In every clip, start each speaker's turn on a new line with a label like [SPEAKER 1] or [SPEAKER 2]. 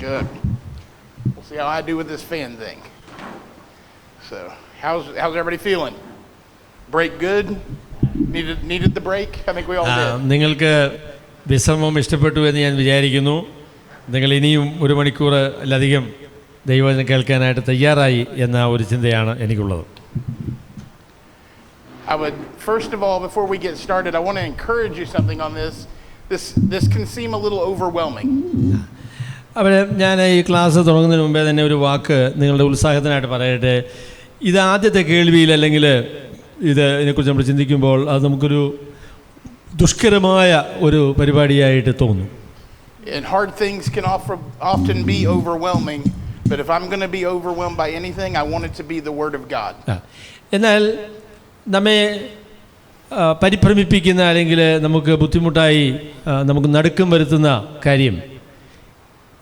[SPEAKER 1] Good. We'll see how I do with this fan thing. So, how's everybody feeling? Break good? Needed the break? I think we all did.
[SPEAKER 2] നിങ്ങൾക്ക് വിശ്രമം ഇഷ്ടപ്പെട്ടു എന്ന് ഞാൻ വിചാരിക്കുന്നു. നിങ്ങൾ ഇനിയും 1 മണിക്കൂറിലധികം ദൈവവചനം കേൾക്കാനായിട്ട് തയ്യാറായി എന്ന ഒരു ചിന്തയാണ് എനിക്കുള്ളത്.
[SPEAKER 1] I would, first of all, before we get started, I want to encourage you something on this. This can seem a little overwhelming.
[SPEAKER 2] അവിടെ ഞാൻ ഈ ക്ലാസ് തുടങ്ങുന്നതിന് മുമ്പേ തന്നെ ഒരു വാക്ക് നിങ്ങളുടെ ഉത്സാഹത്തിനായിട്ട് പറയട്ടെ. ഇത് ആദ്യത്തെ കേൾവിയിൽ അല്ലെങ്കിൽ ഇതിനെക്കുറിച്ച് നമ്മൾ ചിന്തിക്കുമ്പോൾ അത് നമുക്കൊരു ദുഷ്കരമായ ഒരു പരിപാടിയായിട്ട് തോന്നും.
[SPEAKER 1] And hard things can often be overwhelming, but if I'm going to be overwhelmed by anything, I want it to be the Word of God.
[SPEAKER 2] എന്നാൽ നമ്മെ പരിഭ്രമിപ്പിക്കുന്ന അല്ലെങ്കിൽ നമുക്ക് ബുദ്ധിമുട്ടായി നമുക്ക് നടുക്കം വരുത്തുന്ന കാര്യം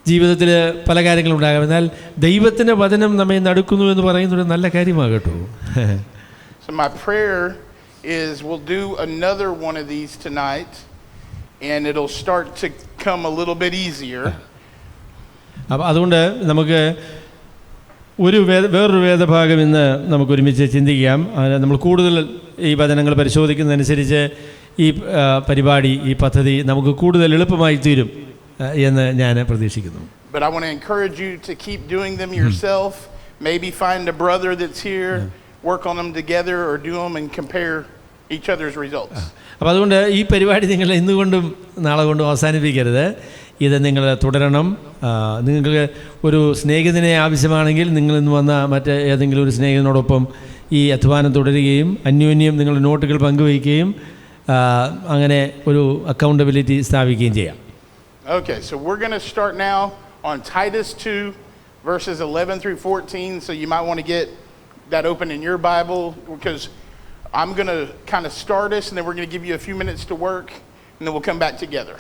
[SPEAKER 2] ജീവിതത്തിൽ പല കാര്യങ്ങളും ഉണ്ടാകാം. എന്നാൽ ദൈവത്തിൻ്റെ വചനം നമ്മെ നടുക്കുന്നു എന്ന് പറയുന്നൊരു നല്ല കാര്യമാണ് കേട്ടോ.
[SPEAKER 1] So my prayer is we'll do another one of these tonight and it'll start to come a little bit easier.
[SPEAKER 2] അപ്പോൾ അതുകൊണ്ട് നമുക്ക് വേറൊരു വേദഭാഗം ഇന്ന് നമുക്ക് ഒരുമിച്ച് ചിന്തിക്കാം. നമ്മൾ കൂടുതൽ ഈ വചനങ്ങൾ പരിശോധിക്കുന്നതനുസരിച്ച് ഈ പരിപാടി ഈ പദ്ധതി നമുക്ക് കൂടുതൽ എളുപ്പമായി തീരും എന്ന് ഞാൻ പ്രതീക്ഷിക്കുന്നു.
[SPEAKER 1] But I want to encourage you to keep doing them yourself. Maybe find a brother that's here, work on them together or do them and compare each other's results.
[SPEAKER 2] അപ്പോൾ അതുകൊണ്ട് ഈ പരിപാടി നിങ്ങൾ ഇന്നുകൊണ്ടും നാളെ കൊണ്ടും അവസാനിപ്പിക്കരുത്. ഇത് നിങ്ങൾ തുടരണം. നിങ്ങൾക്ക് ഒരു സ്നേഹിതനെ ആവശ്യമാണെങ്കിൽ നിങ്ങൾ ഇന്ന് വന്ന മറ്റ് ഏതെങ്കിലും ഒരു സ്നേഹിതനോടൊപ്പം ഈ അധ്വാനം തുടരുകയും അന്യോന്യം നിങ്ങളുടെ നോട്ടുകൾ പങ്കുവയ്ക്കുകയും അങ്ങനെ ഒരു അക്കൗണ്ടബിലിറ്റി സ്ഥാപിക്കുകയും ചെയ്യാം.
[SPEAKER 1] Okay, so we're going to start now on Titus 2 verses 11 through 14, so you might want to get that open in your Bible because I'm going to kind of start us and then we're going to give you a few minutes to work and then we'll come back together.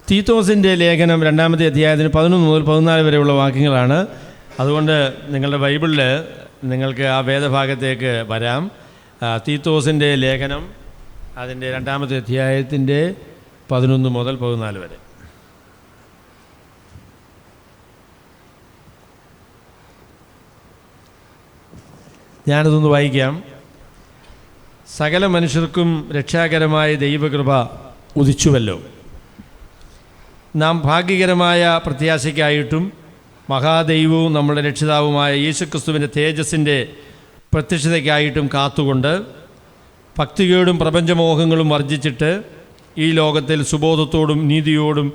[SPEAKER 2] തീത്തോസിൻ്റെ ലേഖനം 2-ാമത്തെ അധ്യായത്തിന് 11 മുതൽ 14 വരെയുള്ള വാക്യങ്ങളാണ്. അതുകൊണ്ട് നിങ്ങളുടെ ബൈബിളിൽ നിങ്ങൾക്ക് ആ വേദഭാഗത്തേക്ക് വരാം. തീത്തോസിൻ്റെ ലേഖനം അതിൻ്റെ 2-ാമത്തെ അധ്യായത്തിൻ്റെ 11 മുതൽ 14 വരെ. ഞാനതൊന്ന് വായിക്കാം. സകല മനുഷ്യർക്കും രക്ഷാകരമായ ദൈവകൃപ ഉദിച്ചുവല്ലോ. നാം ഭാഗ്യകരമായ പ്രത്യാശയ്ക്കായിട്ടും മഹാദൈവവും നമ്മുടെ രക്ഷിതാവുമായ യേശുക്രിസ്തുവിൻ്റെ തേജസ്സിൻ്റെ പ്രത്യക്ഷതയ്ക്കായിട്ടും കാത്തുകൊണ്ട് ഭക്തിയോടും പ്രപഞ്ചമോഹങ്ങളും വർജിച്ചിട്ട് ഈ ലോകത്തിൽ സുബോധത്തോടും നീതിയോടും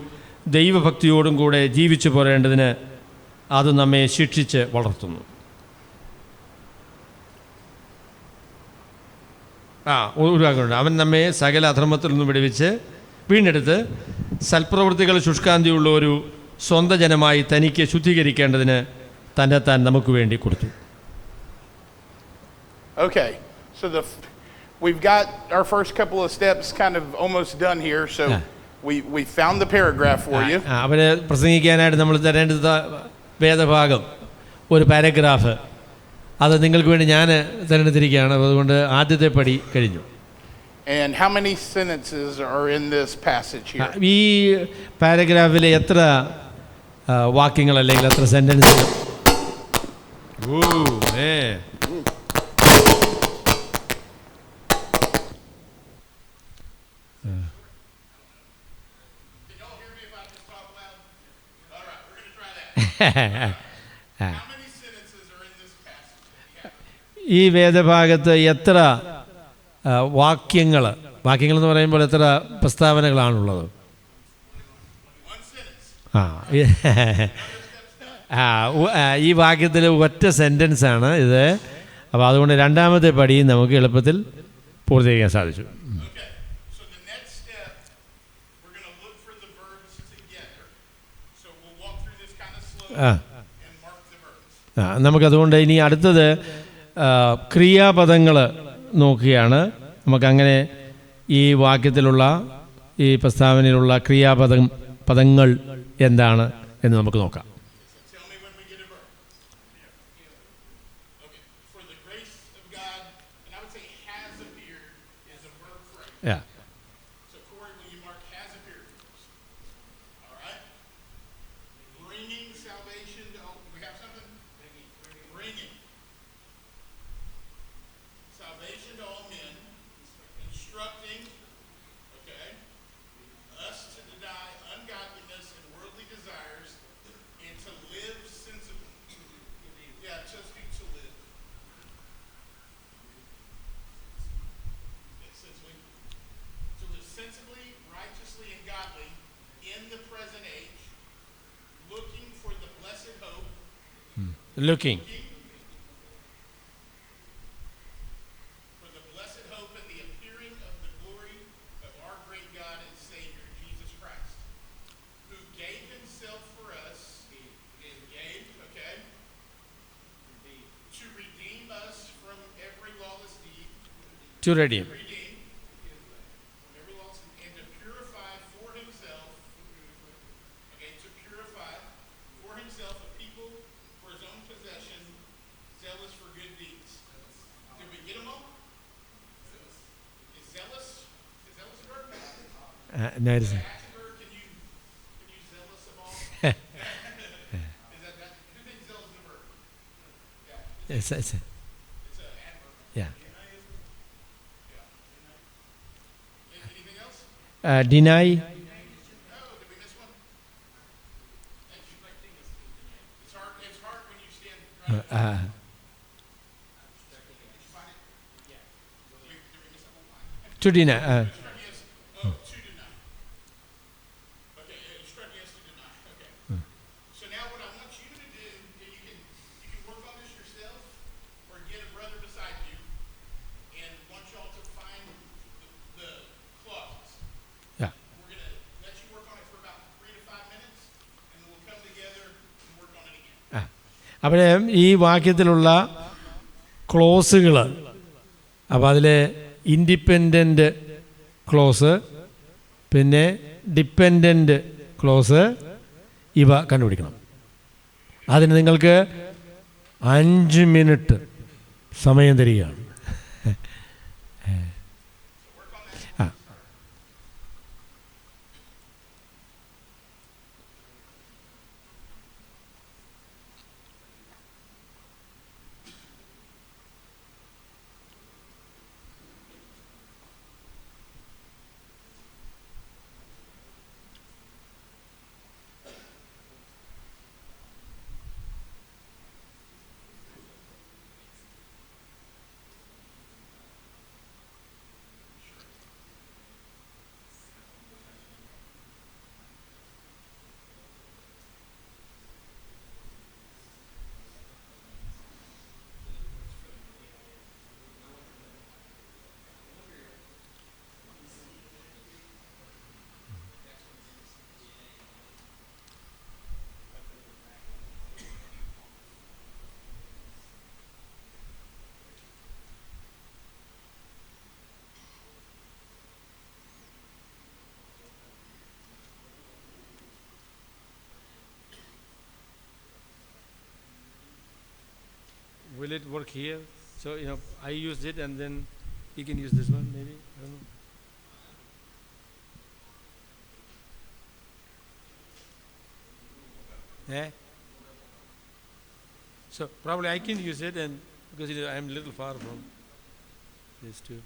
[SPEAKER 2] ദൈവഭക്തിയോടും കൂടെ ജീവിച്ചു പോരേണ്ടതിന് അത് നമ്മെ ശിക്ഷിച്ച് വളർത്തുന്നു. ഒരു വാക്കുണ്ട്. അവൻ നമ്മെ സകല അധർമ്മത്തിൽ നിന്നും വിടുവിച്ച് വീണ്ടെടുത്ത് സൽപ്രവൃത്തികൾ ശുഷ്കാന്തിയുള്ള ഒരു സ്വന്തം ജനമായി തനിക്ക് ശുദ്ധീകരിക്കേണ്ടതിന് തന്നെത്താൻ നമുക്ക് വേണ്ടി കൊടുത്തു.
[SPEAKER 1] Okay, so we've got our first couple of steps kind of almost done here, so we found the paragraph for you.
[SPEAKER 2] അവരെ പ്രസംഗിക്കാനായിട്ട് നമ്മൾ തരേണ്ട വേദഭാഗം ഒരു പാരഗ്രാഫ് അത് നിങ്ങൾക്ക് വേണ്ടി ഞാൻ തിരഞ്ഞെടുത്തിരിക്കുകയാണ്. അതുകൊണ്ട് ആദ്യത്തെ പടി കഴിഞ്ഞു.
[SPEAKER 1] And how many sentences are in this passage here?
[SPEAKER 2] ഈ പാരഗ്രാഫിലെ എത്ര വാക്യങ്ങൾ അല്ലെങ്കിൽ എത്ര സെന്റൻസുകൾ? ഈ വേദഭാഗത്ത് എത്ര വാക്യങ്ങൾ എന്ന് പറയുമ്പോൾ എത്ര പ്രസ്താവനകളാണുള്ളത്? ഈ വാക്യത്തിൽ ഒറ്റ സെൻറ്റൻസാണ് ഇത്. അപ്പോൾ അതുകൊണ്ട് 2-ാമത്തെ പടി നമുക്ക് എളുപ്പത്തിൽ പൂർത്തീകരിക്കാൻ സാധിച്ചു. നമുക്കതുകൊണ്ട് ഇനി അടുത്തത് ക്രിയാപദങ്ങൾ നോക്കുകയാണ്. നമുക്കങ്ങനെ ഈ വാക്യത്തിലുള്ള ഈ പ്രസ്താവനയിലുള്ള പദങ്ങൾ എന്താണ് എന്ന് നമുക്ക് നോക്കാം. looking.
[SPEAKER 1] For the blessed hope and the appearing of the glory of our great God and Savior, Jesus Christ, who gave himself for us, okay, to redeem us from every lawless deed,
[SPEAKER 2] To redeem.
[SPEAKER 1] from every lawless deed, and to purify for himself, okay, to purify for himself a people for his own possession, zealous for good deeds. Did we get them all? Is zealous a verb?
[SPEAKER 2] No, it isn't.
[SPEAKER 1] Action verb, can you zealous of all? Is that who thinks zealous is a verb? Yeah.
[SPEAKER 2] It's
[SPEAKER 1] It's an adverb.
[SPEAKER 2] yeah.
[SPEAKER 1] Anything else?
[SPEAKER 2] Deny.
[SPEAKER 1] Oh, did we miss one? It's hard when you stand right. Did you find it? Yeah. Did we miss a whole line?
[SPEAKER 2] To deny.
[SPEAKER 1] Struck yes. Oh, to deny. Okay, you struck yes to deny. Okay. So now what I want you to do, you can work on this yourself or get a brother beside you and want y'all to find the clauses.
[SPEAKER 2] Yeah.
[SPEAKER 1] We're going to let you work on it for about 3 to 5 minutes and then we'll come together and work on it again.
[SPEAKER 2] അവിടെ ഈ വാക്യത്തിലുള്ള ക്ലോസുകൾ, അപ്പോൾ അതിൽ independent close, പിന്നെ dependent close, ഇവ കണ്ടുപിടിക്കണം. അതിന് നിങ്ങൾക്ക് 5 minute സമയം തരികയാണ്. ആ Will it work here? So, I used it and then you can use this one maybe. I don't know. Yeah. So probably I can use it, and because I'm a little far from these two.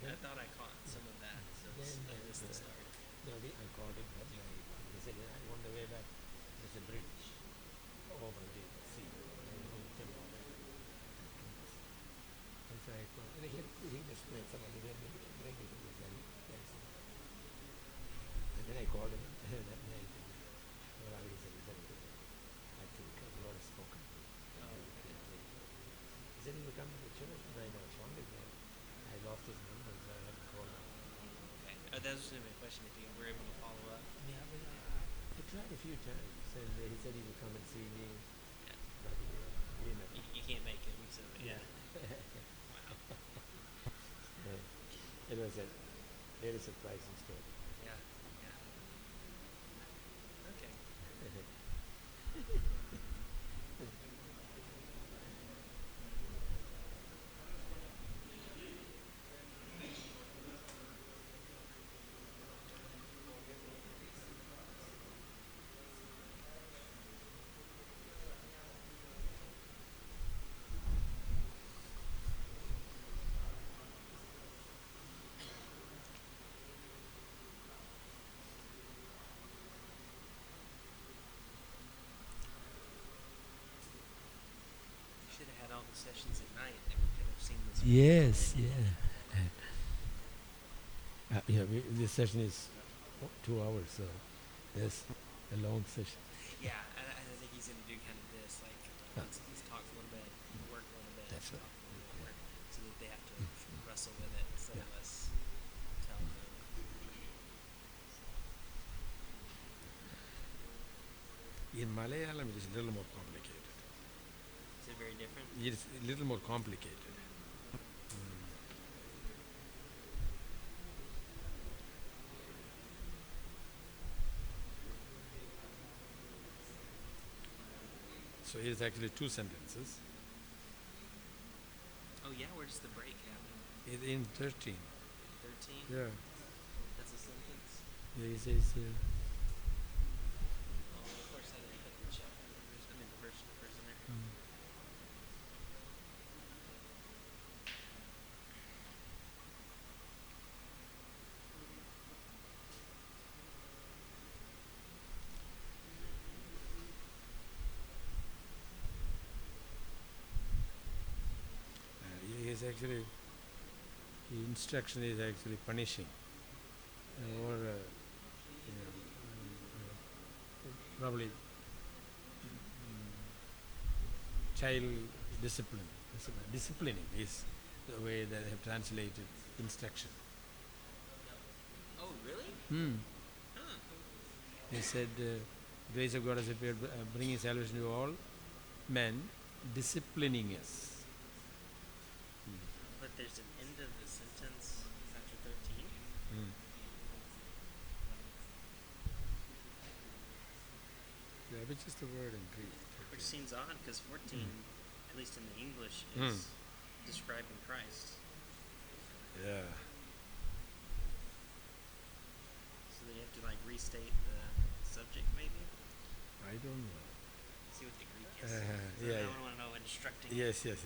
[SPEAKER 3] I thought I caught some of that, so I missed the start.
[SPEAKER 2] No, I called it that night. He said, on the way back, there's a bridge over the sea. And so I called, and he explained some of the way bring it was very nice. And then I called him that night. And already said, I think the Lord has spoken. He said he would come to the church, and I was wondering that. I lost his number, so I had to call him.
[SPEAKER 3] Okay. That was just my question, if you were able to follow up.
[SPEAKER 2] Yeah, but I tried a few times, and he said he would come and see me,
[SPEAKER 3] Yeah.
[SPEAKER 2] but he never.
[SPEAKER 3] You can't make it, so yeah.
[SPEAKER 2] It was a very surprising story.
[SPEAKER 3] Yeah. Yeah. Okay. You should have had all the sessions at night, and we could have seen this.
[SPEAKER 2] Yes, yeah. This session is 2 hours, so yes, a long session.
[SPEAKER 3] Yeah, I think he's going to do kind of this, like let's talk a little bit, work a little bit,
[SPEAKER 2] That's
[SPEAKER 3] talk
[SPEAKER 2] right.
[SPEAKER 3] a little bit, work, so that they have to wrestle with it instead of us telling them.
[SPEAKER 2] In Malayalam, it is a little more complicated.
[SPEAKER 3] Is it very different?
[SPEAKER 2] It is a little more complicated. So it is actually 2 sentences.
[SPEAKER 3] Oh yeah, where's the break happen?
[SPEAKER 2] In 13.
[SPEAKER 3] 13?
[SPEAKER 2] Yeah.
[SPEAKER 3] That's a sentence?
[SPEAKER 2] He says,
[SPEAKER 3] Oh, of course I didn't put the chapter numbers. I mean the verse numbers in there.
[SPEAKER 2] he is actually, the instruction is actually punishing. Or, probably child discipline. Disciplining is the way that they have translated instruction.
[SPEAKER 3] Oh really? Huh.
[SPEAKER 2] They said, grace of God has appeared, bringing salvation to all men, disciplining us.
[SPEAKER 3] But there's an end of the sentence after 13?
[SPEAKER 2] Yeah, which is the word in Greek?
[SPEAKER 3] Which seems odd because 14, at least in the English, is describing Christ.
[SPEAKER 2] Yeah.
[SPEAKER 3] So they have to like restate the subject maybe?
[SPEAKER 2] I don't know.
[SPEAKER 3] See what the Greek is. So
[SPEAKER 2] yeah,
[SPEAKER 3] I
[SPEAKER 2] yeah.
[SPEAKER 3] want to know instructing.
[SPEAKER 2] Yes.
[SPEAKER 3] It's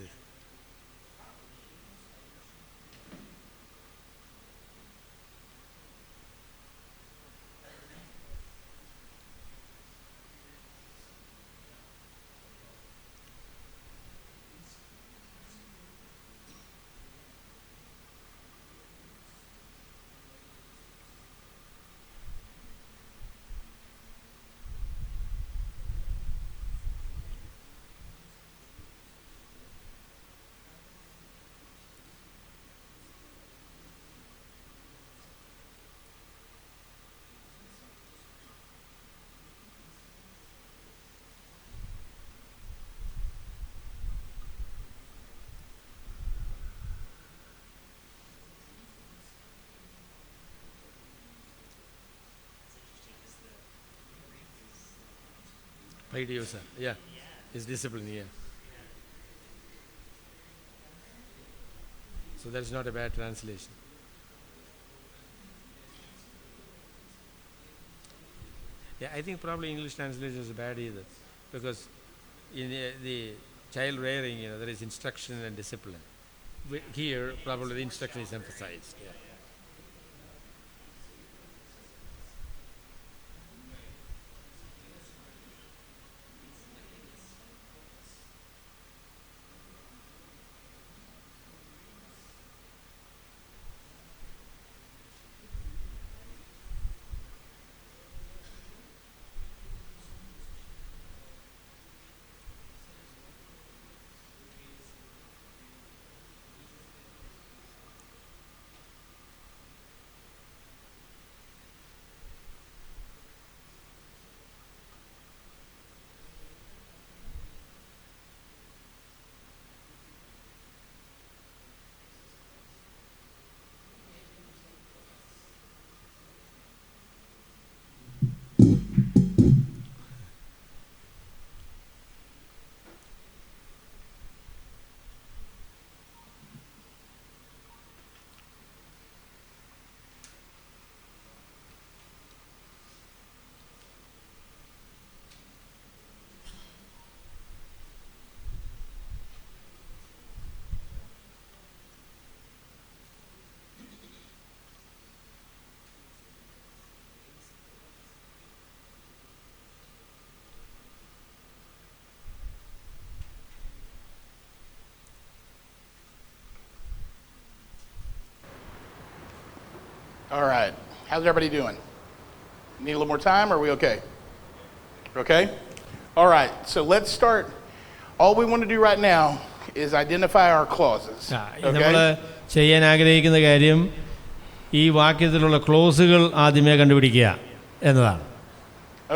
[SPEAKER 3] interesting because the Greek is
[SPEAKER 2] Paidiosa. Yeah. It's discipline, yeah. So that's not a bad translation. Yeah, I think probably English translation is bad either, because in the child rearing, there is instruction and discipline. Here, probably the instruction is emphasized. Yeah.
[SPEAKER 1] All right. How's everybody doing? Need a little more time, or are we okay? Okay? All right. So let's start. All we want to do right now is identify our clauses.
[SPEAKER 2] നമ്മൾ ചെയ്യാൻ ആഗ്രഹിക്കുന്ന കാര്യം ഈ വാക്യത്തിലുള്ള ക്ലോസുകൾ ആദ്യമേ കണ്ടുപിടിക്കുക എന്നതാണ്.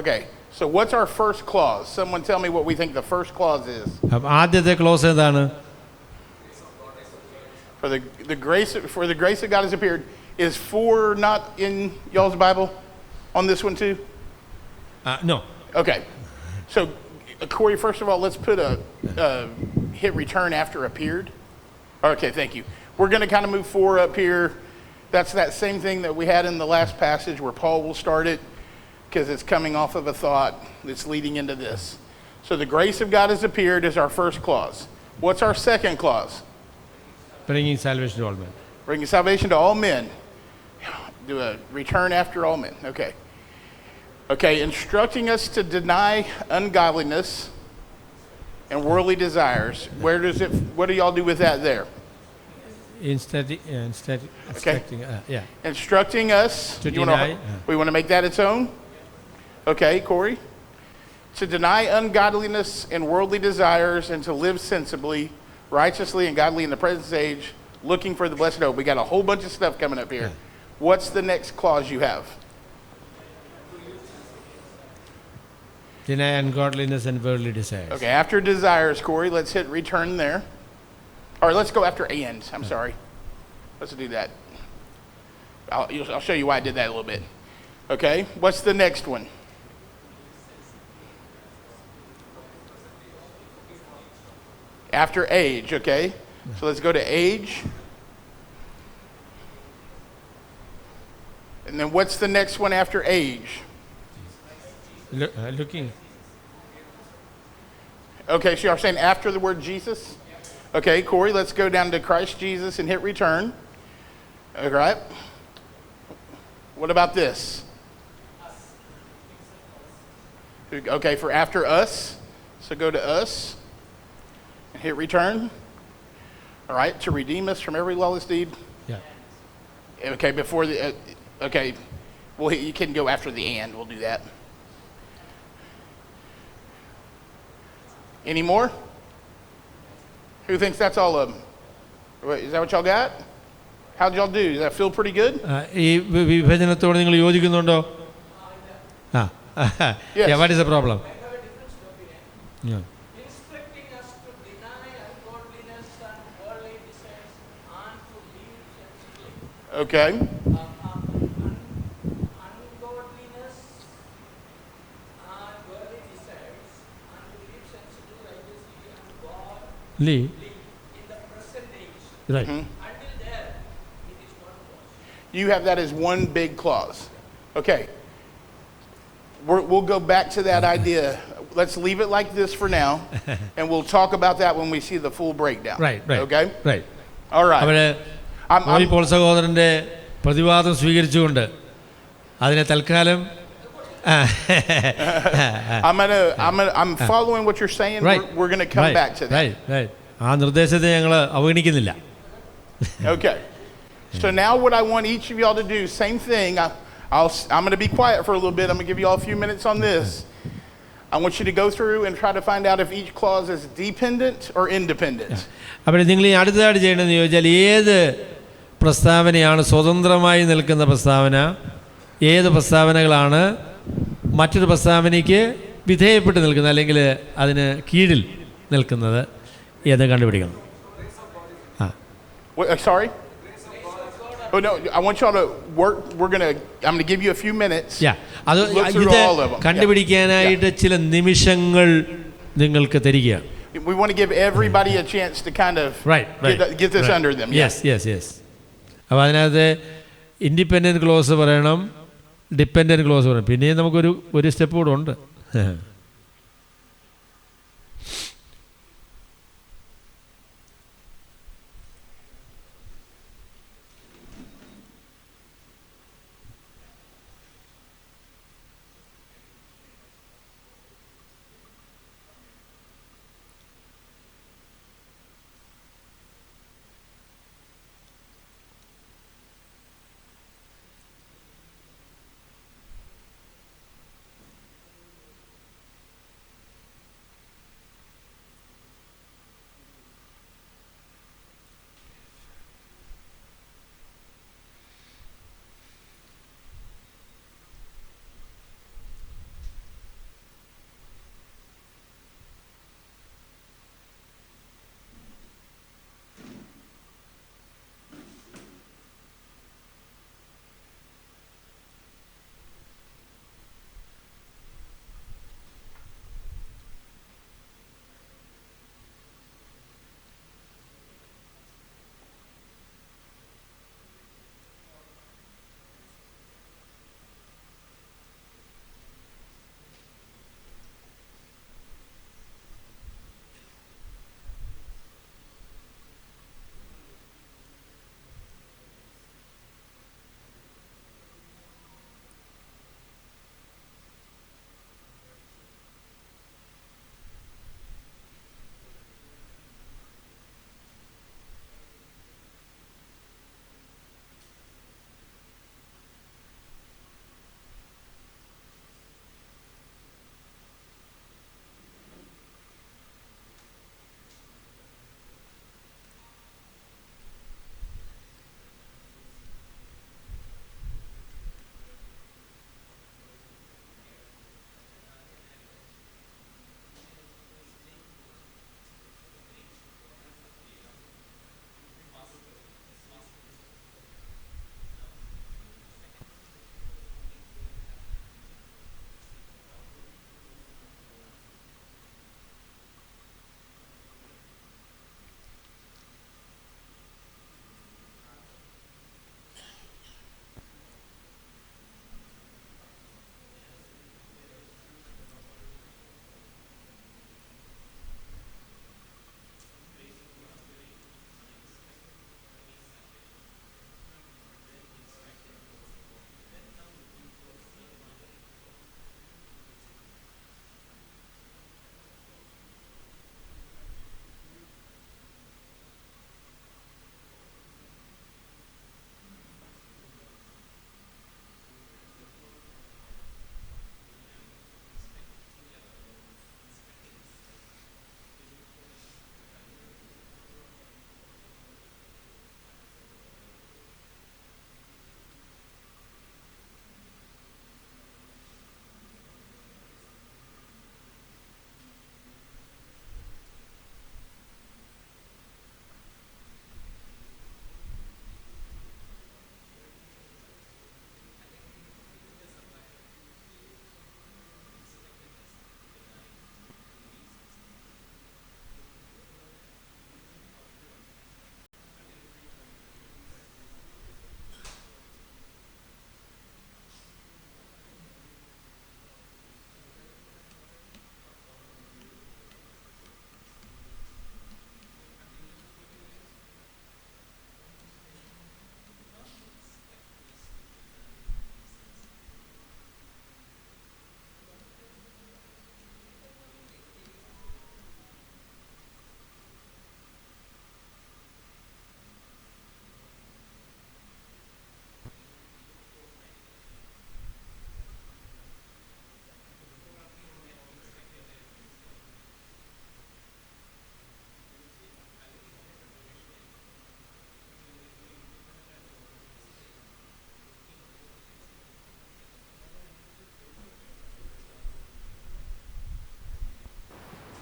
[SPEAKER 1] Okay. So what's our first clause? Someone tell me what we think the first clause is.
[SPEAKER 2] അപ്പം ആദ്യത്തെ ക്ലോസ് എന്താണ്?
[SPEAKER 1] For the grace of God has appeared. Is for not in y'all's Bible on this one too?
[SPEAKER 2] No.
[SPEAKER 1] Okay. So, Corey, first of all, let's put a hit return after appeared. Okay, thank you. We're going to kind of move forward up here. That's that same thing that we had in the last passage where Paul will start it because it's coming off of a thought that's leading into this. So the grace of God has appeared is our first clause. What's our second clause?
[SPEAKER 2] Bringing salvation to all men.
[SPEAKER 1] Bringing salvation to all men. Do a return after all men. Okay. Okay, instructing us to deny ungodliness and worldly desires. What do y'all do with that there? Instructing us
[SPEAKER 2] to deny.
[SPEAKER 1] We want to make that its own? Okay, Corey. To deny ungodliness and worldly desires and to live sensibly, righteously, and godly in the present age, looking for the blessed hope. We got a whole bunch of stuff coming up here. What's the next clause you have?
[SPEAKER 2] Deny ungodliness and worldly desires.
[SPEAKER 1] Okay, after desires, Corey, let's hit return there. Or let's go after and. I'm sorry. Let's do that. I'll show you why I did that a little bit. Okay, what's the next one? After age, okay? So let's go to age. And then what's the next one after age?
[SPEAKER 2] Looking.
[SPEAKER 1] Okay, so you're saying after the word Jesus? Okay, Corey, let's go down to Christ Jesus and hit return. All right. What about this? Okay, for after us. So go to us and hit return. All right, to redeem us from every lawless deed.
[SPEAKER 2] Yeah.
[SPEAKER 1] Okay, before the... okay, well, you can go after the and. We'll do that. Any more? Who thinks that's all of them? Is that what y'all got? How'd y'all do? Does that feel pretty good?
[SPEAKER 2] ഈ വിഭജനത്തോട് നിങ്ങൾ യോജിക്കുന്നുണ്ടോ?
[SPEAKER 1] Yes.
[SPEAKER 2] Yeah, what is the problem? Yeah.
[SPEAKER 4] Instructing us to deny ungodliness and worldly desires and to live sensibly.
[SPEAKER 1] Okay.
[SPEAKER 4] Ungodliness and worldly desires and to live sensibly, righteously, and godly
[SPEAKER 2] Lee.
[SPEAKER 4] in the present age.
[SPEAKER 2] Right.
[SPEAKER 4] Until there, it is one clause.
[SPEAKER 1] You have that as one big clause. Okay. We'll go back to that idea. Let's leave it like this for now, and we'll talk about that when we see the full breakdown.
[SPEAKER 2] Right.
[SPEAKER 1] Okay?
[SPEAKER 2] Right.
[SPEAKER 1] All right.
[SPEAKER 2] അവര്
[SPEAKER 1] I'm-
[SPEAKER 2] Roy Paul സഹോദരൻ്റെ പ്രതിവാദം സ്വീകരിച്ചുകൊണ്ട് അതിനെ തൽക്കാലം
[SPEAKER 1] I'm following what you're saying. We're going to come back to that.
[SPEAKER 2] ആ നിർദ്ദേശത്തെ ഞങ്ങൾ അവഗണിക്കുന്നില്ല.
[SPEAKER 1] Okay. So now what I want each of y'all to do, same thing. I'm going to be quiet for a little bit. I'm going to give you all a few minutes on this. I want you to go through and try to find out if each clause is dependent or independent.
[SPEAKER 2] അപ്പോൾ നിങ്ങൾ ഈ അടുത്തതായിട്ട് ചെയ്യേണ്ടതെന്ന് ചോദിച്ചാൽ ഏത് പ്രസ്താവനയാണ് സ്വതന്ത്രമായി നിൽക്കുന്ന പ്രസ്താവന, ഏത് പ്രസ്താവനകളാണ് മറ്റൊരു പ്രസ്താവനയ്ക്ക് വിധേയപ്പെട്ട് നിൽക്കുന്നത് അല്ലെങ്കിൽ അതിന് കീഴിൽ നിൽക്കുന്നത് എന്ന് കണ്ടുപിടിക്കണം.
[SPEAKER 1] Sorry? Oh no, I want y'all to work. I'm going to give you a few minutes.
[SPEAKER 2] അത്
[SPEAKER 1] Look through
[SPEAKER 2] ഇത്
[SPEAKER 1] all of them.
[SPEAKER 2] കണ്ടുപിടിക്കാനായിട്ട് ചില നിമിഷങ്ങൾ നിങ്ങൾക്ക് തരികയാണ്.
[SPEAKER 1] We want to give everybody a chance to kind of get this under them.
[SPEAKER 2] Yes. അപ്പോൾ അതിനകത്ത് independent close പറയണം, ഡിപ്പെൻഡൻറ്റ് ക്ലോസ് പറയണം. പിന്നെയും നമുക്കൊരു സ്റ്റെപ്പ് കൂടെ ഉണ്ട്.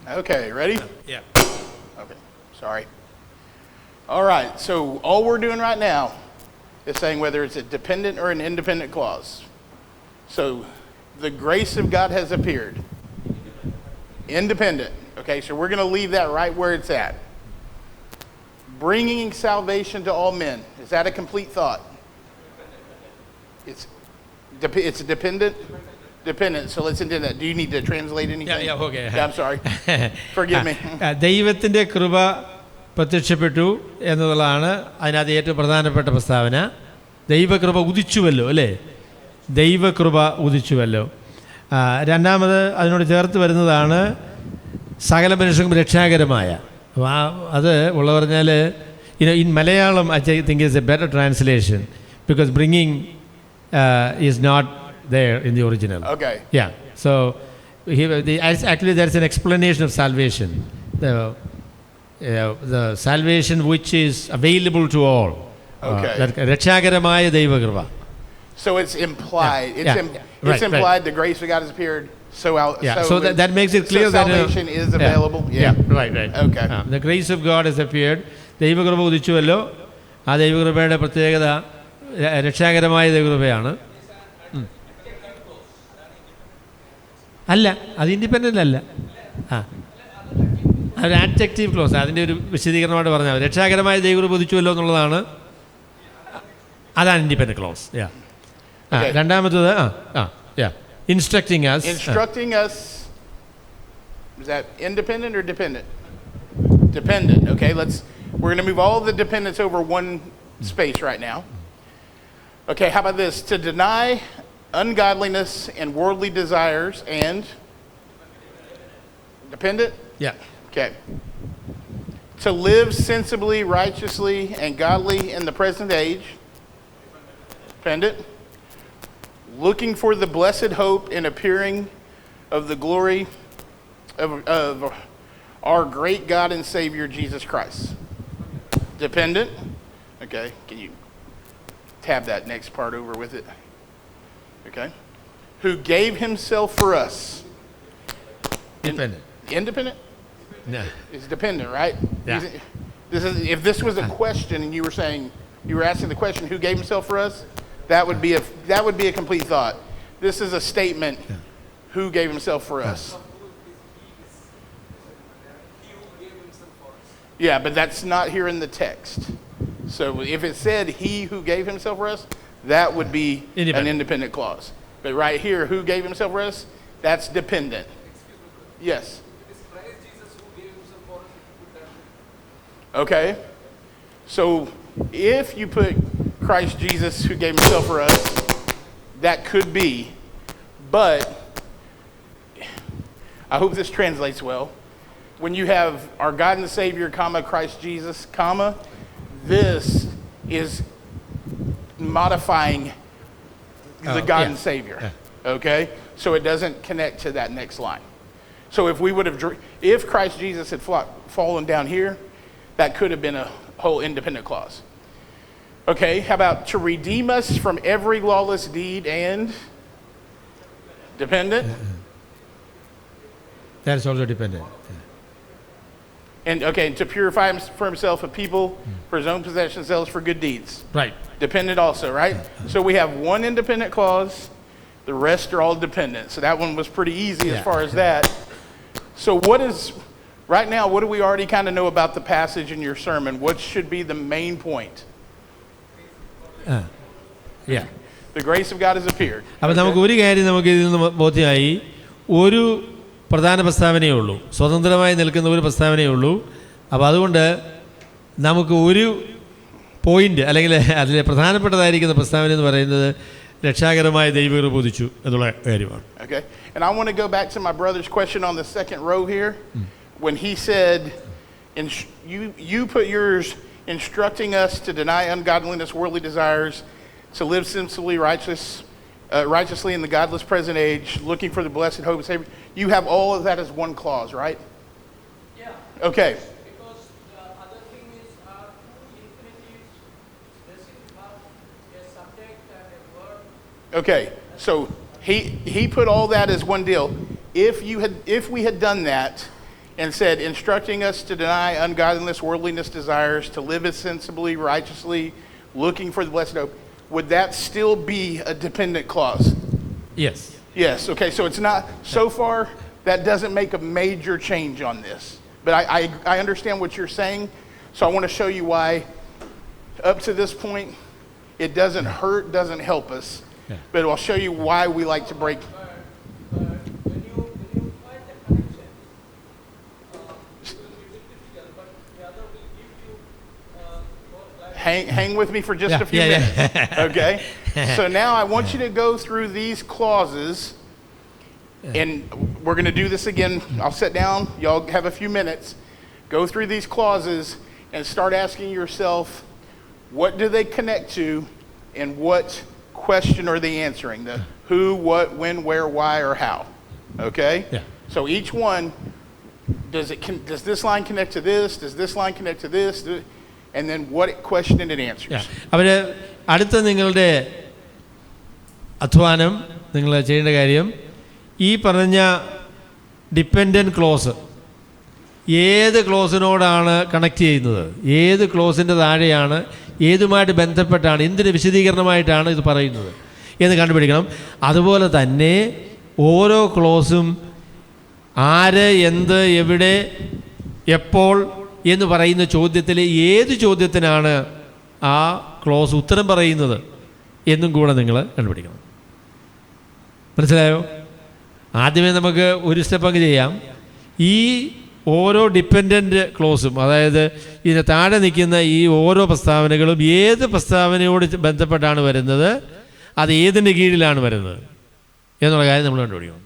[SPEAKER 1] Okay, ready?
[SPEAKER 2] Yeah.
[SPEAKER 1] Okay, sorry. All right, so all we're doing right now is saying whether it's a dependent or an independent clause. So the grace of God has appeared. Independent. Okay, so we're going to leave that right where it's at. Bringing salvation to all men. Is that a complete thought? It's a dependent? Dependent. So let's into that. Do you need to translate anything?
[SPEAKER 2] Yeah, okay.
[SPEAKER 1] Yeah, I'm sorry. Forgive me.
[SPEAKER 2] ദൈവത്തിൻ്റെ കൃപ പ്രത്യക്ഷപ്പെട്ടു എന്നുള്ളതാണ് അതിനകത്ത് ഏറ്റവും പ്രധാനപ്പെട്ട പ്രസ്താവന. ദൈവകൃപ ഉദിച്ചുവല്ലോ, അല്ലേ? ദൈവകൃപ ഉദിച്ചുവല്ലോ. രണ്ടാമത് അതിനോട് ചേർത്ത് വരുന്നതാണ് സകല മനുഷ്യർക്കും രക്ഷാകരമായ. അത് ഉള്ള പറഞ്ഞാൽ in Malayalam I think is a better translation because bringing is not there in the original.
[SPEAKER 1] Okay.
[SPEAKER 2] Yeah. So actually there's an explanation of salvation. The salvation which is available to all.
[SPEAKER 1] Okay.
[SPEAKER 2] രക്ഷാകരമായ ദൈവകൃപ.
[SPEAKER 1] So it's implied.
[SPEAKER 2] Yeah,
[SPEAKER 1] It's implied the grace of God has appeared.
[SPEAKER 2] So that makes it clear that
[SPEAKER 1] salvation is available. Yeah.
[SPEAKER 2] Right.
[SPEAKER 1] Okay.
[SPEAKER 2] The grace of God has appeared. ദൈവകൃപ ഉദിച്ചുവല്ലോ. ആ ദൈവകൃപയുടെ പ്രത്യേകത രക്ഷാകരമായ ദൈവകൃപയാണ്. അല്ല, അത് independent അല്ല. ഒരു adjective close, അതിൻ്റെ ഒരു വിശദീകരണമായിട്ട് പറഞ്ഞാൽ രക്ഷാകരമായ ദൈവകൃപ ഉദിച്ചുവല്ലോ എന്നുള്ളതാണ്. അതാണ് ഇൻഡിപെൻഡൻ്റ് ക്ലോസ്. രണ്ടാമത്തത് Instructing us. Is that independent or dependent? Dependent. Okay, we're going to move all the dependents over one space right now. Okay, how about this? To deny ungodliness and worldly desires and dependent? Yeah.
[SPEAKER 1] Okay. To live sensibly, righteously, and godly in the present age. Dependent. Looking for the blessed hope and appearing of the glory of our great God and Savior, Jesus Christ. Dependent. Okay, can you tab that next part over with it? Okay. Who gave himself for us.
[SPEAKER 2] Dependent.
[SPEAKER 1] Independent?
[SPEAKER 2] No.
[SPEAKER 1] It's dependent, right?
[SPEAKER 2] Yeah.
[SPEAKER 1] If this was a question and you were asking the question, who gave himself for us? That would be a complete thought. This is a statement. Who gave himself for us? Yeah, but that's not here in the text. So if it said he who gave himself for us, that would be an independent clause. But right here, who gave himself for us, that's dependent. Yes.
[SPEAKER 4] It is Christ Jesus who gave himself for us.
[SPEAKER 1] Okay. So if you put Christ Jesus who gave himself for us, that could be. But I hope this translates well. When you have our God and Savior, comma, Christ Jesus, comma, this is modifying the God and Savior. Okay? So it doesn't connect to that next line. So if Christ Jesus had fallen down here, that could have been a whole independent clause. Okay, how about to redeem us from every lawless deed and dependent?
[SPEAKER 2] That is also dependent.
[SPEAKER 1] And okay, to purify for himself a people for his own possession, zealous for good deeds.
[SPEAKER 2] Right.
[SPEAKER 1] Dependent also, right? So we have one independent clause, the rest are all dependent. So that one was pretty easy as far as that. So right now, what do we already kind of know about the passage in your sermon? What should be the main point?
[SPEAKER 2] Yeah.
[SPEAKER 1] The grace of God has appeared.
[SPEAKER 2] അപ്പോൾ നമുക്ക് ഒരു കാര്യം നമുക്ക് ഇതിൽ നിന്ന് ബോധ്യമായി. ഒരു പ്രധാന പ്രസ്താവനയേ ഉള്ളൂ, സ്വതന്ത്രമായി നിൽക്കുന്ന ഒരു പ്രസ്താവനയേ ഉള്ളൂ. അപ്പോൾ അതുകൊണ്ട് നമുക്ക് ഒരു പോയിന്റ് അല്ലെങ്കിൽ അതിൽ പ്രധാനപ്പെട്ടതായിരിക്കുന്ന പ്രസ്താവന എന്ന് പറയുന്നത് രക്ഷാകരമായ ദൈവകൃപ ഉദിച്ചു എന്നുള്ള കാര്യമാണ്.
[SPEAKER 1] Okay. And I want to go back to my brother's question on the second row here. When he said, you put yours instructing us to deny ungodliness, worldly desires, to live sensibly, righteously in the godless present age, looking for the blessed hope of Savior. You have all of that as one clause, right?
[SPEAKER 4] Yeah.
[SPEAKER 1] Okay.
[SPEAKER 4] Because the other thing is two infinitives, specific verb, a subject and a verb.
[SPEAKER 1] Okay. So he put all that as one deal. If we had done that, and said, instructing us to deny ungodliness, worldliness, desires, to live as sensibly, righteously, looking for the blessed hope, would that still be a dependent clause?
[SPEAKER 2] Yes.
[SPEAKER 1] Yes, okay, so it's not, so far, that doesn't make a major change on this. But I understand what you're saying, so I want to show you why, up to this point, it doesn't hurt, doesn't help us.
[SPEAKER 2] Yeah.
[SPEAKER 1] But I'll show you why we like to break.
[SPEAKER 4] But when you find the connection, it will be difficult, but the other will give you more clarity.
[SPEAKER 1] Hang with me for just
[SPEAKER 2] Yeah,
[SPEAKER 1] a few
[SPEAKER 2] yeah,
[SPEAKER 1] minutes,
[SPEAKER 2] yeah.
[SPEAKER 1] okay? So now I want you to go through these clauses, and we're going to do this again. I'll sit down, y'all have a few minutes, go through these clauses, and start asking yourself, what do they connect to, and what question are they answering? The who, what, when, where, why, or how, okay?
[SPEAKER 2] Yeah.
[SPEAKER 1] So each one, does this line connect to this? Does this line connect to this? And then what question it answers.
[SPEAKER 2] അവർ അടുത്ത നിങ്ങളുടെ അധ്വാനം നിങ്ങൾ ചെയ്യേണ്ട കാര്യം ഈ പറഞ്ഞ dependent close ഏത് ക്ലോസിനോടാണ് connect ചെയ്യുന്നത്, ഏത് ക്ലോസിൻ്റെ താഴെയാണ്, ഏതുമായിട്ട് ബന്ധപ്പെട്ടാണ്, എന്തിന് വിശദീകരണമായിട്ടാണ് ഇത് പറയുന്നത് എന്ന് കണ്ടുപിടിക്കണം. അതുപോലെ തന്നെ ഓരോ ക്ലോസും ആര്, എന്ത്, എവിടെ, എപ്പോൾ എന്ന് പറയുന്ന ചോദ്യത്തിൽ ഏത് ചോദ്യത്തിനാണ് ആ ക്ലോസ് ഉത്തരം പറയുന്നത് എന്നും കൂടെ നിങ്ങൾ കണ്ടുപിടിക്കണം. മനസ്സിലായോ? ആദ്യമേ നമുക്ക് ഒരു സ്റ്റെപ്പ് അങ്ങ് ചെയ്യാം. ഈ ഓരോ ഡിപ്പെൻഡൻറ്റ് ക്ലോസും, അതായത് ഇതിന് താഴെ നിൽക്കുന്ന ഈ ഓരോ പ്രസ്താവനകളും ഏത് പ്രസ്താവനയോട് ബന്ധപ്പെട്ടാണ് വരുന്നത്, അത് ഏതിൻ്റെ കീഴിലാണ് വരുന്നത് എന്നുള്ള കാര്യം നമ്മൾ കണ്ടുപിടിക്കണം.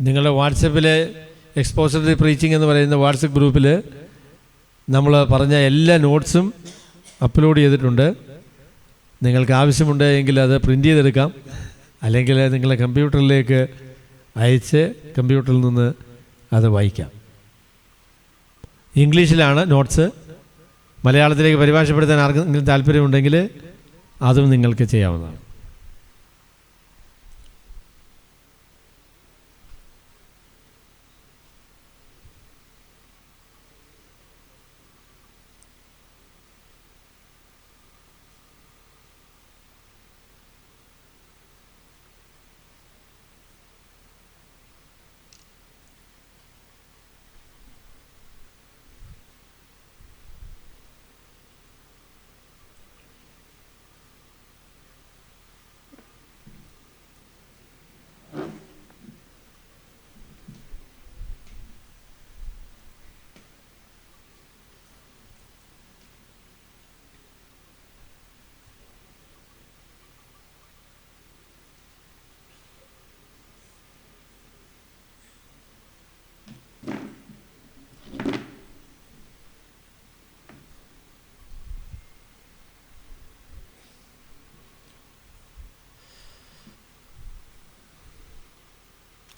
[SPEAKER 2] നിങ്ങളുടെ വാട്സപ്പിൽ എക്സ്പോസറി പ്രീച്ചിങ് എന്ന് പറയുന്ന വാട്സപ്പ് ഗ്രൂപ്പിൽ നമ്മൾ പറഞ്ഞ എല്ലാ നോട്ട്സും അപ്ലോഡ് ചെയ്തിട്ടുണ്ട്. നിങ്ങൾക്ക് ആവശ്യമുണ്ട് എങ്കിൽ അത് പ്രിൻ്റ് ചെയ്തെടുക്കാം, അല്ലെങ്കിൽ നിങ്ങളുടെ കമ്പ്യൂട്ടറിലേക്ക് അയച്ച് കമ്പ്യൂട്ടറിൽ നിന്ന് അത് വായിക്കാം. ഇംഗ്ലീഷിലാണ് നോട്ട്സ്. മലയാളത്തിലേക്ക് പരിഭാഷപ്പെടുത്താൻ ആർക്കെങ്കിലും താല്പര്യമുണ്ടെങ്കിൽ അതും നിങ്ങൾക്ക് ചെയ്യാവുന്നതാണ്.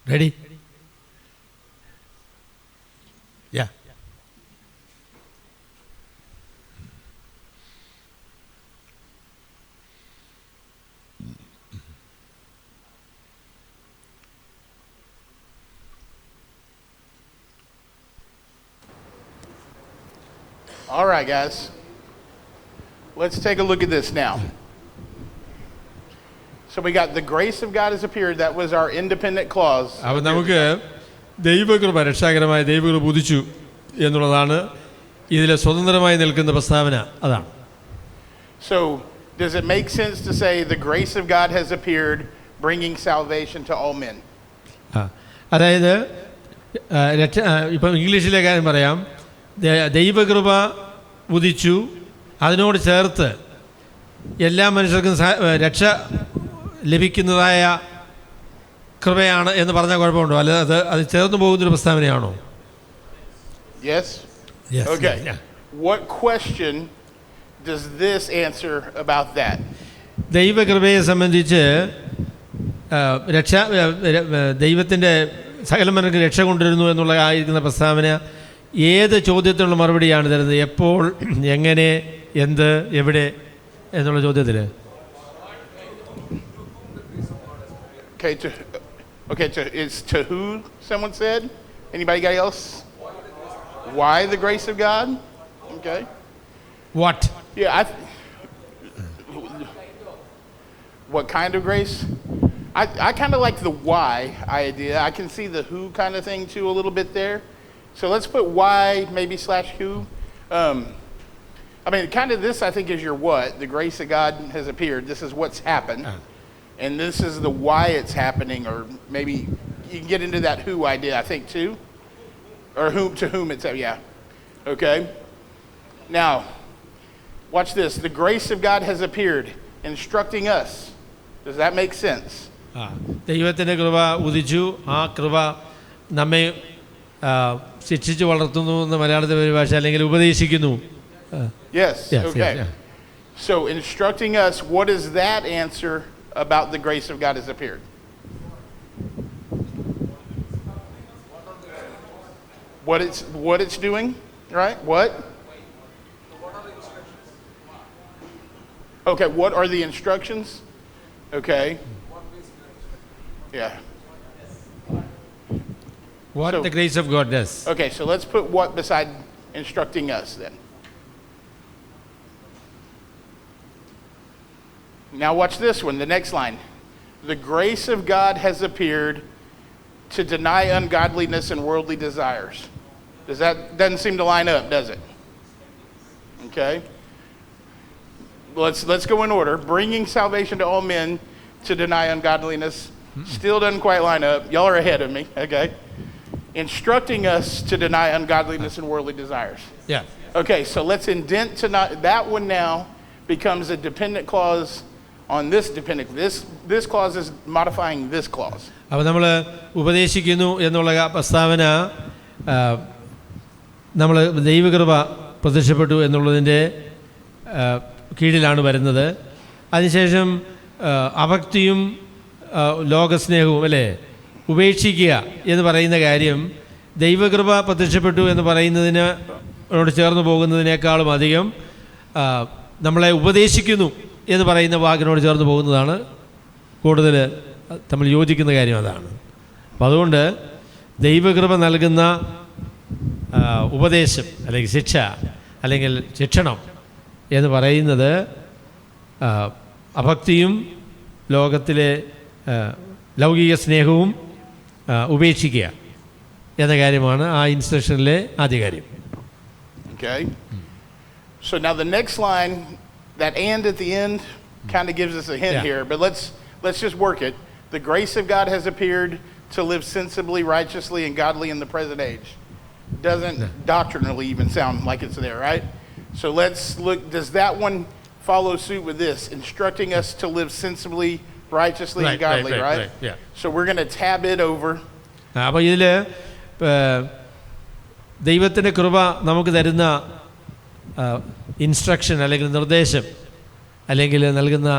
[SPEAKER 2] Ready? Yeah.
[SPEAKER 1] All right, guys. Let's take a look at this now. So we got the grace of God has appeared. That was our independent clause.
[SPEAKER 2] അപ്പോൾ നമുക്ക് ദൈവകൃപ, രക്ഷാകരമായ ദൈവകൃപ ഉദിച്ചു എന്നുള്ളതാണ് ഇതിലെ സ്വതന്ത്രമായി നിൽക്കുന്ന പ്രസ്താവന. അതാണ്.
[SPEAKER 1] So does it make sense to say the grace of God has appeared, bringing salvation to all men?
[SPEAKER 2] അതായത് ഇപ്പം ഇംഗ്ലീഷിലെ കാര്യം പറയാം. ദൈവകൃപ ഉദിച്ചു, അതിനോട് ചേർത്ത് എല്ലാ മനുഷ്യർക്കും രക്ഷ ലഭിക്കുന്നതായ കൃപയാണ് എന്ന് പറഞ്ഞാൽ കുഴപ്പമുണ്ടോ? അല്ല, അത് ചേർന്ന് പോകുന്നൊരു പ്രസ്താവനയാണോ?
[SPEAKER 1] Yes?
[SPEAKER 2] Yes.
[SPEAKER 1] Okay.
[SPEAKER 2] Yeah.
[SPEAKER 1] What question does this answer about that?
[SPEAKER 2] ദൈവകൃപയെ സംബന്ധിച്ച് ദൈവത്തിൻ്റെ സകല മനുഷ്യർക്ക് രക്ഷ കൊണ്ടുവരുന്നു എന്നുള്ള ആയിരിക്കുന്ന പ്രസ്താവന ഏത് ചോദ്യത്തിനുള്ള മറുപടിയാണ് തരുന്നത്? എപ്പോൾ, എങ്ങനെ, എന്ത്, എവിടെ എന്നുള്ള ചോദ്യത്തിൽ.
[SPEAKER 1] It's to who, someone said? Anybody got else? Why the grace of God? Okay.
[SPEAKER 2] What?
[SPEAKER 1] Yeah, what kind of grace? I kind of like the why idea. I can see the who kind of thing too a little bit there. So let's put why maybe / who. I mean, kind of this I think is your what. The grace of God has appeared. This is what's happened. And this is the why it's happening, or maybe you can get into that who idea, I think, too. Or to whom it's, yeah. Okay. Now, watch this. The grace of God has appeared, instructing us. Does that make sense?
[SPEAKER 2] ദൈവത്തിൻ്റെ കൃപ ഉദിച്ചു, ആ കൃപ നമ്മെ ശിക്ഷിച്ച് വളർത്തുന്നു എന്ന് മലയാളത്തിൽ പരിഭാഷ, അല്ലെങ്കിൽ ഉപദേശിക്കുന്നു.
[SPEAKER 1] Yes. Okay.
[SPEAKER 2] Yes, yeah.
[SPEAKER 1] So instructing us, what is that answer about the grace of God has appeared? What it's doing, right? What? Okay, what are the instructions? Okay. Yeah.
[SPEAKER 2] What the grace of God does.
[SPEAKER 1] Okay, so let's put what beside instructing us then. Now watch this one, the next line. The grace of God has appeared to deny ungodliness and worldly desires. Doesn't seem to line up, does it? Okay. Let's go in order. Bringing salvation to all men to deny ungodliness still doesn't quite line up. Y'all are ahead of me, okay? Instructing us to deny ungodliness and worldly desires.
[SPEAKER 2] Yeah.
[SPEAKER 1] Okay, so let's indent to not, that one now becomes a dependent clause on this dependent. This clause is modifying this clause.
[SPEAKER 2] അപ്പോൾ നമ്മൾ ഉപദേശിക്കുന്നു എന്നുള്ള പ്രസ്താവന നമ്മൾ ദൈവകൃപ പ്രത്യക്ഷപ്പെട്ടു എന്നുള്ളതിൻ്റെ കീഴിലാണ് വരുന്നത്. അതിനുശേഷം അഭക്തിയും ലോകസ്നേഹവും അല്ലേ ഉപേക്ഷിക്കുക എന്ന് പറയുന്ന കാര്യം ദൈവകൃപ പ്രത്യക്ഷപ്പെട്ടു എന്ന് പറയുന്നതിനോട് ചേർന്ന് പോകുന്നതിനേക്കാളും അധികം നമ്മളെ ഉപദേശിക്കുന്നു എന്ന് പറയുന്ന വാക്കിനോട് ചേർന്ന് പോകുന്നതാണ് കൂടുതൽ നമ്മൾ യോജിക്കുന്ന കാര്യം അതാണ്. അപ്പം അതുകൊണ്ട് ദൈവകൃപ നൽകുന്ന ഉപദേശം അല്ലെങ്കിൽ ശിക്ഷ അല്ലെങ്കിൽ ശിക്ഷണം എന്ന് പറയുന്നത് അഭക്തിയും ലോകത്തിലെ ലൗകിക സ്നേഹവും ഉപേക്ഷിക്കുക എന്ന കാര്യമാണ് ആ ഇൻസ്ട്രക്ഷനിലെ ആദ്യ കാര്യം.
[SPEAKER 1] Okay. So now the next line, that and at the end kind of gives us a hint here, but let's just work it. The grace of God has appeared to live sensibly, righteously, and godly in the present age. Doesn't doctrinally even sound like it's there, right? So let's look, does that one follow suit with this, instructing us to live sensibly, righteously, and godly, right?
[SPEAKER 2] Yeah.
[SPEAKER 1] So we're going to tab it over.
[SPEAKER 2] അപ്പോൾ ഇതിൽ ദൈവത്തിൻ്റെ കൃപ നമുക്ക് തരുന്ന instruction അല്ലെങ്കിൽ നിർദ്ദേശം അല്ലെങ്കിൽ നൽകുന്ന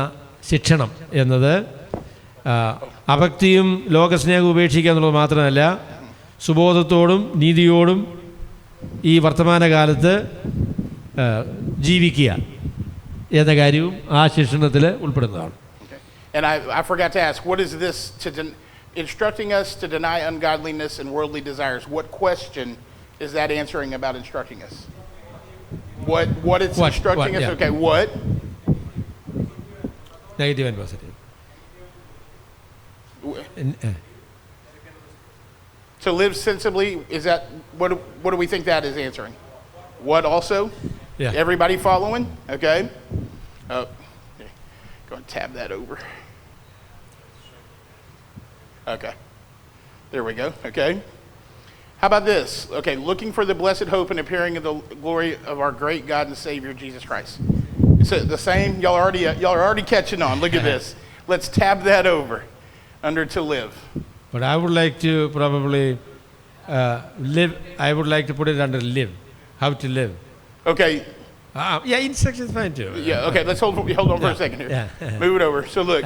[SPEAKER 2] ശിക്ഷണം എന്നത് അഭക്തിയും ലോകസ്നേഹവും ഉപേക്ഷിക്കുക എന്നുള്ളത് മാത്രമല്ല, സുബോധത്തോടും നീതിയോടും ഈ വർത്തമാനകാലത്ത് ജീവിക്കുക എന്ന കാര്യവും ആ ശിക്ഷണത്തിൽ ഉൾപ്പെടുന്നതാണ്.
[SPEAKER 1] And I forgot to ask, what is this instructing us to deny ungodliness and worldly desires? What question is that answering about instructing us? What it's instructing us?
[SPEAKER 2] Yeah.
[SPEAKER 1] Okay, what?
[SPEAKER 2] Negative and positive.
[SPEAKER 1] To live sensibly, is that what do we think that is answering? What also?
[SPEAKER 2] Yeah.
[SPEAKER 1] Everybody following? Okay. Go and tab that over. Okay. There we go. Okay. How about this? Okay, looking for the blessed hope and appearing of the glory of our great God and Savior Jesus Christ. It's the same. Y'all are already catching on. Look at this. Let's tab that over under to live.
[SPEAKER 2] But I would like to probably live. I would like to put it under live. How to live.
[SPEAKER 1] Okay.
[SPEAKER 2] Yeah, instruction is fine too.
[SPEAKER 1] Yeah. Okay. Let's hold on for a second here.
[SPEAKER 2] Yeah.
[SPEAKER 1] Move it over. So look.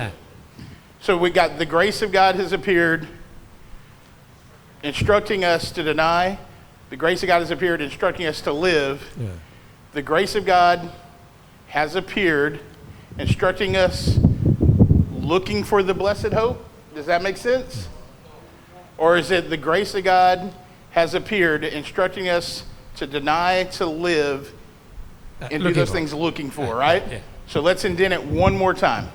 [SPEAKER 1] So we got the grace of God has appeared, instructing us to deny. The grace of God has appeared, instructing us to live.
[SPEAKER 2] Yeah.
[SPEAKER 1] The grace of God has appeared, instructing us, looking for the blessed hope. Does that make sense? Or is it the grace of God has appeared, instructing us to deny, to live, and do those things looking for, right?
[SPEAKER 2] Yeah.
[SPEAKER 1] So let's indent it one more time.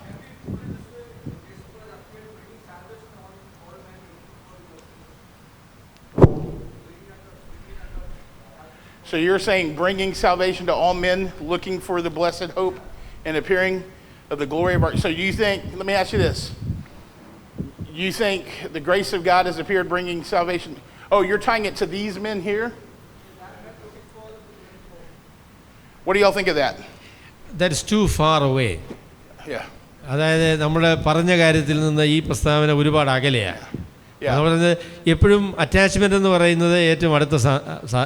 [SPEAKER 1] So you're saying bringing salvation to all men, looking for the blessed hope and appearing of the glory of our... So you think, let me ask you this. You think the grace of God has appeared bringing salvation... Oh, you're tying it to these men here? What do y'all think of that?
[SPEAKER 2] That is too far away.
[SPEAKER 1] Yeah.
[SPEAKER 2] അതായത് നമ്മൾ പറഞ്ഞ കാര്യത്തിൽ നിന്ന് ഈ പ്രസ്താവന ഒരുപാട് അകലെയാണ്. അതുപോലെ തന്നെ എപ്പോഴും അറ്റാച്ച്മെൻ്റ് എന്ന് പറയുന്നത് ഏറ്റവും അടുത്ത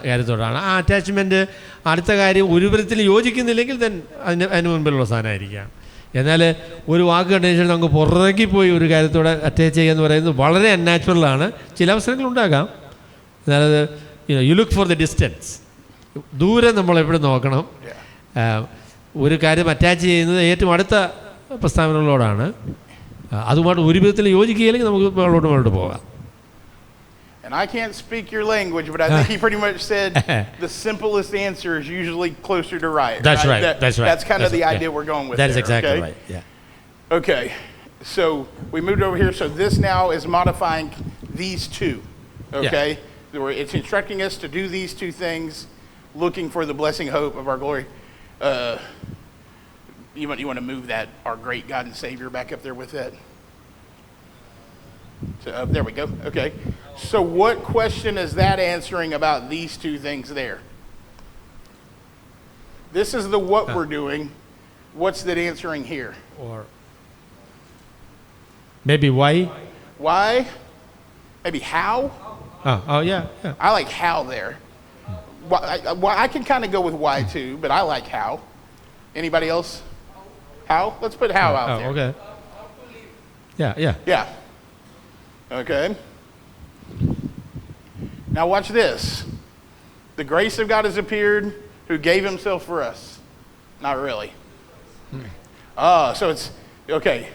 [SPEAKER 2] കാര്യത്തോടാണ്. ആ അറ്റാച്ച്മെൻറ്റ് അടുത്ത കാര്യം ഒരു വിധത്തിൽ യോജിക്കുന്നില്ലെങ്കിൽ അതിന് മുൻപിലുള്ള സാധനമായിരിക്കാം. എന്നാൽ ഒരു വാക്ക് കണ്ടതിന് നമുക്ക് പുറകെ പോയി ഒരു കാര്യത്തോടെ അറ്റാച്ച് ചെയ്യുക എന്ന് പറയുന്നത് വളരെ അൺനാച്ചുറലാണ്. ചില അവസരങ്ങളുണ്ടാകാം. എന്നാലത് you look for the distance. ദൂരെ നമ്മളെപ്പോഴും നോക്കണം. ഒരു കാര്യം അറ്റാച്ച് ചെയ്യുന്നത് ഏറ്റവും അടുത്ത പ്രസ്താവനകളോടാണ്. അതുമായിട്ട് ഒരു വിധത്തിൽ യോജിക്കുകയില്ലെങ്കിൽ നമുക്ക് മുന്നോട്ട് പോകാം.
[SPEAKER 1] And I can't speak your language, but I think he pretty much said the simplest answer is usually closer to right.
[SPEAKER 2] That's right. That's right.
[SPEAKER 1] That's kind of the idea we're going with.
[SPEAKER 2] That is
[SPEAKER 1] there,
[SPEAKER 2] exactly
[SPEAKER 1] okay?
[SPEAKER 2] right. Yeah.
[SPEAKER 1] Okay. So we moved over here. So this now is modifying these two. Okay. Yeah. It's instructing us to do these two things, looking for the blessing hope of our glory. You want to move that, our great God and Savior, back up there with that? So, there we go. Okay. So what question is that answering about these two things there? This is the what we're doing. What's that answering here?
[SPEAKER 2] Or Maybe why?
[SPEAKER 1] Why? Maybe how?
[SPEAKER 2] Yeah.
[SPEAKER 1] I like how there. I can kind of go with why too, but I like how. Anybody else? How? Let's put how out there.
[SPEAKER 2] Okay. Yeah.
[SPEAKER 1] Yeah. Okay. Now watch this. The grace of God has appeared, who gave himself for us. Not really. So it's, okay.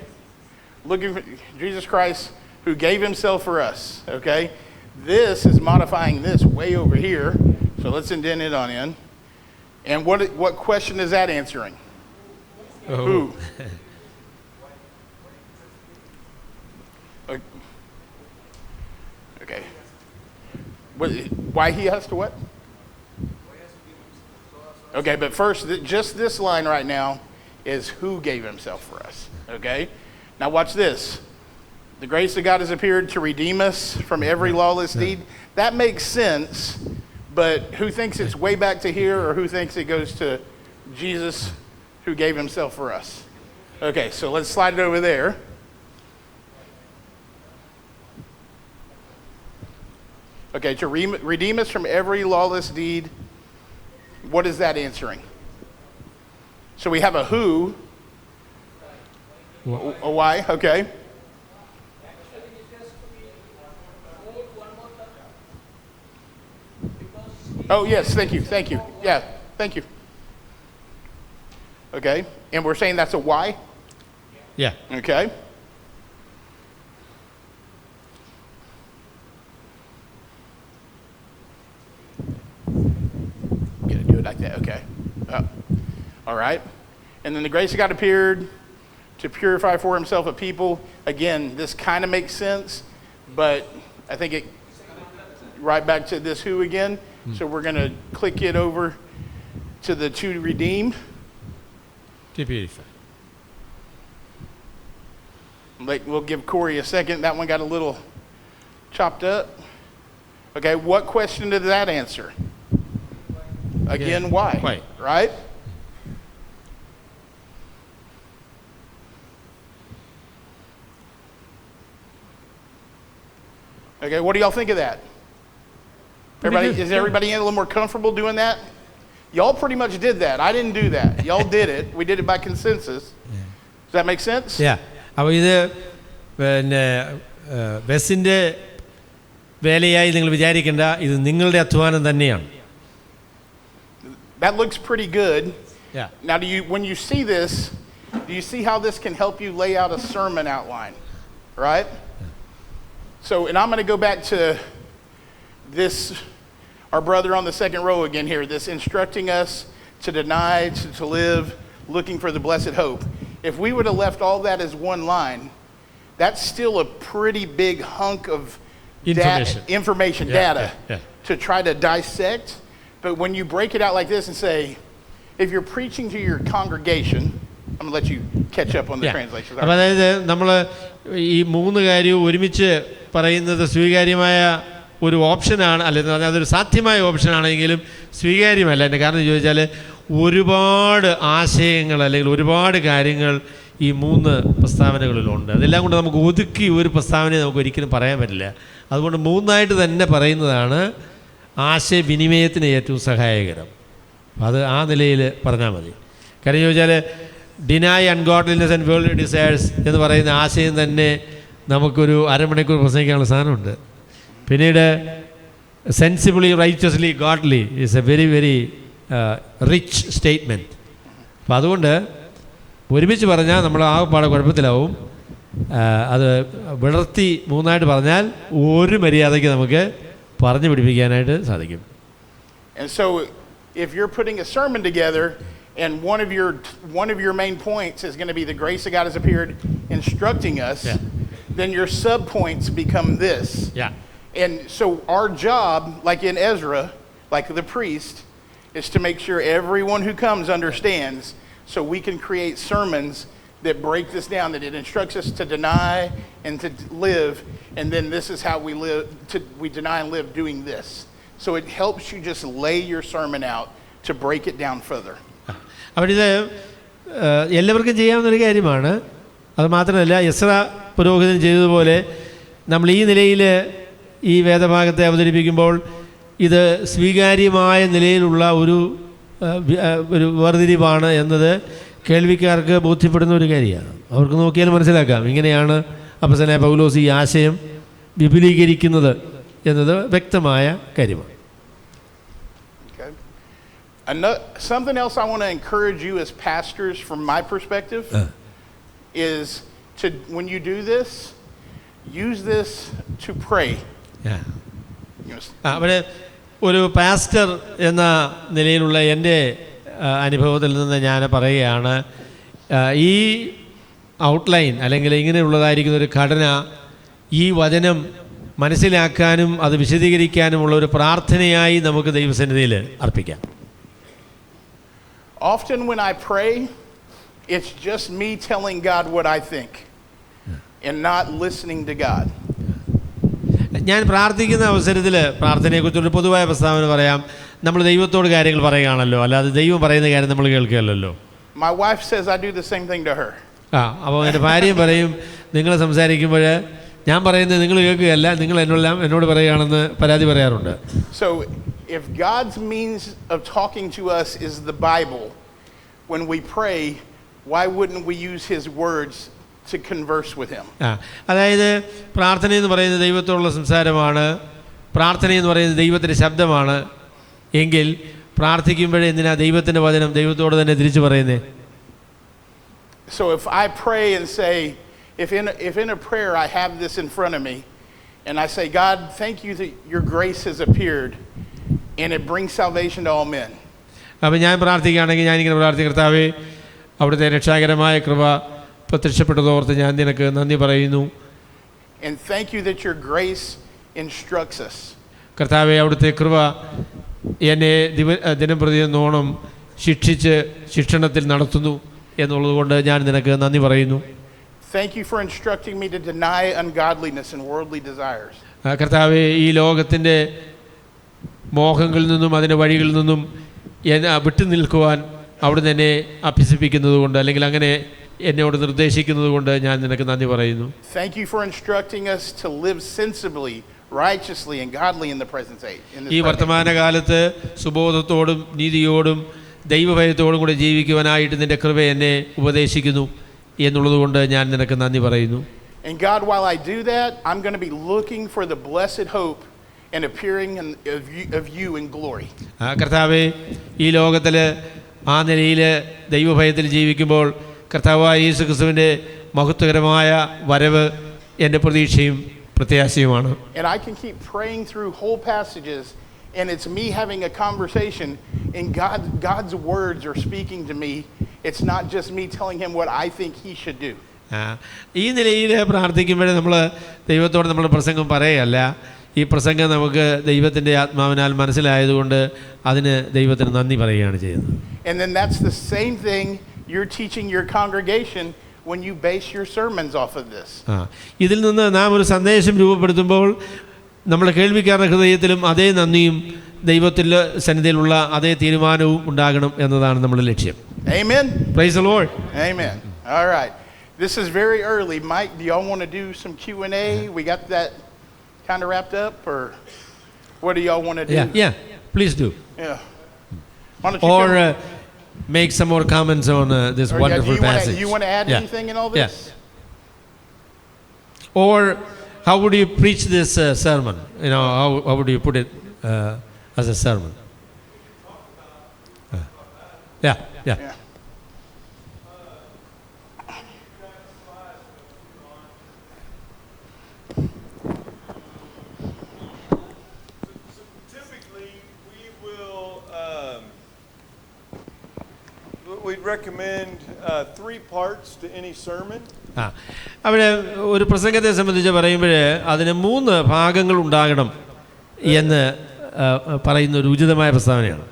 [SPEAKER 1] Looking for Jesus Christ, who gave himself for us. Okay. This is modifying this way over here. So let's indent it on in. And what question is that answering? Who? Okay. Why he has to what? Okay, but first, just this line right now is who gave himself for us. Okay? Now watch this. The grace of God has appeared to redeem us from every lawless deed. That makes sense, but who thinks it's way back to here, or who thinks it goes to Jesus who gave himself for us? Okay, so let's slide it over there. Okay, to redeem us from every lawless deed. What is that answering? So we have a who, a why, okay.
[SPEAKER 4] Actually, it has to be quote one more time. Because
[SPEAKER 1] Oh, yes, thank you. Yeah, thank you. Okay, and we're saying that's a why?
[SPEAKER 2] Yeah.
[SPEAKER 1] Okay. Gonna do it like that, okay. All right. And then the grace of God appeared to purify for himself a people. Again, this kind of makes sense, but I think it right back to this who again. So we're going to click it over to the to redeem.
[SPEAKER 2] To purify.
[SPEAKER 1] We'll give Corey a second. That one got a little chopped up. Okay, what question did that answer? Again, why?
[SPEAKER 2] Why?
[SPEAKER 1] Right? Okay, what do y'all think of that? Everybody,
[SPEAKER 2] good,
[SPEAKER 1] is
[SPEAKER 2] yeah.
[SPEAKER 1] everybody a little more comfortable doing that? Y'all pretty much did that. I didn't do that. Y'all did it. We did it by consensus. Does that make sense?
[SPEAKER 2] അപ്പോൾ ഇത് പിന്നെ ബസ്സിൻ്റെ വേലയായി നിങ്ങൾ വിചാരിക്കേണ്ട, ഇത് നിങ്ങളുടെ അധ്വാനം തന്നെയാണ്.
[SPEAKER 1] That looks pretty good.
[SPEAKER 2] Yeah.
[SPEAKER 1] Now, when you see this, do you see how this can help you lay out a sermon outline? Right? So, and I'm going to go back to this, our brother on the second row again here, this instructing us to deny, to live, looking for the blessed hope. If we would have left all that as one line, that's still a pretty big hunk of information, data to try to dissect. But when you break it out like this and say, if you're preaching to your congregation, I'm going to let you catch up on the translation.
[SPEAKER 2] അപ്പോൾ അതായത് നമ്മൾ ഈ മൂന്ന് കാര്യവും ഒരുമിച്ച് പറയുന്നത് സ്വീകാര്യമായ ഒരു ഓപ്ഷനാണ്, അല്ലെങ്കിൽ അതൊരു സാധ്യമായ ഓപ്ഷനാണെങ്കിലും സ്വീകാര്യമല്ല. എൻ്റെ കാരണം ചോദിച്ചാൽ ഒരുപാട് ആശയങ്ങൾ അല്ലെങ്കിൽ ഒരുപാട് കാര്യങ്ങൾ ഈ മൂന്ന് പ്രസ്താവനകളിലുണ്ട്. അതെല്ലാം കൊണ്ട് നമുക്ക് ഒതുക്കി ഒരു പ്രസ്താവനയെ നമുക്ക് ഒരിക്കലും പറയാൻ പറ്റില്ല. അതുകൊണ്ട് മൂന്നായിട്ട് തന്നെ പറയുന്നതാണ് ആശയവിനിമയത്തിന് ഏറ്റവും സഹായകരം. അത് ആ നിലയിൽ പറഞ്ഞാൽ മതി. കാര്യം ചോദിച്ചാൽ deny ungodliness and worldly desires എന്ന് പറയുന്ന ആശയം തന്നെ നമുക്കൊരു അരമണിക്കൂർ പ്രസംഗിക്കാനുള്ള സാധനമുണ്ട്. പിന്നീട് sensibly righteously godly is a very very rich statement. അപ്പം അതുകൊണ്ട് ഒരുമിച്ച് പറഞ്ഞാൽ നമ്മൾ ആകെപ്പാടെ കുഴപ്പത്തിലാവും. അത് വിടർത്തി മൂന്നായിട്ട് പറഞ്ഞാൽ ഒരു മര്യാദയ്ക്ക് നമുക്ക് പറഞ്ഞു പിടിപ്പിക്കാനായിട്ട് സാധിക്കും.
[SPEAKER 1] And so if you're putting a sermon together and one of your main points is going to be the grace of God has appeared instructing us, then your sub-points become this. And so our job, like in Ezra, like the priest, is to make sure everyone who comes understands, so we can create sermons that break this down, that it instructs us to deny and to live, and then this is how we live, we deny and live doing this. So it helps you just lay your sermon out to break it down further.
[SPEAKER 2] അപ്പോൾ ഇത് എല്ലാവർക്കും ചെയ്യാവുന്നൊരു കാര്യമാണ്. അത് മാത്രമല്ല, എസ്ര പുരോഹിതൻ ചെയ്തതുപോലെ നമ്മൾ ഈ നിലയിൽ ഈ വേദഭാഗത്തെ അവതരിപ്പിക്കുമ്പോൾ ഇത് സ്വീകാര്യമായ നിലയിലുള്ള ഒരു വേർതിരിവാണ് എന്നത് കേൾവിക്കാർക്ക് ബോധ്യപ്പെടുന്ന ഒരു കാര്യമാണ്. അവർക്ക് നോക്കിയാൽ മനസ്സിലാക്കാം ഇങ്ങനെയാണ് അപ്പോസ്തലനായ പൗലോസ് ഈ ആശയം വിപുലീകരിക്കുന്നത് എന്നത് വ്യക്തമായ കാര്യമാണ്.
[SPEAKER 1] Something else I want to encourage you as pastors from my perspective is to, when you do this, use this to pray.
[SPEAKER 2] അവിടെ ഒരു പാസ്റ്റർ എന്ന നിലയിലുള്ള എൻ്റെ അനുഭവത്തിൽ നിന്ന് ഞാൻ പറയുകയാണ്, ഈ ഔട്ട്ലൈൻ അല്ലെങ്കിൽ ഇങ്ങനെയുള്ളതായിരിക്കുന്ന ഒരു ഘടന ഈ വചനം മനസ്സിലാക്കാനും അത് വിശദീകരിക്കാനുമുള്ള ഒരു പ്രാർത്ഥനയായി നമുക്ക് ദൈവസന്നിധിയിൽ അർപ്പിക്കാം.
[SPEAKER 1] Often when I pray, it's just me telling God what I think and not listening to God.
[SPEAKER 2] ഞാൻ പ്രാർത്ഥിക്കുന്ന അവസരത്തിൽ പ്രാർത്ഥനയെക്കുറിച്ചൊരു പൊതുവായ പ്രസ്താവന പറയാം. നമ്മൾ ദൈവത്തോട് കാര്യങ്ങൾ പറയുകയാണല്ലോ, അല്ലാതെ ദൈവം പറയുന്ന കാര്യം നമ്മൾ കേൾക്കുകയല്ലോ.
[SPEAKER 1] My wife says I do the same thing to her.
[SPEAKER 2] അപ്പോൾ എൻ്റെ ഭാര്യയും പറയും, നിങ്ങൾ സംസാരിക്കുമ്പോൾ ഞാൻ പറയുന്നത് നിങ്ങൾ കേൾക്കുകയല്ല, നിങ്ങൾ എന്നോട് പറയുകയാണെന്ന് പരാതി പറയാറുണ്ട്.
[SPEAKER 1] So if God's means of talking to us is the Bible, when we pray, why wouldn't we use his words to converse with him?
[SPEAKER 2] അതായത് പ്രാർത്ഥന എന്ന് പറയുന്നത് ദൈവത്തോടുള്ള സംസാരമാണ്, പ്രാർത്ഥന എന്ന് പറയുന്നത് ദൈവത്തിൻ്റെ ശബ്ദമാണ്. എങ്കിൽ പ്രാർത്ഥിക്കുമ്പോഴേ എന്തിനാ ദൈവത്തിൻ്റെ വചനം ദൈവത്തോട് തന്നെ തിരിച്ചു പറയുന്നേ?
[SPEAKER 1] So if I pray and say, if in a prayer I have this in front of me and I say, God, thank you that your grace has appeared and it brings salvation to all men.
[SPEAKER 2] അപ്പോൾ ഞാൻ പ്രാർത്ഥിക്കുകയാണെങ്കിൽ ഞാനിങ്ങനെ പ്രാർത്ഥിക്കും, കർത്താവേ അവിടുത്തെ രക്ഷാകരമായ കൃപ പ്രത്യക്ഷപ്പെട്ടതോർത്ത് ഞാൻ നിനക്ക് നന്ദി പറയുന്നു.
[SPEAKER 1] And thank you that your grace instructs us.
[SPEAKER 2] കർത്താവേ അവിടുത്തെ കൃപ എന്നെ ദിനംപ്രതി നോണം ശിക്ഷണത്തിൽ നടത്തുന്നു എന്നുള്ളതുകൊണ്ട് ഞാൻ നിനക്ക് നന്ദി പറയുന്നു.
[SPEAKER 1] Thank you for instructing me to deny ungodliness and worldly desires.
[SPEAKER 2] കർത്താവേ ഈ ലോകത്തിൻ്റെ മോഹങ്ങളിൽ നിന്നും അതിൻ്റെ വഴികളിൽ നിന്നും എന്നെ വിട്ടു നിൽക്കുവാൻ അവിടുന്ന് എന്നെ അഭ്യസിപ്പിക്കുന്നത് കൊണ്ട് അല്ലെങ്കിൽ അങ്ങനെ എന്നോട് നിർദ്ദേശിക്കുന്നത് കൊണ്ട് ഞാൻ നിനക്ക് നന്ദി പറയുന്നു.
[SPEAKER 1] Thank you for instructing us to live sensibly, righteously and godly in the present age.
[SPEAKER 2] ഈ വർത്തമാനകാലത്ത് സുബോധത്തോടും നീതിയോടും ദൈവഭയത്തോടും കൂടെ ജീവിക്കുവാനായിട്ട് നിന്റെ കൃപ എന്നെ ഉപദേശിക്കുന്നു എന്നുള്ളതുകൊണ്ട് ഞാൻ നിനക്ക് നന്ദി പറയുന്നു.
[SPEAKER 1] And God, while I do that, I'm going to be looking for the blessed hope and appearing of you in glory.
[SPEAKER 2] കർത്താവേ ഈ ലോകത്തിൽ ആ നിലയിൽ ദൈവഭയത്തിൽ ജീവിക്കുമ്പോൾ കർത്താവായ യേശുക്രിസ്തുവിൻ്റെ മഹത്വകരമായ വരവ് എൻ്റെ പ്രതീക്ഷയും പ്രത്യാശയുമാണ്.
[SPEAKER 1] And I can keep praying through whole passages and it's me having a conversation and God's words are speaking to me. It's not just me telling him what I think he should do.
[SPEAKER 2] ഈ നിലയിൽ പ്രാർത്ഥിക്കുമ്പോഴേ നമ്മൾ ദൈവത്തോട് നമ്മൾ പ്രസംഗം പറയുകയല്ല, ഈ പ്രസംഗം നമുക്ക് ദൈവത്തിൻ്റെ ആത്മാവിനാൽ മനസ്സിലായതുകൊണ്ട് അതിന് ദൈവത്തിന് നന്ദി പറയുകയാണ് ചെയ്യുന്നത്.
[SPEAKER 1] And then that's the same thing you're teaching your congregation when you base your sermons off of this.
[SPEAKER 2] ഇതിൽ നിന്ന് നാം ഒരു സന്ദേശം രൂപപ്പെടുത്തുമ്പോൾ നമ്മുടെ കേൾവിക്കാരുടെ ഹൃദയത്തിലും അതേ നന്ദിയും ദൈവത്തിൻ്റെ സന്നിധിയിലുള്ള അതേ തീരുമാനവും ഉണ്ടാകണം എന്നതാണ് നമ്മുടെ ലക്ഷ്യം.
[SPEAKER 1] Amen.
[SPEAKER 2] Praise the Lord.
[SPEAKER 1] Amen. All right. This is very early. Mike, do y'all want to do some Q&A? We got that kind of wrapped up, or what do y'all want to do?
[SPEAKER 2] Yeah, please do.
[SPEAKER 1] Yeah. Why don't you
[SPEAKER 2] or make some more comments on this wonderful passage.
[SPEAKER 1] You want to add anything in all this?
[SPEAKER 2] Yeah. Or how would you preach this sermon? You know, how would you put it as a sermon? Yeah.
[SPEAKER 5] We'd recommend 3 parts to any sermon.
[SPEAKER 2] അവിടെ ഒരു പ്രസംഗത്തെ സംബന്ധിച്ച് പറയുമ്പോൾ അതിന് 3 ഭാഗങ്ങൾ ഉണ്ടാകണം എന്ന് പറയുന്ന ഒരു ഉചിതമായ പ്രസ്താവനയാണ്.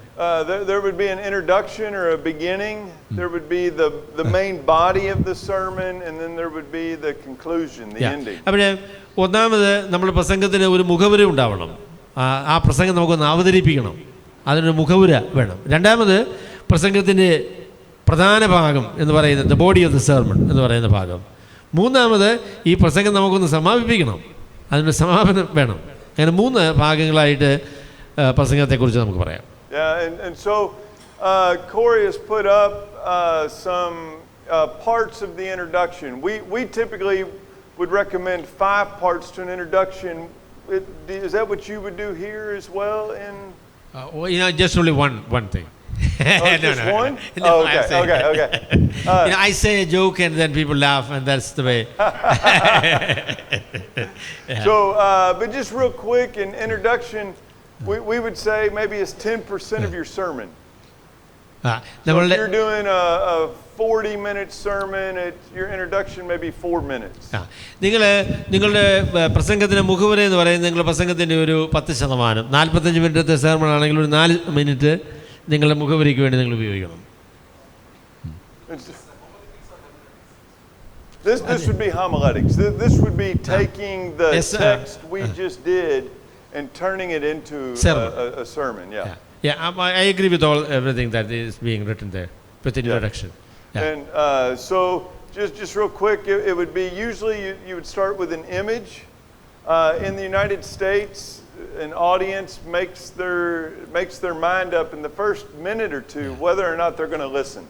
[SPEAKER 5] There would be an introduction or a beginning. There would be the main body of the sermon, and then there would be the conclusion, the ending.
[SPEAKER 2] അവിടെ ഒന്നാമത് നമ്മൾ പ്രസംഗത്തിന് ഒരു മുഖവുര ഉണ്ടാവണം. ആ പ്രസംഗം നമുക്കൊന്ന് അവതരിപ്പിക്കണം, അതിനൊരു മുഖവുര വേണം. രണ്ടാമത് പ്രസംഗത്തിൻ്റെ പ്രധാന ഭാഗം എന്ന് പറയുന്നത് the body of the sermon എന്ന് പറയുന്ന ഭാഗം. മൂന്നാമത് ഈ പ്രസംഗം നമുക്കൊന്ന് സമാപിപ്പിക്കണം, അതിൻ്റെ സമാപനം വേണം. അങ്ങനെ 3 ഭാഗങ്ങളായിട്ട് പ്രസംഗത്തെക്കുറിച്ച് നമുക്ക് പറയാം.
[SPEAKER 5] Yeah, and so Corey has put up some parts of the introduction. We typically would recommend 5 parts to an introduction. Is that what you would do here as well?
[SPEAKER 2] Just only one thing.
[SPEAKER 5] Just one? Oh, okay.
[SPEAKER 2] I say a joke and then people laugh, and that's the way.
[SPEAKER 5] Yeah. So, but just real quick, in introduction, we would say maybe it's 10% of your sermon. So if you're doing a 40-minute sermon, your introduction may be 4 minutes.
[SPEAKER 2] നിങ്ങളുടെ പ്രസംഗത്തിൻ്റെ മുഖവുര എന്ന് പറയുന്നത് നിങ്ങളുടെ പ്രസംഗത്തിൻ്റെ ഒരു 10%. 45 മിനിറ്റത്തെ sermon ആണെങ്കിൽ ഒരു 4 minute നിങ്ങളുടെ മുഖവുരയ്ക്ക് വേണ്ടി നിങ്ങൾ ഉപയോഗിക്കണം.
[SPEAKER 5] This would be homiletics. This would be taking the text we just did and turning it into a sermon.
[SPEAKER 2] Yeah, I agree with everything that is being written there with introduction. Yeah.
[SPEAKER 5] And so just real quick, it would be usually you would start with an image. In the United States, an audience makes their mind up in the first minute or two whether or not they're going to listen.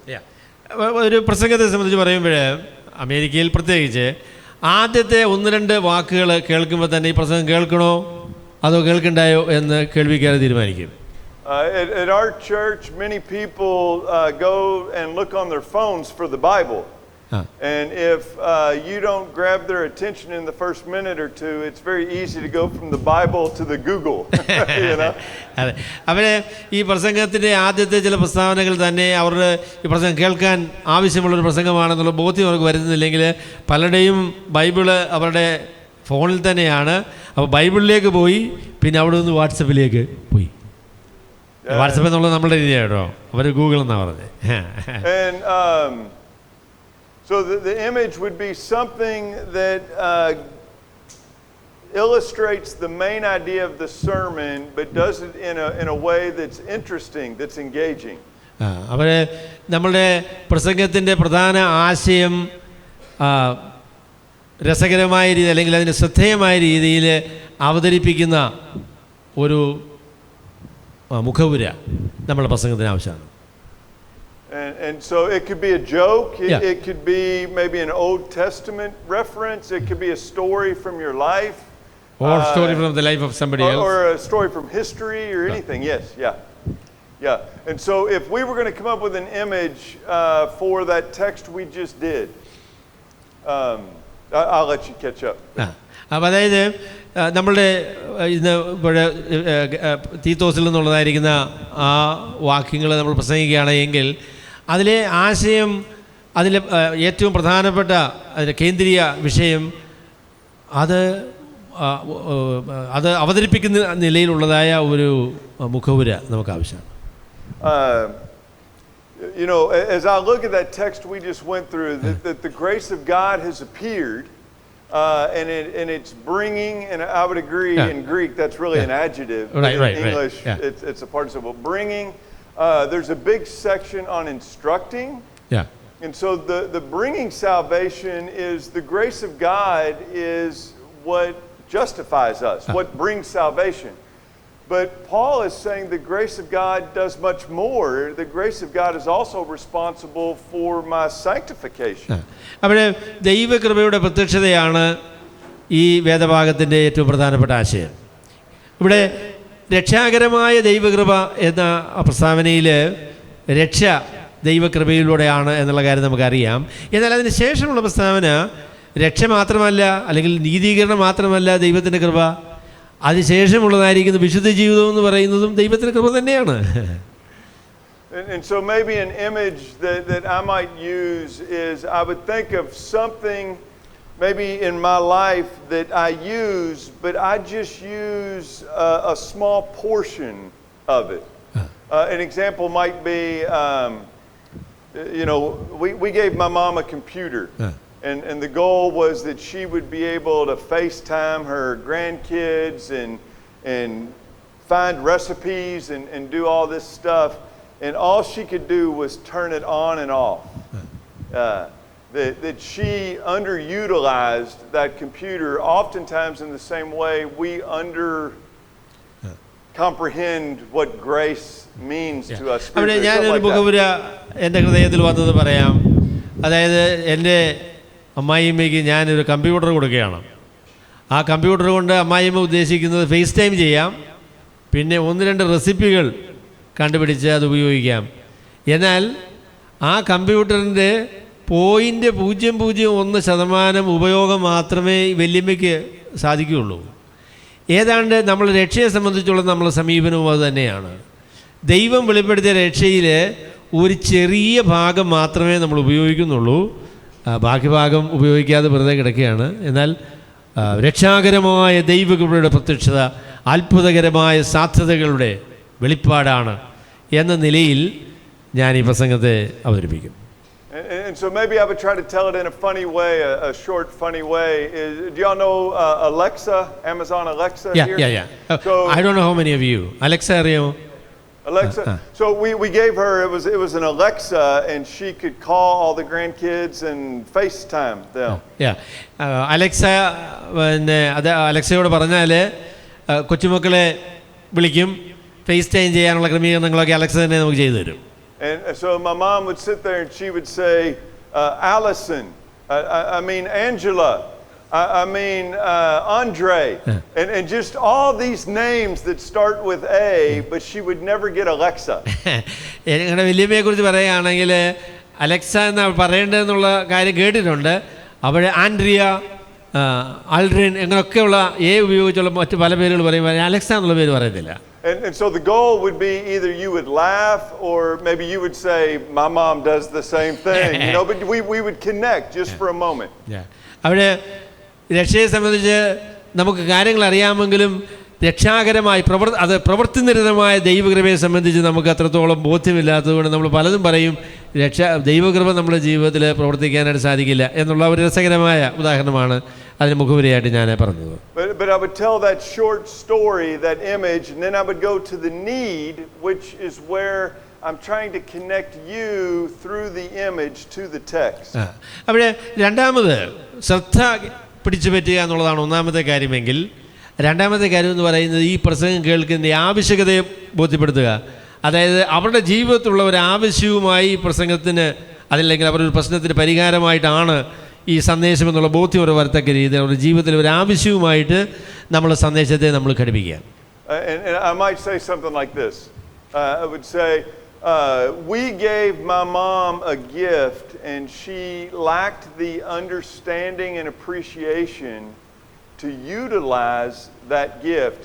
[SPEAKER 2] ഒരു പ്രസംഗത്തെ സംബന്ധിച്ച് പറയുമ്പോൾ അമേരിക്കയിൽ പ്രത്യേകിച്ച് ആദ്യത്തെ 1-2 വാക്കുകൾ കേൾക്കുമ്പോൾ തന്നെ ഈ പ്രസംഗം കേൾക്കണോ അതോ കേൾക്കണ്ടായോ എന്ന് കേൾവിക്കാരെ തീരുമാനിക്കും.
[SPEAKER 5] At our church, many people go and look on their phones for the Bible. And if you don't grab their attention in the first minute or two, it's very easy to go from the Bible to the Google. You know?
[SPEAKER 2] അവരെ ഈ പ്രസംഗത്തിൻ്റെ ആദ്യത്തെ ചില പ്രസ്താവനകൾ തന്നെ അവരുടെ ഈ പ്രസംഗം കേൾക്കാൻ ആവശ്യമുള്ളൊരു പ്രസംഗമാണെന്നുള്ള ബോധ്യം അവർക്ക് വരുന്നില്ലെങ്കിൽ പലരുടെയും ബൈബിള് അവരുടെ ഫോണിൽ തന്നെയാണ്. അപ്പോൾ ബൈബിളിലേക്ക് പോയി പിന്നെ അവിടെ നിന്ന് വാട്സപ്പിലേക്ക് പോയി. വാട്സപ്പ് എന്നുള്ളത് നമ്മുടെ രീതിയാണ് കേട്ടോ, അവർ ഗൂഗിൾ എന്നാണ് പറഞ്ഞത്.
[SPEAKER 5] And so the image would be something that illustrates the main idea of the sermon, but does it in a way that's interesting, that's engaging.
[SPEAKER 2] അവരെ നമ്മളുടെ പ്രസംഗത്തിൻ്റെ പ്രധാന ആശയം രസകരമായ രീതി അല്ലെങ്കിൽ അതിന് ശ്രദ്ധേയമായ രീതിയിൽ അവതരിപ്പിക്കുന്ന ഒരു മുഖവുര നമ്മുടെ പ്രസംഗത്തിന് ആവശ്യമാണ്.
[SPEAKER 5] And so it could be a joke, it could be maybe an Old Testament reference, it could be a story from your life.
[SPEAKER 2] Or a story from the life of somebody else.
[SPEAKER 5] Or a story from history or anything, yeah. And so if we were going to come up with an image for that text we just did, I'll let you catch up.
[SPEAKER 2] അപ്പോൾ അതായത് നമ്മളുടെ ഇന്ന് ഇവിടെ തീത്തോസിൽ നിന്നുള്ളതായിരിക്കുന്ന ആ വാക്യങ്ങൾ നമ്മൾ പ്രസംഗിക്കുകയാണെങ്കിൽ അതിലെ ആശയം, അതിലെ ഏറ്റവും പ്രധാനപ്പെട്ട അതിൻ്റെ കേന്ദ്രീയ വിഷയം അത് അവതരിപ്പിക്കുന്ന നിലയിലുള്ളതായ ഒരു മുഖവുര നമുക്ക് ആവശ്യമാണ്.
[SPEAKER 5] You know, as I look at that text we just went through, that the grace of God has appeared, and it's bringing, and I would agree in Greek that's really an adjective.
[SPEAKER 2] Right,
[SPEAKER 5] in English, it's a participle. Bringing, there's a big section on instructing. And so the bringing salvation is the grace of God is what justifies us, what brings salvation. But Paul is saying the grace of God does much more. The grace of God is also responsible for my sanctification.
[SPEAKER 2] അവിടെ ദൈവകൃപയുടെ പ്രത്യക്ഷതയാണ് ഈ വേദഭാഗത്തിൻ്റെ ഏറ്റവും പ്രധാനപ്പെട്ട ആശയം. ഇവിടെ രക്ഷാകരമായ ദൈവകൃപ എന്ന പ്രസ്താവനയിൽ രക്ഷ ദൈവകൃപയിലൂടെയാണ് എന്നുള്ള കാര്യം നമുക്കറിയാം. എന്നാൽ അതിന് ശേഷമുള്ള പ്രസ്താവന രക്ഷ മാത്രമല്ല, അല്ലെങ്കിൽ നീതീകരണം മാത്രമല്ല ദൈവത്തിൻ്റെ കൃപ, അതിനുശേഷമുള്ളതായിരിക്കുന്ന വിശുദ്ധ ജീവിതം എന്ന് പറയുന്നതും ദൈവത്തിൻ്റെ കൃപ തന്നെയാണ്.
[SPEAKER 5] And so maybe an image that I might use is I would think of something maybe in my life that I use, but I just use a small portion of it. An example might be, you know, we gave my mom a computer. And the goal was that she would be able to FaceTime her grandkids and find recipes and do all this stuff. And all she could do was turn it on and off. that she underutilized that computer, oftentimes in the same way we comprehend what grace means to us
[SPEAKER 2] അവിടെ
[SPEAKER 5] spiritually.
[SPEAKER 2] ഞാനൊരു
[SPEAKER 5] Something like that.
[SPEAKER 2] മുഖപുര എൻ്റെ ഹൃദയത്തിൽ വന്നത് പറയാം. അതായത് എൻ്റെ അമ്മായിയമ്മയ്ക്ക് ഞാനൊരു computer കൊടുക്കുകയാണ്. ആ കമ്പ്യൂട്ടർ കൊണ്ട് അമ്മായിയമ്മ ഉദ്ദേശിക്കുന്നത് ഫേസ് ടൈം ചെയ്യാം, പിന്നെ 1-2 റെസിപ്പികൾ കണ്ടുപിടിച്ച് അത് ഉപയോഗിക്കാം. എന്നാൽ ആ കമ്പ്യൂട്ടറിൻ്റെ 0.001% ഉപയോഗം മാത്രമേ വല്യമ്മയ്ക്ക് സാധിക്കുകയുള്ളൂ. ഏതാണ്ട് നമ്മൾ രക്ഷയെ സംബന്ധിച്ചുള്ള നമ്മളെ സമീപനവും അത് തന്നെയാണ്. ദൈവം വെളിപ്പെടുത്തിയ രക്ഷയിൽ ഒരു ചെറിയ ഭാഗം മാത്രമേ നമ്മൾ ഉപയോഗിക്കുന്നുള്ളൂ, ബാക്കി ഭാഗം ഉപയോഗിക്കാതെ വെറുതെ കിടക്കുകയാണ്. എന്നാൽ രക്ഷാകരമായ ദൈവകൃപയുടെ പ്രത്യക്ഷത അത്ഭുതകരമായ സാധ്യതകളുടെ വെളിപ്പാടാണ് എന്ന നിലയിൽ ഞാൻ ഈ പ്രസംഗത്തെ അവതരിപ്പിക്കും.
[SPEAKER 5] And so maybe I would try to tell it in a funny way, a short, funny way. Do y'all know Alexa, Amazon Alexa? Here?
[SPEAKER 2] Yeah.
[SPEAKER 5] So,
[SPEAKER 2] I don't know how many of you. Alexa, അറിയാമോ?
[SPEAKER 5] Alexa. So we gave her, it was an Alexa, and she could call all the grandkids and FaceTime them.
[SPEAKER 2] Alexa, പിന്നെ അത് അലക്സയോട് പറഞ്ഞാൽ കൊച്ചുമക്കളെ വിളിക്കും, face time ചെയ്യാനുള്ള ക്രമീകരണങ്ങളൊക്കെ Alexa തന്നെ നമുക്ക് ചെയ്തു തരും.
[SPEAKER 5] And so my mom would sit there and she would say, Allison, I mean Angela, I mean Andre, and just all these names that start with A, but she would never get Alexa.
[SPEAKER 2] ഞങ്ങളുടെ വല്യമ്മയെക്കുറിച്ച് പറയുകയാണെങ്കിൽ Alexa എന്നാണ് പറയേണ്ടതെന്നുള്ള കാര്യം കേട്ടിട്ടുണ്ട്. അവിടെ Andrea, Aldrin അങ്ങനെയൊക്കെയുള്ള ഉപയോഗിച്ചുള്ള മറ്റ് പല പേരുകൾ പറയുമ്പോൾ അലക്സ എന്നുള്ള പേര് പറയത്തില്ല.
[SPEAKER 5] And so the goal would be either you would laugh or maybe you would say, my mom does the same thing, you know, but we would connect just for a moment.
[SPEAKER 2] അവിടെ രക്ഷയെ സംബന്ധിച്ച് നമുക്ക് കാര്യങ്ങൾ അറിയാമെങ്കിലും രക്ഷാകരമായി പ്രവർത്തിനിരതമായ ദൈവകൃപയെ സംബന്ധിച്ച് നമുക്ക് അത്രത്തോളം ബോധ്യമില്ലാത്തതുകൊണ്ട് നമ്മൾ പലതും പറയും, ദൈവകൃപ നമ്മുടെ ജീവിതത്തിൽ പ്രവർത്തിക്കാനായിട്ട് സാധിക്കില്ല എന്നുള്ള ഒരു രസകരമായ ഉദാഹരണമാണ് അതിന് മുഖവരിയായിട്ട് ഞാൻ പറഞ്ഞത്.
[SPEAKER 5] But I would tell that short story, that image, and then I would go to the need, which is where I'm trying to connect you through the image to the text.
[SPEAKER 2] അവിടെ രണ്ടാമത് ശ്രദ്ധ പിടിച്ചു പറ്റുക എന്നുള്ളതാണ് ഒന്നാമത്തെ കാര്യമെങ്കിൽ, രണ്ടാമത്തെ കാര്യം എന്ന് പറയുന്നത് ഈ പ്രസംഗം കേൾക്കുന്നതിൻ്റെ ആവശ്യകതയെ ബോധ്യപ്പെടുത്തുക. അതായത് അവരുടെ ജീവിതത്തിലുള്ള ഒരു ആവശ്യവുമായി ഈ പ്രസംഗത്തിന്, അതല്ലെങ്കിൽ അവരൊരു പ്രശ്നത്തിന് പരിഹാരമായിട്ടാണ് ഈ സന്ദേശം എന്നുള്ള ബോധ്യം അവർ വരത്തക്ക രീതിയിൽ അവരുടെ ജീവിതത്തിൽ ഒരു ആവശ്യവുമായിട്ട് നമ്മളെ സന്ദേശത്തെ നമ്മൾ ഘടിപ്പിക്കുക.
[SPEAKER 5] And I might say something like this. I would say, we gave my mom a gift and she lacked the understanding and appreciation to utilize that gift.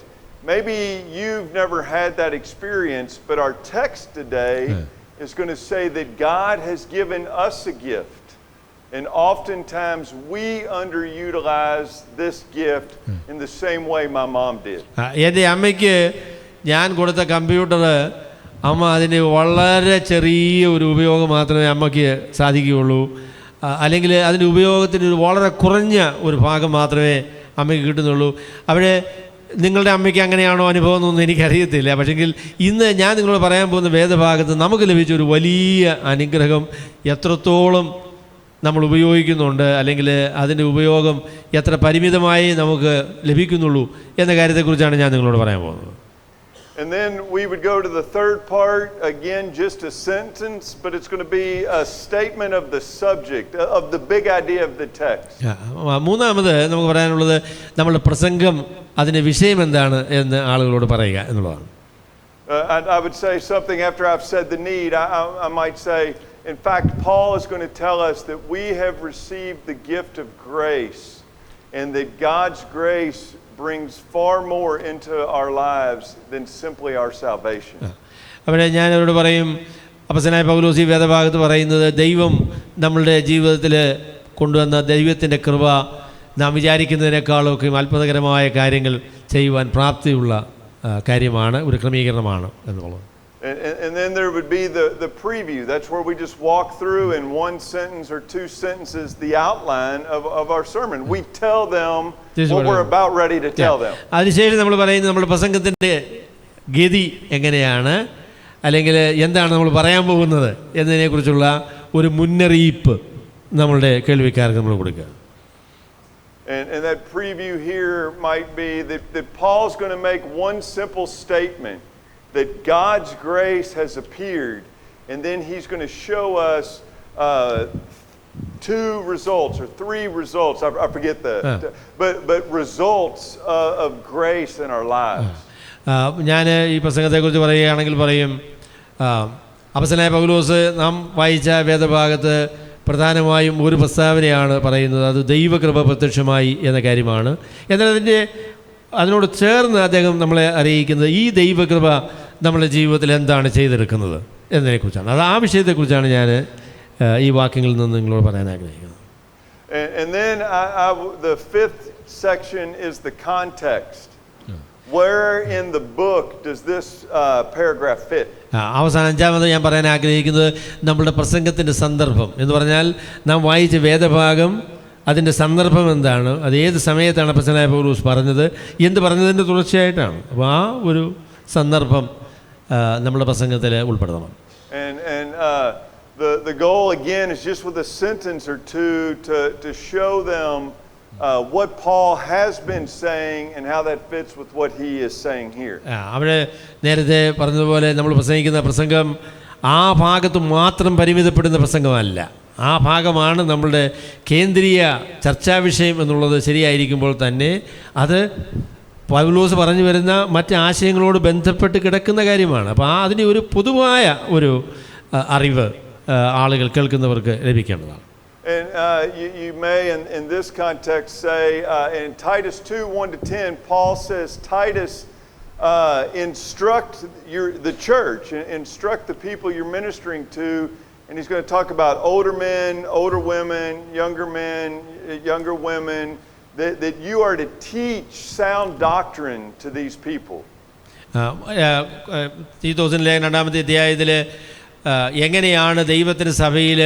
[SPEAKER 5] Maybe you've never had that experience, but our text today is going to say that God has given us a gift. And oftentimes we underutilize this gift in the same way my mom did.
[SPEAKER 2] എൻ്റെ അമ്മയ്ക്ക് ഞാൻ കൊടുത്ത computer അമ്മ അതിന് വളരെ ചെറിയ ഒരു ഉപയോഗം മാത്രമേ അമ്മയ്ക്ക് സാധിക്കുകയുള്ളൂ, അല്ലെങ്കിൽ അതിൻ്റെ ഉപയോഗത്തിന് വളരെ കുറഞ്ഞ ഒരു ഭാഗം മാത്രമേ അമ്മയ്ക്ക് കിട്ടുന്നുള്ളൂ. അവിടെ നിങ്ങളുടെ അമ്മയ്ക്ക് അങ്ങനെയാണോ അനുഭവം എന്നൊന്നും എനിക്കറിയത്തില്ല. പക്ഷെങ്കിൽ ഇന്ന് ഞാൻ നിങ്ങളോട് പറയാൻ പോകുന്ന വേദഭാഗത്ത് നമുക്ക് ലഭിച്ച ഒരു വലിയ അനുഗ്രഹം എത്രത്തോളം നമ്മൾ ഉപയോഗിക്കുന്നുണ്ട്, അല്ലെങ്കിൽ അതിൻ്റെ ഉപയോഗം എത്ര പരിമിതമായി നമുക്ക് ലഭിക്കുന്നുള്ളൂ എന്ന കാര്യത്തെക്കുറിച്ചാണ് ഞാൻ നിങ്ങളോട് പറയാൻ പോകുന്നത്.
[SPEAKER 5] And then we would go to the third part, again just a sentence, but it's going to be a statement of the subject, of the big idea of the text.
[SPEAKER 2] മൂന്നാമത് നമുക്ക് പറയാനുള്ളത് നമ്മുടെ പ്രസംഗം അതിൻ്റെ വിഷയം എന്താണ് എന്ന് ആളുകളോട് പറയുക എന്നുള്ളതാണ്.
[SPEAKER 5] I would say something after I've said the need. I might say, in fact, Paul is going to tell us that we have received the gift of grace and that God's grace brings far more into our lives than simply our salvation.
[SPEAKER 2] അവിടെ ഞാൻ അവരോട് പറയും, അപ്പോസ്തലനായ പൗലോസ് ഈ വേദഭാഗത്ത് പറയുന്നത് ദൈവം നമ്മളുടെ ജീവിതത്തിൽ കൊണ്ടുവന്ന ദൈവത്തിൻ്റെ കൃപ നാം വിചാരിക്കുന്നതിനേക്കാളൊക്കെ അത്ഭുതകരമായ കാര്യങ്ങൾ ചെയ്യുവാൻ പ്രാപ്തിയുള്ള കാര്യമാണ്, ഒരു ക്രമീകരണമാണ് എന്നുള്ളത്.
[SPEAKER 5] And then there would be the preview. That's where we just walk through in one sentence or two sentences the outline of our sermon. We tell them what we're about ready to tell them.
[SPEAKER 2] അതിനുശേഷം നമ്മൾ പറയുന്നത് നമ്മുടെ പ്രസംഗത്തിൻ്റെ ഗതി എങ്ങനെയാണ്, അല്ലെങ്കിൽ എന്താണ് നമ്മൾ പറയാൻ പോകുന്നത് എന്നതിനെക്കുറിച്ചുള്ള ഒരു മുന്നറിയിപ്പ് നമ്മളുടെ കേൾവിക്കാർക്ക് നമ്മൾ കൊടുക്കുക.
[SPEAKER 5] And that preview here might be that Paul's going to make one simple statement, that God's grace has appeared, and then he's going to show us two results or three results. I forget but results of grace in our lives.
[SPEAKER 2] ഞാൻ ഈ പ്രസംഗത്തെക്കുറിച്ച് പറയുകയാണെങ്കിൽ പറയും, അപ്പോസ്തലനായ പൗലോസ് നാം വായിച്ച വേദഭാഗത്ത് പ്രധാനമായും ഒരു പ്രസ്താവനയാണ് പറയുന്നത്, അത് ദൈവകൃപ പ്രത്യക്ഷമായി എന്ന കാര്യമാണ്. എന്നാൽ അതിനോട് ചേർന്ന് അദ്ദേഹം നമ്മളെ അറിയിക്കുന്നത് ഈ ദൈവകൃപ നമ്മുടെ ജീവിതത്തിൽ എന്താണ് ചെയ്തെടുക്കുന്നത് എന്നതിനെക്കുറിച്ചാണ്. അത് ആ വിഷയത്തെക്കുറിച്ചാണ് ഞാൻ ഈ വാക്യങ്ങളിൽ നിന്ന് നിങ്ങളോട് പറയാൻ ആഗ്രഹിക്കുന്നത്.
[SPEAKER 5] And then the fifth section is the context. Where in the book does this paragraph fit?
[SPEAKER 2] അവസാനം അഞ്ചാമത് ഞാൻ പറയാൻ ആഗ്രഹിക്കുന്നത് നമ്മളുടെ പ്രസംഗത്തിൻ്റെ സന്ദർഭം എന്ന് പറഞ്ഞാൽ നാം വായിച്ച വേദഭാഗം അതിൻ്റെ സന്ദർഭം എന്താണ്, അത് ഏത് സമയത്താണ് അപ്പോസ്തലനായ പൗലോസ് പറഞ്ഞത്, എന്ത് പറഞ്ഞതിൻ്റെ തുടർച്ചയായിട്ടാണ്. അപ്പോൾ ആ ഒരു സന്ദർഭം നമ്മുടെ പ്രസംഗത്തിൽ ഉൾപ്പെടുത്തണം.
[SPEAKER 5] And the goal again is just with a sentence or two to show them what Paul has been saying and how that fits with what he is saying here.
[SPEAKER 2] അവിടെ നേരത്തെ പറഞ്ഞതുപോലെ നമ്മൾ പ്രസംഗിക്കുന്ന പ്രസംഗം ആ ഭാഗത്ത് മാത്രം പരിമിതപ്പെടുന്ന പ്രസംഗമല്ല. ആ ഭാഗമാണ് നമ്മളുടെ കേന്ദ്രീയ ചർച്ചാ വിഷയം എന്നുള്ളത് ശരിയായിരിക്കുമ്പോൾ തന്നെ അത് പൗലോസ് പറഞ്ഞു വരുന്ന മറ്റ് ആശയങ്ങളോട് ബന്ധപ്പെട്ട് കിടക്കുന്ന കാര്യമാണ്. അപ്പോൾ അതിന് ഒരു പൊതുവായ ഒരു അറിവ് ആളുകൾ കേൾക്കുന്നവർക്ക് ലഭിക്കേണ്ടതാണ്.
[SPEAKER 5] And you may in this context say in Titus 2:1-10 Paul says, Titus, instruct the church, instruct the people you're ministering to, and he's going to talk about older men, older women, younger women, that you are to teach sound doctrine to these people.
[SPEAKER 2] തീത്തോസിലെ 2-ാമത്തെ അധ്യായത്തിൽ എങ്ങനെയാണ് ദൈവത്തിൻ്റെ സഭയിൽ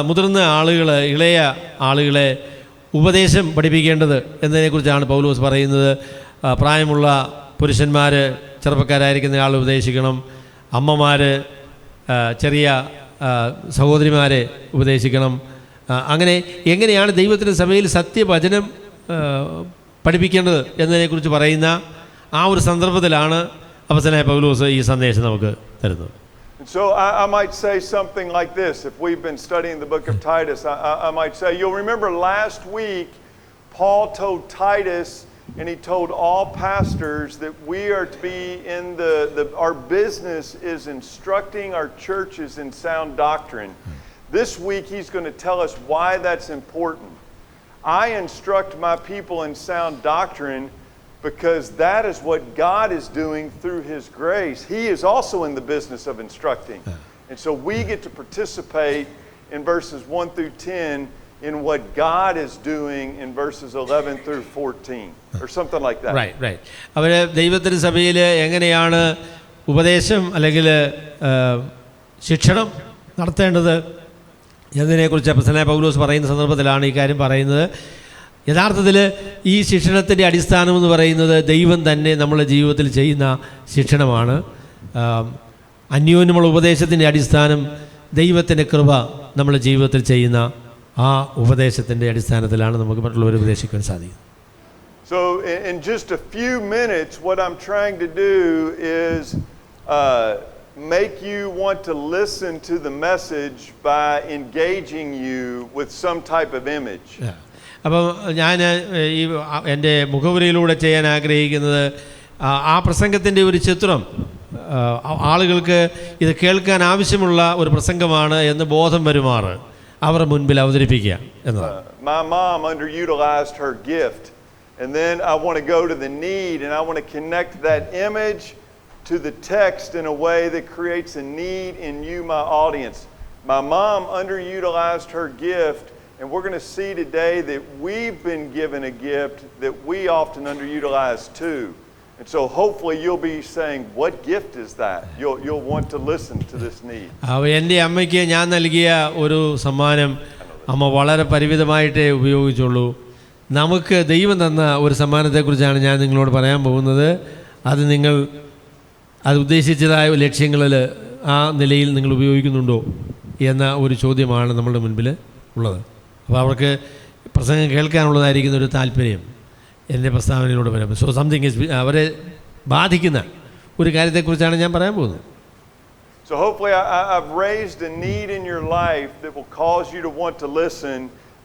[SPEAKER 2] മുതിർന്ന ആളുകൾ ഇളയ ആളുകളെ ഉപദേശം പഠിപ്പിക്കേണ്ടത് എന്നതിനെക്കുറിച്ചാണ് പൗലോസ് പറയുന്നത്. പ്രായമുള്ള പുരുഷന്മാർ ചെറുപ്പക്കാരായിരിക്കുന്ന ആൾ ഉപദേശിക്കണം, അമ്മമാർ ചെറിയ സഹോദരിമാരെ ഉപദേശിക്കണം. അങ്ങനെ എങ്ങനെയാണ് ദൈവത്തിൻ്റെ സഭയിൽ സത്യവചനം പഠിപ്പിക്കേണ്ടത് എന്നതിനെക്കുറിച്ച് പറയുന്ന ആ ഒരു സന്ദർഭത്തിലാണ് അപ്പോസ്തലനായ പൗലോസ് ഈ സന്ദേശം നമുക്ക് തരുന്നത്.
[SPEAKER 5] And so I might say something like this. If we've been studying the book of Titus, I might say, you'll remember last week Paul told Titus and he told all pastors that we are to be in our business is instructing our churches in sound doctrine. This week he's going to tell us why that's important. I instruct my people in sound doctrine because that is what God is doing through His grace. He is also in the business of instructing. And so we get to participate in verses 1-10 in what God is doing in verses 11-14 or something like that.
[SPEAKER 2] Right. അവർ ദൈവത്തിൻ്റെ സഭയിൽ എങ്ങനെയാണ് ഉപദേശം അല്ലെങ്കിൽ ശിക്ഷണം നടത്തേണ്ടത് എന്നതിനെക്കുറിച്ച് അപ്പോസ്തലനായ പൗലോസ് പറയുന്ന സന്ദർഭത്തിലാണ് ഈ കാര്യം പറയുന്നത്. യഥാർത്ഥത്തിൽ ഈ ശിക്ഷണത്തിൻ്റെ അടിസ്ഥാനം എന്ന് പറയുന്നത് ദൈവം തന്നെ നമ്മുടെ ജീവിതത്തിൽ ചെയ്യുന്ന ശിക്ഷണമാണ്. അന്യോന്യമുള്ള ഉപദേശത്തിൻ്റെ അടിസ്ഥാനം ദൈവത്തിൻ്റെ കൃപ നമ്മുടെ ജീവിതത്തിൽ ചെയ്യുന്ന ആ ഉപദേശത്തിൻ്റെ അടിസ്ഥാനത്തിലാണ് നമുക്ക് മറ്റുള്ളവരെ ഉപദേശിക്കാൻ സാധിക്കുന്നത്.
[SPEAKER 5] So in just a few minutes what I'm trying to do is make you want to listen to the message by engaging you with some type of image.
[SPEAKER 2] അപ്പം ഞാൻ ഈ എൻ്റെ മുഖവുരയിലൂടെ ചെയ്യാൻ ആഗ്രഹിക്കുന്നത് ആ പ്രസംഗത്തിൻ്റെ ഒരു ചിത്രം ആളുകൾക്ക് ഇത് കേൾക്കാൻ ആവശ്യമുള്ള ഒരു പ്രസംഗമാണ് എന്ന് ബോധം വരുമാറ് അവരുടെ മുൻപിൽ അവതരിപ്പിക്കുക എന്നതാണ്.
[SPEAKER 5] My mom underutilized her gift, and then I want to go to the need and I want to connect that image to the text in a way that creates a need in you, my audience. My mom underutilized her gift. And we're going to see today that we've been given a gift that we often underutilize too. And so hopefully you'll be saying, what gift is that? You'll want to listen to this need.
[SPEAKER 2] എൻ്റെ അമ്മയ്ക്ക് ഞാൻ നൽകിയ ഒരു സമ്മാനം അമ്മ വളരെ പരിമിതമായിട്ടേ ഉപയോഗിച്ചുള്ളൂ. നമുക്ക് ദൈവം തന്ന ഒരു സമ്മാനത്തെക്കുറിച്ചാണ് ഞാൻ നിങ്ങളോട് പറയാൻ പോകുന്നത്. അത് നിങ്ങൾ അത് ഉദ്ദേശിച്ചതായ ലക്ഷ്യങ്ങളിൽ ആ നിലയിൽ നിങ്ങൾ ഉപയോഗിക്കുന്നുണ്ടോ എന്ന ഒരു ചോദ്യമാണ് നമ്മളുടെ മുൻപിൽ ഉള്ളത്. അപ്പോൾ അവർക്ക് പ്രസംഗം കേൾക്കാനുള്ളതായിരിക്കുന്ന ഒരു താല്പര്യം എൻ്റെ പ്രസ്താവനയിലൂടെ വരാം. സോ സംതിങ് ഇസ് അവരെ ബാധിക്കുന്ന ഒരു കാര്യത്തെക്കുറിച്ചാണ് ഞാൻ പറയാൻ പോകുന്നത്.
[SPEAKER 5] So hopefully I've raised a need in your life that will cause you to want to listen.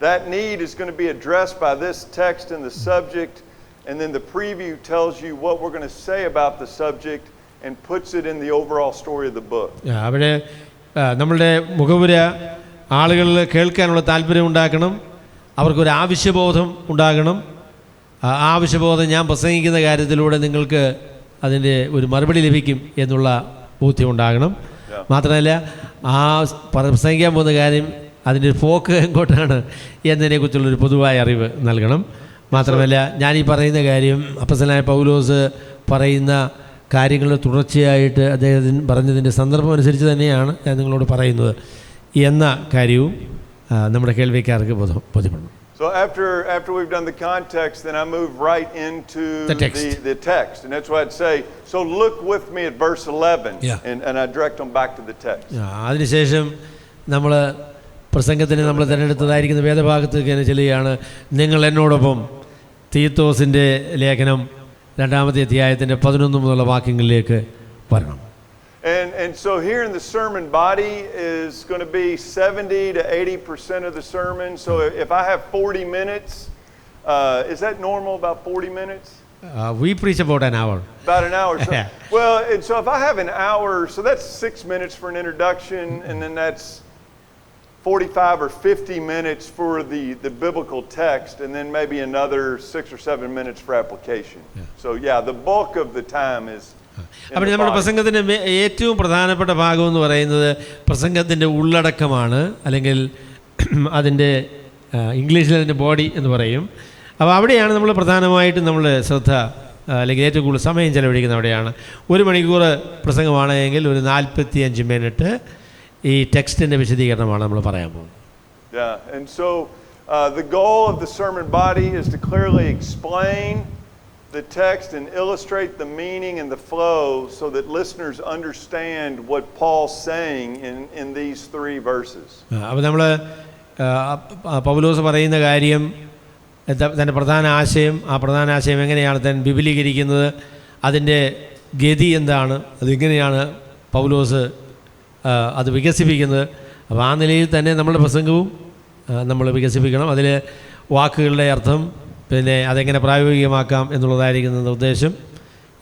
[SPEAKER 5] That need is going to be addressed by this text and the subject, and then the preview tells you what we're going to say about the subject and puts it in the overall story of the book.
[SPEAKER 2] അവിടെ നമ്മളുടെ മുഖവുര ആളുകളിൽ കേൾക്കാനുള്ള താല്പര്യം ഉണ്ടാക്കണം, അവർക്കൊരു ആവശ്യബോധം ഉണ്ടാകണം. ആവശ്യബോധം ഞാൻ പ്രസംഗിക്കുന്ന കാര്യത്തിലൂടെ നിങ്ങൾക്ക് അതിൻ്റെ ഒരു മറുപടി ലഭിക്കും എന്നുള്ള ബോധ്യം ഉണ്ടാകണം. മാത്രമല്ല ആ പ്രസംഗിക്കാൻ പോകുന്ന കാര്യം അതിൻ്റെ ഫോക്ക് എങ്ങോട്ടാണ് എന്നതിനെക്കുറിച്ചുള്ളൊരു പൊതുവായ അറിവ് നൽകണം. മാത്രമല്ല ഞാനീ പറയുന്ന കാര്യം അപ്പോസ്തലനായ പൗലോസ് പറയുന്ന കാര്യങ്ങൾ തുടർച്ചയായിട്ട് അദ്ദേഹത്തിന് പറഞ്ഞതിൻ്റെ സന്ദർഭം അനുസരിച്ച് തന്നെയാണ് ഞാൻ നിങ്ങളോട് പറയുന്നത് എന്ന കാര്യവും നമ്മുടെ കേൾവിക്കാർക്ക് ബോധ്യപ്പെടണം.
[SPEAKER 5] So after we've done the context, then I move right into the text. And that's why I'd say, so look with me at verse 11.
[SPEAKER 2] Yeah.
[SPEAKER 5] And I direct them back to the text.
[SPEAKER 2] അതിനുശേഷം നമ്മൾ പ്രസംഗത്തിന് നമ്മൾ തിരഞ്ഞെടുത്തതായിരിക്കുന്ന വേദഭാഗത്തേക്ക് ചെല്ലുകയാണ്. നിങ്ങൾ എന്നോടൊപ്പം തീത്തോസിൻ്റെ ലേഖനം 2-ാമത്തെ അധ്യായത്തിൻ്റെ 11 മുതലുള്ള വാക്യങ്ങളിലേക്ക് വരണം.
[SPEAKER 5] And so here in the sermon body is going to be 70 to 80% of the sermon. So if I have 40 minutes, is that normal, about 40 minutes?
[SPEAKER 2] We preach about an hour.
[SPEAKER 5] About an hour. So, well, and so if I have an hour, so that's 6 minutes for an introduction, and then that's 45 or 50 minutes for the biblical text, and then maybe another 6 or 7 minutes for application. So yeah, the bulk of the time is.
[SPEAKER 2] അപ്പോൾ നമ്മുടെ പ്രസംഗത്തിൻ്റെ ഏറ്റവും പ്രധാനപ്പെട്ട ഭാഗം എന്ന് പറയുന്നത് പ്രസംഗത്തിൻ്റെ ഉള്ളടക്കമാണ്, അല്ലെങ്കിൽ അതിൻ്റെ ഇംഗ്ലീഷിൽ അതിൻ്റെ ബോഡി എന്ന് പറയും. അപ്പോൾ അവിടെയാണ് നമ്മൾ പ്രധാനമായിട്ടും നമ്മൾ ശ്രദ്ധ അല്ലെങ്കിൽ ഏറ്റവും കൂടുതൽ സമയം ചെലവഴിക്കുന്നത് അവിടെയാണ്. 1 മണിക്കൂർ പ്രസംഗമാണെങ്കിൽ ഒരു 45 മിനിറ്റ് ഈ ടെക്സ്റ്റിൻ്റെ വിശദീകരണമാണ് നമ്മൾ പറയാൻ പോകുന്നത്.
[SPEAKER 5] Yeah, and so the goal of the sermon body is to clearly explain the text and illustrate the meaning and the flow so that listeners understand what Paul's saying in these 3 verses.
[SPEAKER 2] അപ്പോൾ നമ്മൾ പൗലോസ് പറയുന്ന കാര്യം തൻ്റെ പ്രധാന ആശയം, ആ പ്രധാന ആശയം എങ്ങനെയാണ് താൻ വിപുലീകരിക്കുന്നത്, അതിൻ്റെ ഗതി എന്താണ്, അതെങ്ങനെയാണ് പൗലോസ് അത് വികസിപ്പിക്കുന്നത്. അപ്പോൾ ആ നിലയിൽ തന്നെ നമ്മുടെ പ്രസംഗവും നമ്മൾ വികസിപ്പിക്കണം. അതിൽ വാക്കുകളുടെ അർത്ഥം, പിന്നെ അതെങ്ങനെ പ്രായോഗികമാക്കാം എന്നുള്ളതായിരിക്കുന്ന നിർദ്ദേശം,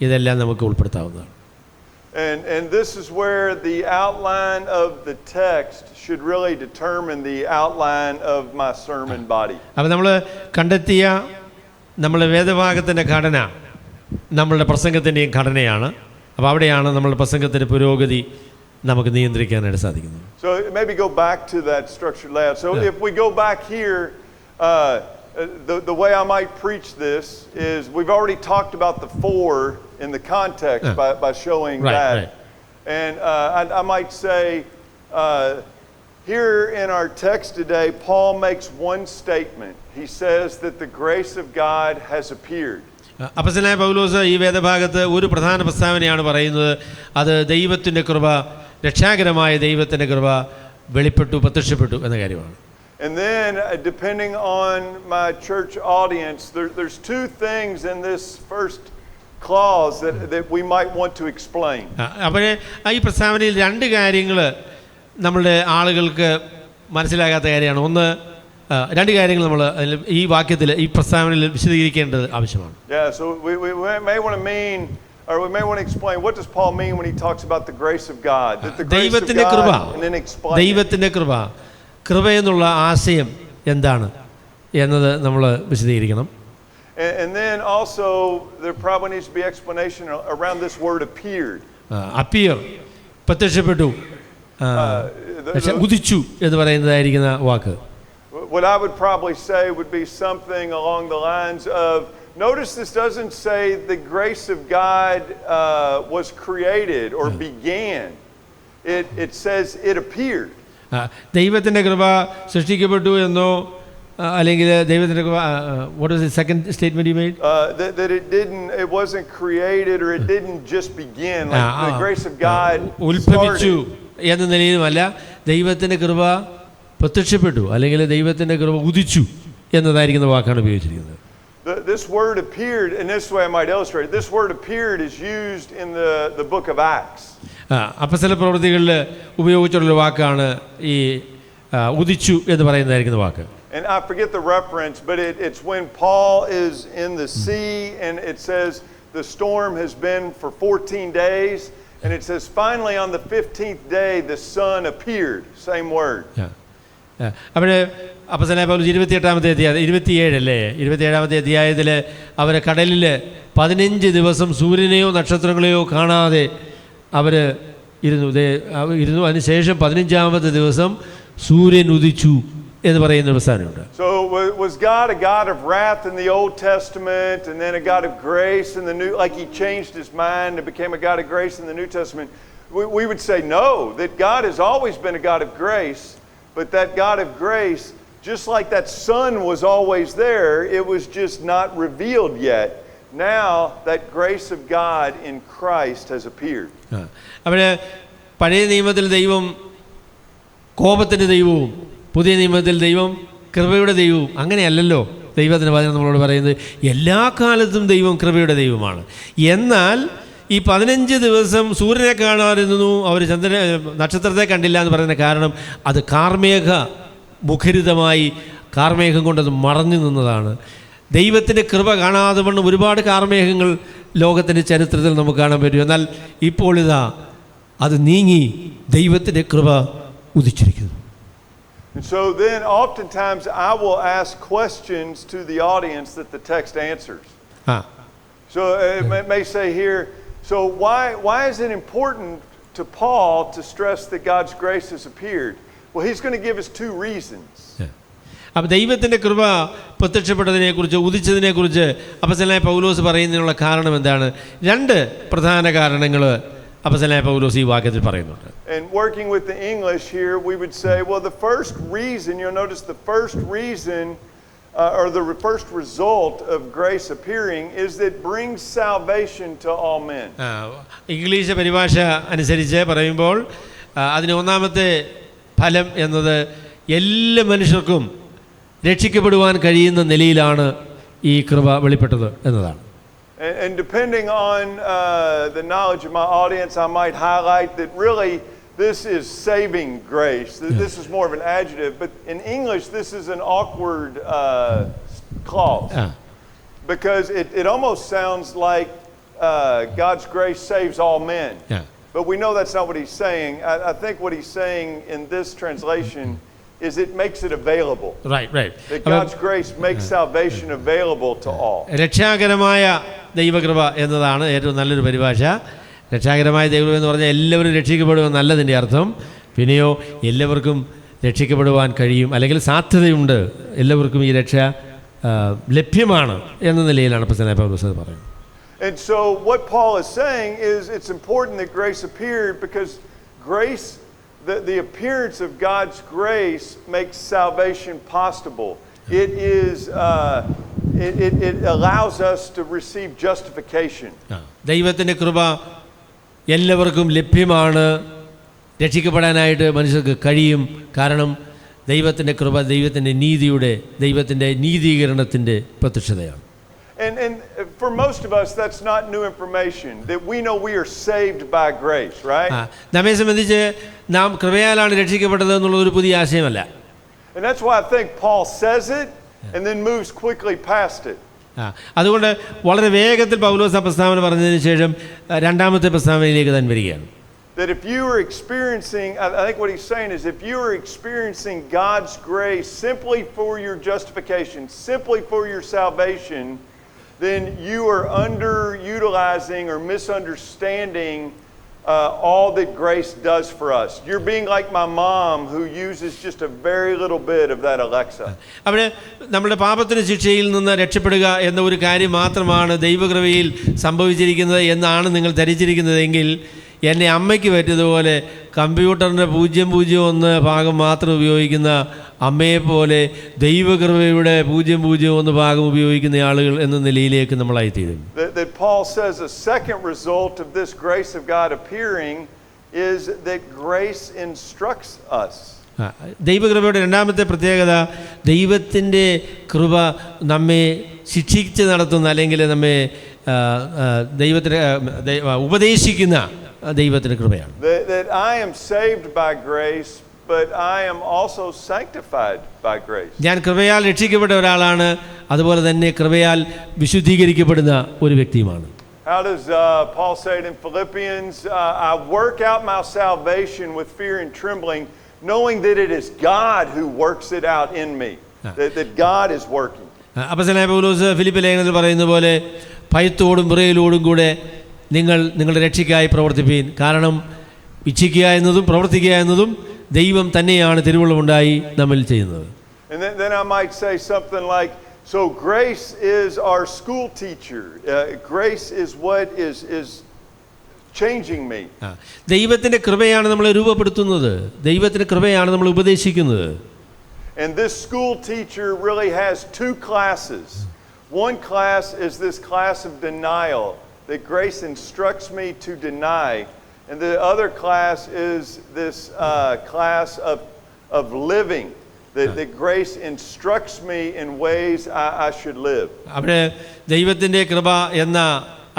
[SPEAKER 2] ഇതെല്ലാം നമുക്ക് ഉൾപ്പെടുത്താവുന്നതാണ്.
[SPEAKER 5] And this is where the outline of the text should really determine the outline of my sermon body.
[SPEAKER 2] അപ്പോൾ നമ്മൾ കണ്ടെത്തിയ നമ്മുടെ വേദഭാഗത്തിൻ്റെ ഘടന നമ്മളുടെ പ്രസംഗത്തിൻ്റെയും ഘടനയാണ്. അപ്പോൾ അവിടെയാണ് നമ്മളുടെ പ്രസംഗത്തിൻ്റെ പുരോഗതി നമുക്ക് നിയന്ത്രിക്കാനായിട്ട് സാധിക്കുന്നത്.
[SPEAKER 5] So maybe go back to that structured layout. So if we go back here, the way I might preach this is we've already talked about the 4 in the context by showing that. Right. And I might say here in our text today, Paul makes one statement. He says that the grace of God has appeared.
[SPEAKER 2] അപ്പോസ്തലനായ പൗലോസ് ഈ വേദഭാഗത്ത് ഒരു പ്രധാന പ്രസ്താവനയാണ് പറയുന്നത്. അത് ദൈവത്തിൻ്റെ കൃപ, രക്ഷാകരമായ ദൈവത്തിൻ്റെ കൃപ പ്രത്യക്ഷപ്പെട്ടു എന്ന കാര്യമാണ്.
[SPEAKER 5] And then, depending on my church audience, there's 2 things in this first clause that we might want to explain.
[SPEAKER 2] അപ്പോൾ ഈ പ്രസ്താവനയിൽ 2 കാര്യങ്ങൾ നമ്മളുടെ ആളുകൾക്ക് മനസ്സിലാകാത്ത കാര്യമാണ്. ഒന്ന്, 2 കാര്യങ്ങൾ നമ്മൾ ഈ വാക്യത്തിൽ, ഈ പ്രസ്താവനയിൽ വിശദീകരിക്കേണ്ടത് ആവശ്യമാണ്.
[SPEAKER 5] Yeah, so we may want to mean, or we may want to explain, what does Paul mean when he talks about the grace of God? That the grace of God, and then explain
[SPEAKER 2] ദൈവത്തിൻ്റെ കൃപ എന്നുള്ള ആശയം എന്താണ് എന്നത് നമ്മൾ വിശദീകരിക്കണം.
[SPEAKER 5] And then also there probably needs to be explanation around this word appeared.
[SPEAKER 2] Appear, പ്രത്യക്ഷപ്പെട്ടു, ഉദിച്ചു എന്ന് പറയുന്നതായിരിക്കുന്ന വാക്ക്.
[SPEAKER 5] What I would probably say would be something along the lines of, notice this doesn't say the grace of God was created or began. It says it appeared.
[SPEAKER 2] ദൈവത്തിൻ്റെ കൃപ സൃഷ്ടിക്കപ്പെട്ടു എന്നോ അല്ലെങ്കിൽ ദൈവത്തിൻ്റെ കൃപ, what was the second statement you made?
[SPEAKER 5] That it wasn't created or it didn't just begin. Like the grace of God
[SPEAKER 2] ഉത്ഭവിച്ചു എന്ന നിലയിലുമല്ല, ദൈവത്തിൻ്റെ കൃപ പ്രത്യക്ഷപ്പെട്ടു അല്ലെങ്കിൽ ദൈവത്തിൻ്റെ കൃപ ഉദിച്ചു എന്നതായിരിക്കുന്ന വാക്കാണ് ഉപയോഗിച്ചിരിക്കുന്നത്.
[SPEAKER 5] This word appeared, and this way I might illustrate it, this word appeared is used in the book of Acts.
[SPEAKER 2] അപ്പോസ്തല പ്രവൃത്തികളിൽ ഉപയോഗിച്ചിട്ടുള്ള വാക്കാണ് ഈ ഉദിച്ചു എന്ന് പറയുന്നതായിരിക്കുന്ന വാക്ക്.
[SPEAKER 5] And I forget the reference, but it's when Paul is in the sea and it says the storm has been for 14 days and it says finally on the 15th day the sun appeared. Same word.
[SPEAKER 2] അവിടെ അപ്പോസ്തലനായ പൗലോസ് 27-ാമത്തെ അധ്യായം 27-ാമത്തെ അധ്യായത്തിൽ അവർ കടലിൽ 15 ദിവസം സൂര്യനെയോ നക്ഷത്രങ്ങളെയോ കാണാതെ അവർ ഇരുന്നു. അതിനുശേഷം 15-ാമത്തെ ദിവസം സൂര്യൻ ഉദിച്ചു എന്ന് പറയുന്ന ഒരു സ്ഥാനമുണ്ട്.
[SPEAKER 5] So was God a God of wrath in the Old Testament and then a God of grace in the New, like he changed his mind and became a God of grace in the New Testament? We would say no, that God has always been a God of grace, but that God of grace, just like that sun was always there, it was just not revealed yet. Now that grace of God in Christ has appeared.
[SPEAKER 2] അവിടെ പഴയ നിയമത്തിൽ ദൈവം കോപത്തിൻ്റെ ദൈവവും പുതിയ നിയമത്തിൽ ദൈവം കൃപയുടെ ദൈവവും അങ്ങനെയല്ലല്ലോ. ദൈവത്തിൻ്റെ വചനം നമ്മളോട് പറയുന്നത് എല്ലാ കാലത്തും ദൈവം കൃപയുടെ ദൈവമാണ്. എന്നാൽ ഈ 15 ദിവസം സൂര്യനെ കാണാതിരുന്നു, അവർ നക്ഷത്രത്തെ കണ്ടില്ല എന്ന് പറയുന്ന കാരണം അത് കാർമേഘ മുഖരിതമായി കാർമേഘം കൊണ്ടത് മറഞ്ഞു നിന്നതാണ്. ദൈവത്തിൻ്റെ കൃപ കാണാതെ വണ്ണം ഒരുപാട് കാർമേഘങ്ങൾ ലോകത്തിൻ്റെ ചരിത്രത്തിൽ നമുക്ക് കാണാൻ പറ്റും. എന്നാൽ ഇപ്പോൾ ഇതാ അത് നീങ്ങി ദൈവത്തിൻ്റെ കൃപ ഉദിച്ചിരിക്കുന്നു.
[SPEAKER 5] And so then oftentimes I will ask questions to the audience that the text answers. So it may say here, so why is it important to Paul to stress that God's grace has appeared? Well, he's going to give us 2 reasons.
[SPEAKER 2] അപ്പോൾ ദൈവത്തിൻ്റെ കൃപ പ്രത്യക്ഷപ്പെട്ടതിനെക്കുറിച്ച് ഉദിച്ചതിനെക്കുറിച്ച് അപ്പോസ്തലനായ പൗലോസ് പറയുന്നതിനുള്ള കാരണം എന്താണ്? 2 പ്രധാന കാരണങ്ങൾ അപ്പോസ്തലനായ പൗലോസ് ഈ വാക്യത്തിൽ പറയുന്നുണ്ട്.
[SPEAKER 5] And working with the English here, we would say, well, the first reason, you'll notice the first reason or the first result of grace appearing is that it brings salvation to all men.
[SPEAKER 2] English പരിഭാഷ അനുസരിച്ച് പറയുമ്പോൾ അതിന് ഒന്നാമത്തെ ഫലം എന്നത് എല്ലാ മനുഷ്യർക്കും രക്ഷിക്കപ്പെടുവാൻ കഴിയുന്ന നിലയിലാണ് ഈ കൃപ വെളിപ്പെട്ടത് എന്നതാണ്.
[SPEAKER 5] And depending on the knowledge of my audience, I might highlight that really this is saving grace. This is more of an adjective, but in English this is an awkward clause because it almost sounds like God's grace saves all men. But we know that's not what he's saying. I think what he's saying in this translation is it makes it available.
[SPEAKER 2] Right.
[SPEAKER 5] That God's grace makes salvation available to all.
[SPEAKER 2] രക്ഷാകരമായ ദൈവകൃപ എന്നതാണ് ഏറ്റവും നല്ലൊരു പരിഭാഷ. രക്ഷാകരമായ ദൈവകൃപ എന്ന് പറഞ്ഞാൽ എല്ലാവരും രക്ഷിക്കപ്പെടുമെന്നല്ലതിൻ്റെ അർത്ഥം. പിന്നെയോ എല്ലാവർക്കും രക്ഷിക്കപ്പെടുവാൻ കഴിയും, അല്ലെങ്കിൽ സാധ്യതയുണ്ട്, എല്ലാവർക്കും ഈ രക്ഷ ലഭ്യമാണ് എന്ന നിലയിലാണ് അപ്പോസ്തലനായ പൗലോസ് പറയുന്നത്.
[SPEAKER 5] And so what Paul is saying is it's important that grace appeared because grace, the appearance of God's grace makes salvation possible. It is it allows us to receive justification.
[SPEAKER 2] ദൈവത്തിൻ്റെ കൃപ എല്ലാവർക്കും ലഭ്യമാണ്, രക്ഷിക്കപ്പെടാനായിട്ട് മനുഷ്യർക്ക് കഴിയും. കാരണം ദൈവത്തിൻ്റെ കൃപ ദൈവത്തിൻ്റെ നീതീകരണത്തിൻ്റെ പ്രത്യക്ഷതയാണ്.
[SPEAKER 5] And for most of us that's not new information, that we know we are saved by grace, right?
[SPEAKER 2] നമ്മെ സംബന്ധിച്ച് നാം കൃപയാലാണ് രക്ഷിക്കപ്പെട്ടത് എന്നുള്ളത് ഒരു പുതിയ ആശയമല്ല.
[SPEAKER 5] And that's why I think Paul says it and then moves quickly past it.
[SPEAKER 2] അതുകൊണ്ട് വളരെ വേഗത്തിൽ പൗലോസ് പ്രസ്താവന പറഞ്ഞതിന് ശേഷം രണ്ടാമത്തെ പ്രസ്താവനയിലേക്ക് തന്നെ വരികയാണ്.
[SPEAKER 5] That if you are experiencing, I think what he's saying is if you are experiencing God's grace simply for your justification, simply for your salvation, then you are underutilizing or misunderstanding all that grace does for us. You're being like my mom who uses just a very little bit of that Alexa.
[SPEAKER 2] അവിടെ നമ്മുടെ പാപത്തിന് ശിക്ഷയിൽ നിന്ന് രക്ഷപ്പെടുക എന്ന ഒരു കാര്യം മാത്രമാണ് ദൈവകൃപയിൽ സംഭവിച്ചിരിക്കുന്നത് എന്നാണ് നിങ്ങൾ ധരിച്ചിരിക്കുന്നതെങ്കിൽ എന്നെ അമ്മയ്ക്ക് പറ്റിയതുപോലെ കമ്പ്യൂട്ടറിൻ്റെ 001 ഭാഗം മാത്രം ഉപയോഗിക്കുന്ന അമ്മയെപ്പോലെ ദൈവകൃപയുടെ 001 ഭാഗം ഉപയോഗിക്കുന്ന ആളുകൾ എന്ന നിലയിലേക്ക് നമ്മളായിത്തീരും.
[SPEAKER 5] That Paul says a second result of this grace of God appearing is that grace instructs us.
[SPEAKER 2] ദൈവകൃപയുടെ രണ്ടാമത്തെ പ്രത്യേകത, ദൈവത്തിൻ്റെ കൃപ നമ്മെ ശിക്ഷിച്ച് നടത്തുന്ന അല്ലെങ്കിൽ നമ്മെ ദൈവത്തിന് ഉപദേശിക്കുന്ന ദൈവത്തിൻ്റെ കൃപയാണ്.
[SPEAKER 5] That I am saved by grace, but I am also sanctified by grace.
[SPEAKER 2] ഞാൻ കൃപയാൽ രക്ഷിക്കപ്പെട്ട ഒരാളാണ്, അതുപോലെ തന്നെ കൃപയാൽ വിശുദ്ധീകരിക്കപ്പെടുന്ന ഒരു വ്യക്തിയുമാണ്.
[SPEAKER 5] How does Paul say it in Philippians? I work out my salvation with fear and trembling, knowing that it is God who works it out in me, that God is working.
[SPEAKER 2] അപ്പോസ്തലനായ പൗലോസ് Philippi ലേഖനത്തിൽ പറയുന്ന പോലെ ഭയത്തോടും വിറയലോടും കൂടെ നിങ്ങളുടെ രക്ഷയ്ക്കായി പ്രവർത്തിപ്പീൻ, കാരണം ഇച്ഛിക്കുക എന്നതും പ്രവർത്തിക്കുക എന്നതും ദൈവം തന്നെയാണ് തിരുവുള്ളമുണ്ടായി നമ്മിൽ ചെയ്യുന്നത്.
[SPEAKER 5] And then I might say something like, so grace is our school teacher. Grace is what is changing me.
[SPEAKER 2] ദൈവത്തിൻ്റെ കൃപയാണ് നമ്മളെ രൂപപ്പെടുത്തുന്നത്, ദൈവത്തിൻ്റെ കൃപയാണ് നമ്മൾ ഉപദേശിക്കുന്നത്.
[SPEAKER 5] And this school teacher really has two classes. One class is this class of denial, that grace instructs me to deny. And the other class is this class of living, that grace instructs me in ways I should live.
[SPEAKER 2] അവിടെ ദൈവത്തിൻ്റെ കൃപ എന്ന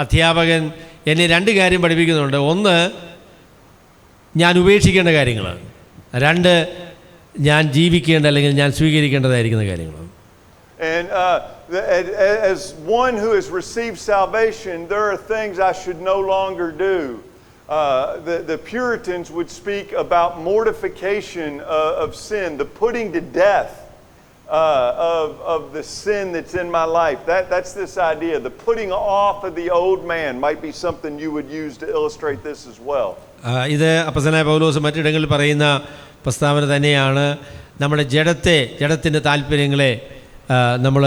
[SPEAKER 2] അധ്യാപകൻ എന്നെ രണ്ട് കാര്യം പഠിപ്പിക്കുന്നുണ്ട്. ഒന്ന്, ഞാൻ ഉപേക്ഷിക്കേണ്ട കാര്യങ്ങളാണ്. രണ്ട്, ഞാൻ ജീവിക്കേണ്ട അല്ലെങ്കിൽ ഞാൻ സ്വീകരിക്കേണ്ടതായിരിക്കുന്ന കാര്യങ്ങളാണ്.
[SPEAKER 5] And as one who has received salvation, there are things I should no longer do. The Puritans would speak about mortification of sin, the putting to death of the sin that's in my life. That's this idea. The putting off of the old man might be something you would use to illustrate this as well.
[SPEAKER 2] ഇത് അപ്പോസ്തലനായ പൗലോസ് മറ്റിടങ്ങളിൽ പറയുന്ന പ്രസ്താവന തന്നെയാണ്. നമ്മുടെ ജഡത്തിൻ്റെ താല്പര്യങ്ങളെ നമ്മൾ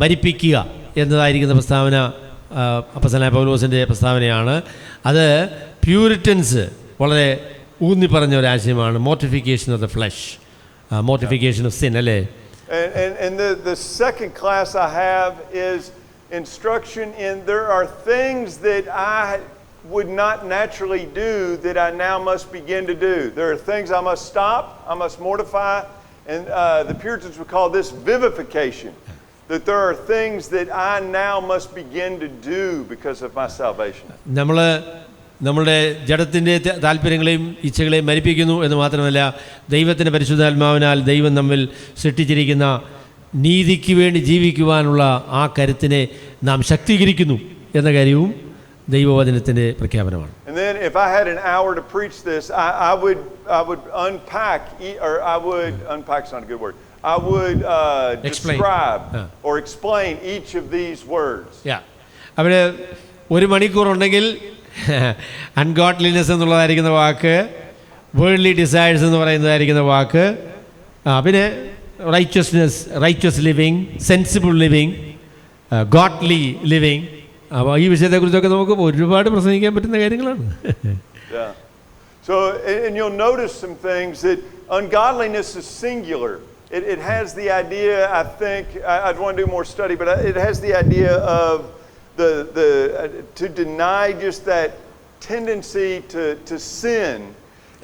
[SPEAKER 2] മരിപ്പിക്കുക എന്നതായിരിക്കുന്ന പ്രസ്താവന അപ്പോസ്തലനായ പൗലോസിൻ്റെ പ്രസ്താവനയാണ്. അത് പ്യൂരിറ്റൻസ് വളരെ ഊന്നി പറഞ്ഞ ഒരു ആശയമാണ്. Mortification of the flesh, mortification of sin, അല്ലേ?
[SPEAKER 5] And the second class I have is instruction in there are things that I would not naturally do that I now must begin to do. There are things I must stop, I must mortify, and the Puritans would call this vivification. That there are things that I now must begin to do because of my salvation. നമ്മളുടെ ജഡത്തിൻ്റെ താല്പര്യങ്ങളെയും ഇച്ഛകളെയും മരിപ്പിക്കുന്നു എന്ന് മാത്രമല്ല, ദൈവത്തിൻ്റെ പരിശുദ്ധാത്മാവിനാൽ ദൈവം നമ്മിൽ സൃഷ്ടിച്ചിരിക്കുന്ന നീതിക്ക് വേണ്ടി ജീവിക്കുവാനുള്ള ആ കരുത്തിനെ നാം ശക്തീകരിക്കുന്നു എന്ന കാര്യവും ദൈവവചനത്തിൻ്റെ പ്രഖ്യാപനമാണ്. And then if I had an hour to preach this, I would unpack, or I would unpack is not a good word. I would describe or explain each of these words.
[SPEAKER 2] അവിടെ ഒരു മണിക്കൂറുണ്ടെങ്കിൽ ungodliness എന്നുള്ളതായിരിക്കുന്ന വാക്ക്, worldly decides എന്ന് പറയുന്നതായിരിക്കുന്ന വാക്ക്, പിന്നെ righteous living, sensible living, godly living. അപ്പോൾ ഈ വിഷയത്തെക്കുറിച്ചൊക്കെ നമുക്ക് ഒരുപാട് പ്രസംഗിക്കാൻ പറ്റുന്ന കാര്യങ്ങളാണ്.
[SPEAKER 5] So, and you'll notice some things that ungodliness is singular. It has the idea, I think, I'd want to do more study, but it has the idea of to deny just that tendency to sin,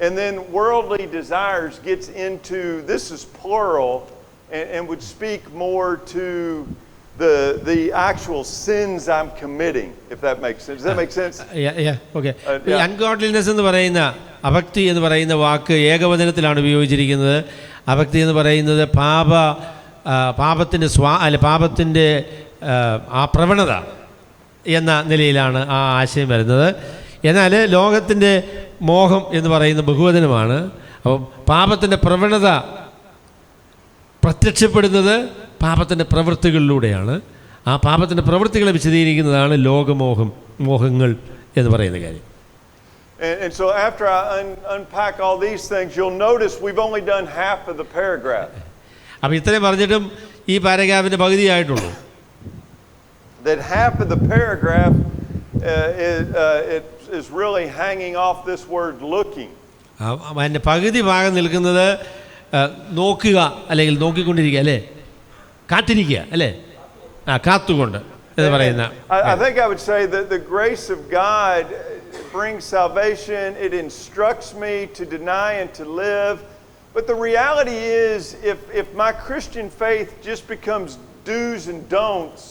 [SPEAKER 5] and then worldly desires gets into, this is plural, and would speak more to the actual sins I'm committing, if that makes sense. Does that make sense?
[SPEAKER 2] Okay. Ungodliness എന്ന് പറയുന്ന, അഭക്തി എന്ന് പറയുന്ന വാക്ക് ഏകവചനത്തിലാണ് ഉപയോഗിച്ചിരിക്കുന്നത്. അഭക്തി എന്ന് പറയുന്നത് പാപത്തിൻ്റെ ആ പ്രവണത എന്ന നിലയിലാണ് ആ ആശയം വരുന്നത്. എന്നാൽ ലോകത്തിൻ്റെ മോഹം എന്ന് പറയുന്ന ബഹുവചനമാണ്. അപ്പോൾ പാപത്തിൻ്റെ പ്രവണത പ്രത്യക്ഷപ്പെടുന്നത് പാപത്തിൻ്റെ പ്രവൃത്തികളിലൂടെയാണ്. ആ പാപത്തിൻ്റെ പ്രവൃത്തികളെ വിശദീകരിക്കുന്നതാണ് മോഹങ്ങൾ എന്ന് പറയുന്ന കാര്യം.
[SPEAKER 5] And so after I unpack all these things, you'll notice we've only done half of the paragraph.
[SPEAKER 2] അപ്പോൾ ഇത്രയും പറഞ്ഞിട്ടും ഈ പാരഗ്രാഫിൻ്റെ പകുതിയായിട്ടുള്ളൂ.
[SPEAKER 5] That half of the paragraph is really hanging off this word looking.
[SPEAKER 2] അതിൻ്റെ പകുതി ഭാഗം നിൽക്കുന്നത് നോക്കുക അല്ലെങ്കിൽ നോക്കിക്കൊണ്ടിരിക്കുക, അല്ലേ? കാത്തിരിക്കുക, അല്ലേ? കാത്തുകൊണ്ട് എന്ന് പറയുന്ന.
[SPEAKER 5] I think I would say that the grace of God brings salvation. It instructs me to deny and to live. But the reality is, if my Christian faith just becomes do's and don'ts,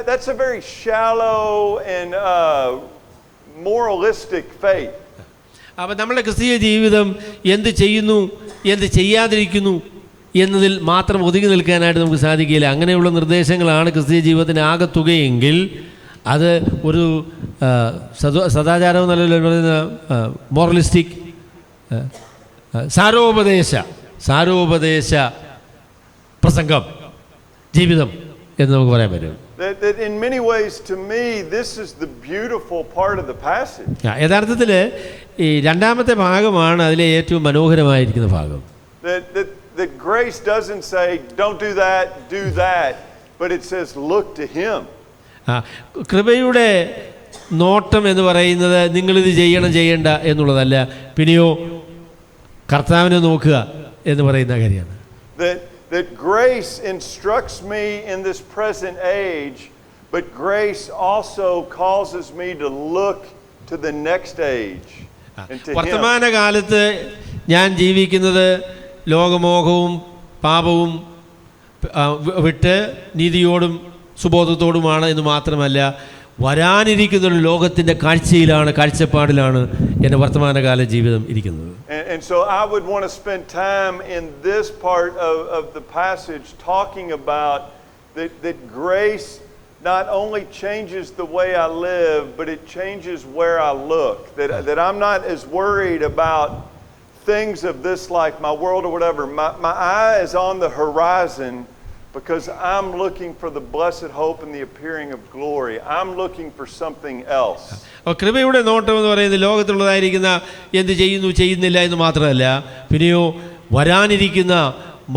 [SPEAKER 5] that's a very shallow and moralistic faith.
[SPEAKER 2] അപ്പോൾ നമ്മുടെ ക്രിസ്തീയ ജീവിതം എന്ത് ചെയ്യുന്നു എന്ത് ചെയ്യാതിരിക്കുന്നു എന്നതിൽ മാത്രം ഒതുങ്ങി നിൽക്കാനായിട്ട് നമുക്ക് സാധിക്കില്ല. അങ്ങനെയുള്ള നിർദ്ദേശങ്ങളാണ് ക്രിസ്തീയ ജീവിതത്തിൻ്റെ ആകെത്തുകയെങ്കിൽ അത് ഒരു സദാചാരം എന്നല്ല പറയുന്ന മോറലിസ്റ്റിക് സാരോപദേശ പ്രസംഗം ജീവിതം എന്ന് നമുക്ക് പറയാൻ പറ്റും.
[SPEAKER 5] That in many ways, to me, this is the beautiful part of the passage.
[SPEAKER 2] യഥാർത്ഥത്തിൽ ഈ രണ്ടാമത്തെ ഭാഗമാണ് അതിലെ ഏറ്റവും മനോഹരമായിരിക്കുന്ന ഭാഗം.
[SPEAKER 5] That grace doesn't say, don't do that, do that, but it says, look to Him.
[SPEAKER 2] കൃപയുടെ നോട്ടം എന്ന് പറയുന്നത് നിങ്ങളിത് ചെയ്യണ്ട എന്നുള്ളതല്ല, പിന്നെയോ കർത്താവിനെ നോക്കുക എന്ന് പറയുന്ന കാര്യമാണ്.
[SPEAKER 5] That grace instructs me in this present age, but grace also causes me to look to the next age and to Him.
[SPEAKER 2] വർത്തമാനകാലത്ത് ഞാൻ ജീവിക്കുന്നത് ലോകമോഹവും പാപവും വിട്ട് നീതിയോടും സുബോധത്തോടുമാണ് എന്ന് മാത്രമല്ല, വരാനിരിക്കുന്ന ഒരു ലോകത്തിൻ്റെ കാഴ്ചപ്പാടിലാണ് എൻ്റെ വർത്തമാനകാല ജീവിതം ഇരിക്കുന്നത്.
[SPEAKER 5] And so I would want to spend time in this part of the passage talking about that grace not only changes the way I live, but it changes where I look. That I'm not as worried about things of this life, my world or whatever. My eye is on the horizon, because I'm looking for the blessed hope and the appearing of glory. I'm looking for something else.
[SPEAKER 2] കൃപയുടെ നോട്ടം എന്ന് പറയുന്നത് ലോകത്തുള്ളതായിരിക്കുന്ന എന്ത് ചെയ്യുന്നില്ല എന്ന് മാത്രമല്ല, പിന്നെയോ വരാനിരിക്കുന്ന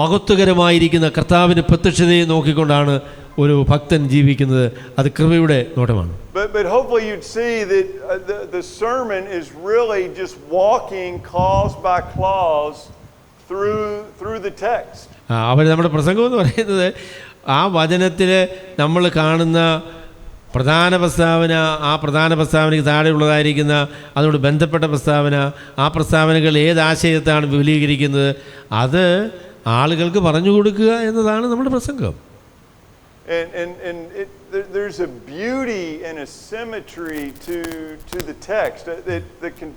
[SPEAKER 2] മഹത്വകരമായിരിക്കുന്ന കർത്താവിൻ്റെ പ്രത്യക്ഷതയെ നോക്കിക്കൊണ്ടാണ് ഒരു ഭക്തൻ ജീവിക്കുന്നത്. അത് കൃപയുടെ നോട്ടമാണ്.
[SPEAKER 5] But hopefully you'd see that the sermon is really just walking clause by clause through the text.
[SPEAKER 2] അവർ നമ്മുടെ പ്രസംഗം എന്ന് പറയുന്നത് ആ വചനത്തിൽ നമ്മൾ കാണുന്ന പ്രധാന പ്രസ്താവന, ആ പ്രധാന പ്രസ്താവനയ്ക്ക് താഴെയുള്ളതായിരിക്കുന്ന അതിനോട് ബന്ധപ്പെട്ട പ്രസ്താവന, ആ പ്രസ്താവനകൾ ഏതാശയത്താണ് വിപുലീകരിക്കുന്നത് അത് ആളുകൾക്ക് പറഞ്ഞു കൊടുക്കുക എന്നതാണ് നമ്മുടെ പ്രസംഗം.
[SPEAKER 5] There's a beauty and a symmetry to the text that can.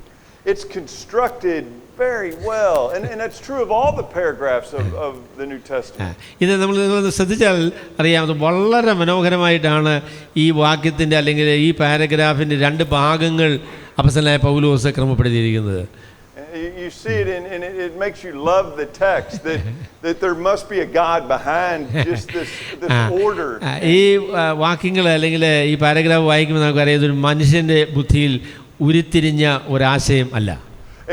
[SPEAKER 5] It's constructed very well, and that's true of all the paragraphs of the New Testament.
[SPEAKER 2] ഇത് നമ്മൾ ശ്രദ്ധിച്ചാൽ അറിയാം, വളരെ മനോഹരമായിട്ടാണ് ഈ വാക്യത്തിൻ്റെ അല്ലെങ്കിൽ ഈ പാരഗ്രാഫിൻ്റെ രണ്ട് ഭാഗങ്ങൾ അപ്പോസ്തലനായ പൗലോസ് ക്രമപ്പെടുത്തിയിരിക്കുന്നത്.
[SPEAKER 5] You see it, and it makes you love the text, that there must be a God behind just this order.
[SPEAKER 2] ഈ വാക്യങ്ങൾ അല്ലെങ്കിൽ ഈ പാരഗ്രാഫ് വായിക്കുമ്പോൾ നമുക്കറിയാം ഇതൊരു മനുഷ്യൻ്റെ ബുദ്ധിയിൽ ഉരുത്തിരിഞ്ഞ ഒരാശയം അല്ല.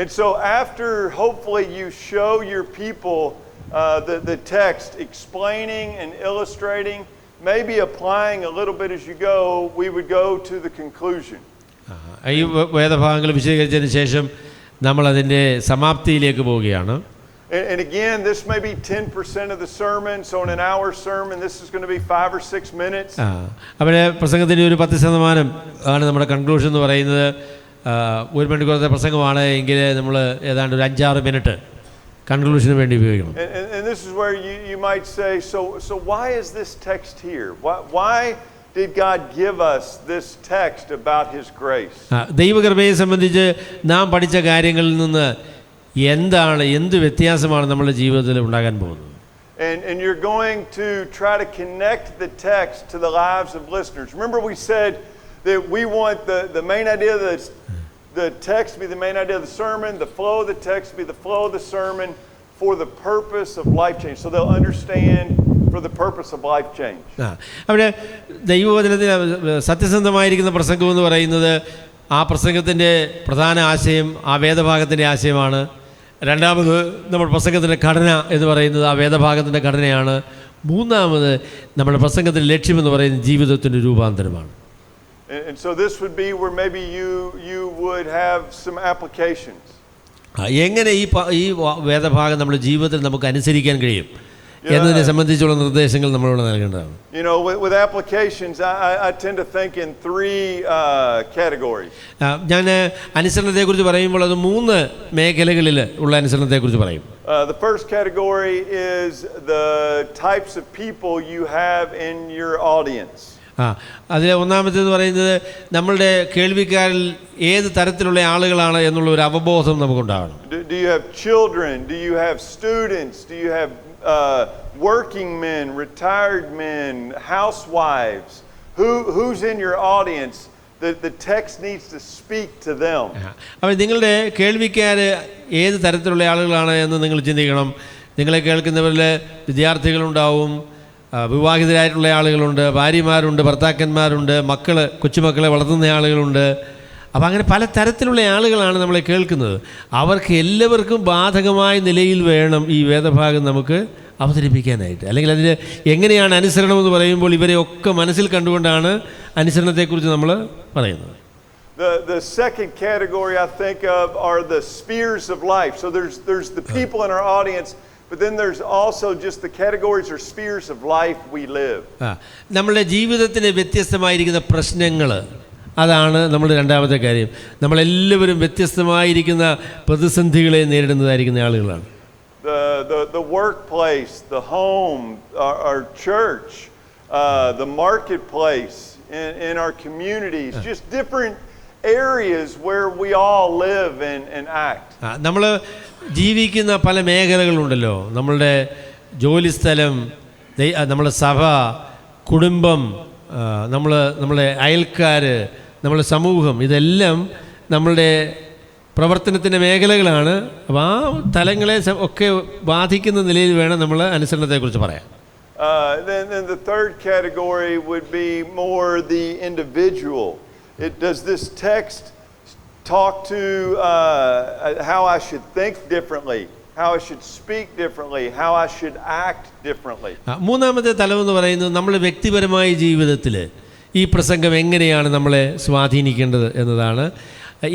[SPEAKER 5] And so after hopefully you show your people the text, explaining and illustrating, maybe applying a little bit as you go, we would go to the conclusion.
[SPEAKER 2] ഈ വേദഭാഗങ്ങൾ വിശദീകരിച്ചതിന് ശേഷം നമ്മൾ അതിൻ്റെ സമാപ്തിയിലേക്ക് പോവുകയാണ്.
[SPEAKER 5] And again, this may be 10% of the sermon, so in an hour sermon, this is going to be 5 or 6 minutes.
[SPEAKER 2] അവരെ പ്രസംഗത്തിൻ്റെ ഒരു 10% ആണ് നമ്മുടെ കൺക്ലൂഷൻ എന്ന് പറയുന്നത്. 1 മണിക്കൂറത്തെ പ്രസംഗമാണ് എങ്കിൽ നമ്മൾ ഏതാണ്ട് ഒരു 5-6 മിനിറ്റ് കൺക്ലൂഷന് വേണ്ടി ഉപയോഗിക്കണം.
[SPEAKER 5] And this is where you might say, so why is this text here? Why did God give us this text about His grace?
[SPEAKER 2] ദൈവകൃപയെ സംബന്ധിച്ച് നാം പഠിച്ച കാര്യങ്ങളിൽ നിന്ന് എന്ത് വ്യത്യാസമാണ് നമ്മുടെ ജീവിതത്തിൽ ഉണ്ടാകാൻ പോകുന്നത്?
[SPEAKER 5] And you're going to try to connect the text to the lives of listeners. Remember we said that we want the main idea of the text to be the main idea of the sermon, the flow of the text to be the flow of the sermon for the purpose of life change. So they'll understand for the purpose of life change.
[SPEAKER 2] അവിടെ ദൈവവചനത്തിൽ സത്യസന്ധമായിരിക്കുന്ന പ്രസംഗം എന്ന് പറയുന്നത് ആ പ്രസംഗത്തിൻ്റെ പ്രധാന ആശയം ആ വേദഭാഗത്തിൻ്റെ ആശയമാണ്. രണ്ടാമത് നമ്മുടെ പ്രസംഗത്തിൻ്റെ ഘടന എന്ന് പറയുന്നത് ആ വേദഭാഗത്തിൻ്റെ ഘടനയാണ്. മൂന്നാമത് നമ്മുടെ പ്രസംഗത്തിൻ്റെ ലക്ഷ്യമെന്ന് പറയുന്നത് ജീവിതത്തിൻ്റെ രൂപാന്തരമാണ്.
[SPEAKER 5] And so this would be where maybe you would have some applications.
[SPEAKER 2] എങ്ങനെ ഈ വേദഭാഗം നമ്മുടെ ജീവിതത്തിൽ നമുക്ക് അനുസരിക്കാൻ കഴിയും എന്നതിനെ സംബന്ധിച്ചുള്ള നിർദ്ദേശങ്ങൾ നമ്മളോട് നൽകേണ്ടതാണ്.
[SPEAKER 5] You know, with applications, I tend to think in three categories.
[SPEAKER 2] ഞാൻ അനുസരണത്തെക്കുറിച്ച് പറയുമ്പോൾ അത് 3 മേഖലകളിൽ ഉള്ള അനുസരണത്തെക്കുറിച്ച് പറയും.
[SPEAKER 5] The first category is the types of people you have in your audience.
[SPEAKER 2] അതിൽ ഒന്നാമത്തേത് പറയുന്നത് നമ്മളുടെ കേൾവിക്കാരിൽ ഏത് തരത്തിലുള്ള ആളുകളാണ് എന്നുള്ള ഒരു അവബോധം നമുക്കുണ്ടാകണം.
[SPEAKER 5] Do you have children? Do you have students? Do you have working men, retired men, housewives? Who's in your audience? The text needs to speak to them.
[SPEAKER 2] അപ്പോൾ നിങ്ങളുടെ കേൾവിക്കാർ ഏത് തരത്തിലുള്ള ആളുകളാണ് എന്ന് നിങ്ങൾ ചിന്തിക്കണം. നിങ്ങളെ കേൾക്കുന്നവരിൽ വിദ്യാർത്ഥികളുണ്ടാവും, വിവാഹിതരായിട്ടുള്ള ആളുകളുണ്ട്, ഭാര്യമാരുണ്ട്, ഭർത്താക്കന്മാരുണ്ട്, കൊച്ചുമക്കളെ വളർത്തുന്ന ആളുകളുണ്ട്. അപ്പോൾ അങ്ങനെ പല തരത്തിലുള്ള ആളുകളാണ് നമ്മളെ കേൾക്കുന്നത്. അവർക്ക് എല്ലാവർക്കും ബാധകമായ നിലയിൽ വേണം ഈ വേദഭാഗം നമുക്ക് അവതരിപ്പിക്കാനായിട്ട്. അല്ലെങ്കിൽ അതിന് എങ്ങനെയാണ് അനുസരണം എന്ന് പറയുമ്പോൾ ഇവരെ ഒക്കെ മനസ്സിൽ കണ്ടുകൊണ്ടാണ് അനുസരണത്തെക്കുറിച്ച് നമ്മൾ പറയുന്നത്.
[SPEAKER 5] The second category I think of are the spheres of life. So there's the people in our audience, but then there's also just the categories or spheres of life we live.
[SPEAKER 2] നമ്മളുടെ ജീവിതത്തിന് വ്യത്യസ്തമായിരിക്കുന്ന പ്രശ്നങ്ങൾ, അതാണ് നമ്മുടെ രണ്ടാമത്തെ കാര്യം. നമ്മളെല്ലാവരും വ്യത്യസ്തമായിരിക്കുന്ന പ്രതിസന്ധികളെ നേരിടുന്നതായിരിക്കുന്ന ആളുകളാണ്.
[SPEAKER 5] The workplace, the home, our church, the marketplace, in our communities, just different areas where we all live and act.
[SPEAKER 2] നമ്മൾ ജീവിക്കുന്ന പല മേഖലകളുണ്ടല്ലോ. നമ്മളുടെ ജോലിസ്ഥലം, നമ്മുടെ സഭ, കുടുംബം, നമ്മളെ അയൽക്കാർ, നമ്മുടെ സമൂഹം, ഇതെല്ലാം നമ്മളുടെ പ്രവർത്തനത്തിൻ്റെ മേഖലകളാണ്. അപ്പോൾ ആ തലങ്ങളെ ഒക്കെ ബാധിക്കുന്ന നിലയിൽ വേണം നമ്മൾ അനുസരണത്തെക്കുറിച്ച് പറയാൻ.
[SPEAKER 5] Then the third category would be more the individual. Does this text talk to how I should think differently, how I should speak differently, how I should act differently?
[SPEAKER 2] മൂന്നാമത്തെ തലമെന്ന് പറയുന്നത് നമ്മുടെ വ്യക്തിപരമായ ജീവിതത്തിൽ ഈ പ്രസംഗം എങ്ങനെയാണ് നമ്മളെ സ്വാധീനിക്കേണ്ടത് എന്നതാണ്.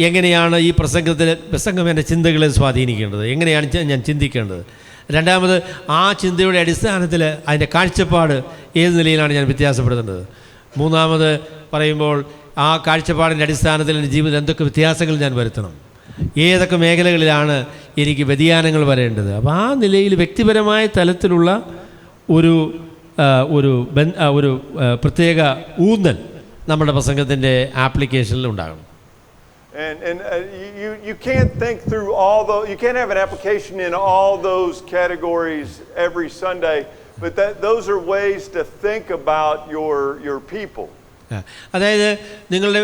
[SPEAKER 2] എങ്ങനെയാണ് ഈ പ്രസംഗം എൻ്റെ ചിന്തകളെ സ്വാധീനിക്കേണ്ടത്, എങ്ങനെയാണ് ഞാൻ ചിന്തിക്കേണ്ടത്. രണ്ടാമത് ആ ചിന്തയുടെ അടിസ്ഥാനത്തിൽ അതിൻ്റെ കാഴ്ചപ്പാട് ഏത് നിലയിലാണ് ഞാൻ വ്യത്യാസപ്പെടുത്തേണ്ടത്. മൂന്നാമത് പറയുമ്പോൾ ആ കാഴ്ചപ്പാടിൻ്റെ അടിസ്ഥാനത്തിൽ എൻ്റെ ജീവിതത്തിൽ എന്തൊക്കെ വ്യത്യാസങ്ങൾ ഞാൻ വരുത്തണം, ഏതൊക്കെ മേഖലകളിലാണ് എനിക്ക് വ്യതിയാനങ്ങൾ വരേണ്ടത്. അപ്പോൾ ആ നിലയിൽ വ്യക്തിപരമായ തലത്തിലുള്ള ഒരു പ്രത്യേക ഊന്നൽ നമ്മുടെ പ്രസംഗത്തിൻ്റെ ആപ്ലിക്കേഷനിൽ ഉണ്ടാകണം.
[SPEAKER 5] And you can't think through all those. You can't have an application in all those categories every Sunday, but those are ways to think about your people.
[SPEAKER 2] അതായത് നിങ്ങളുടെ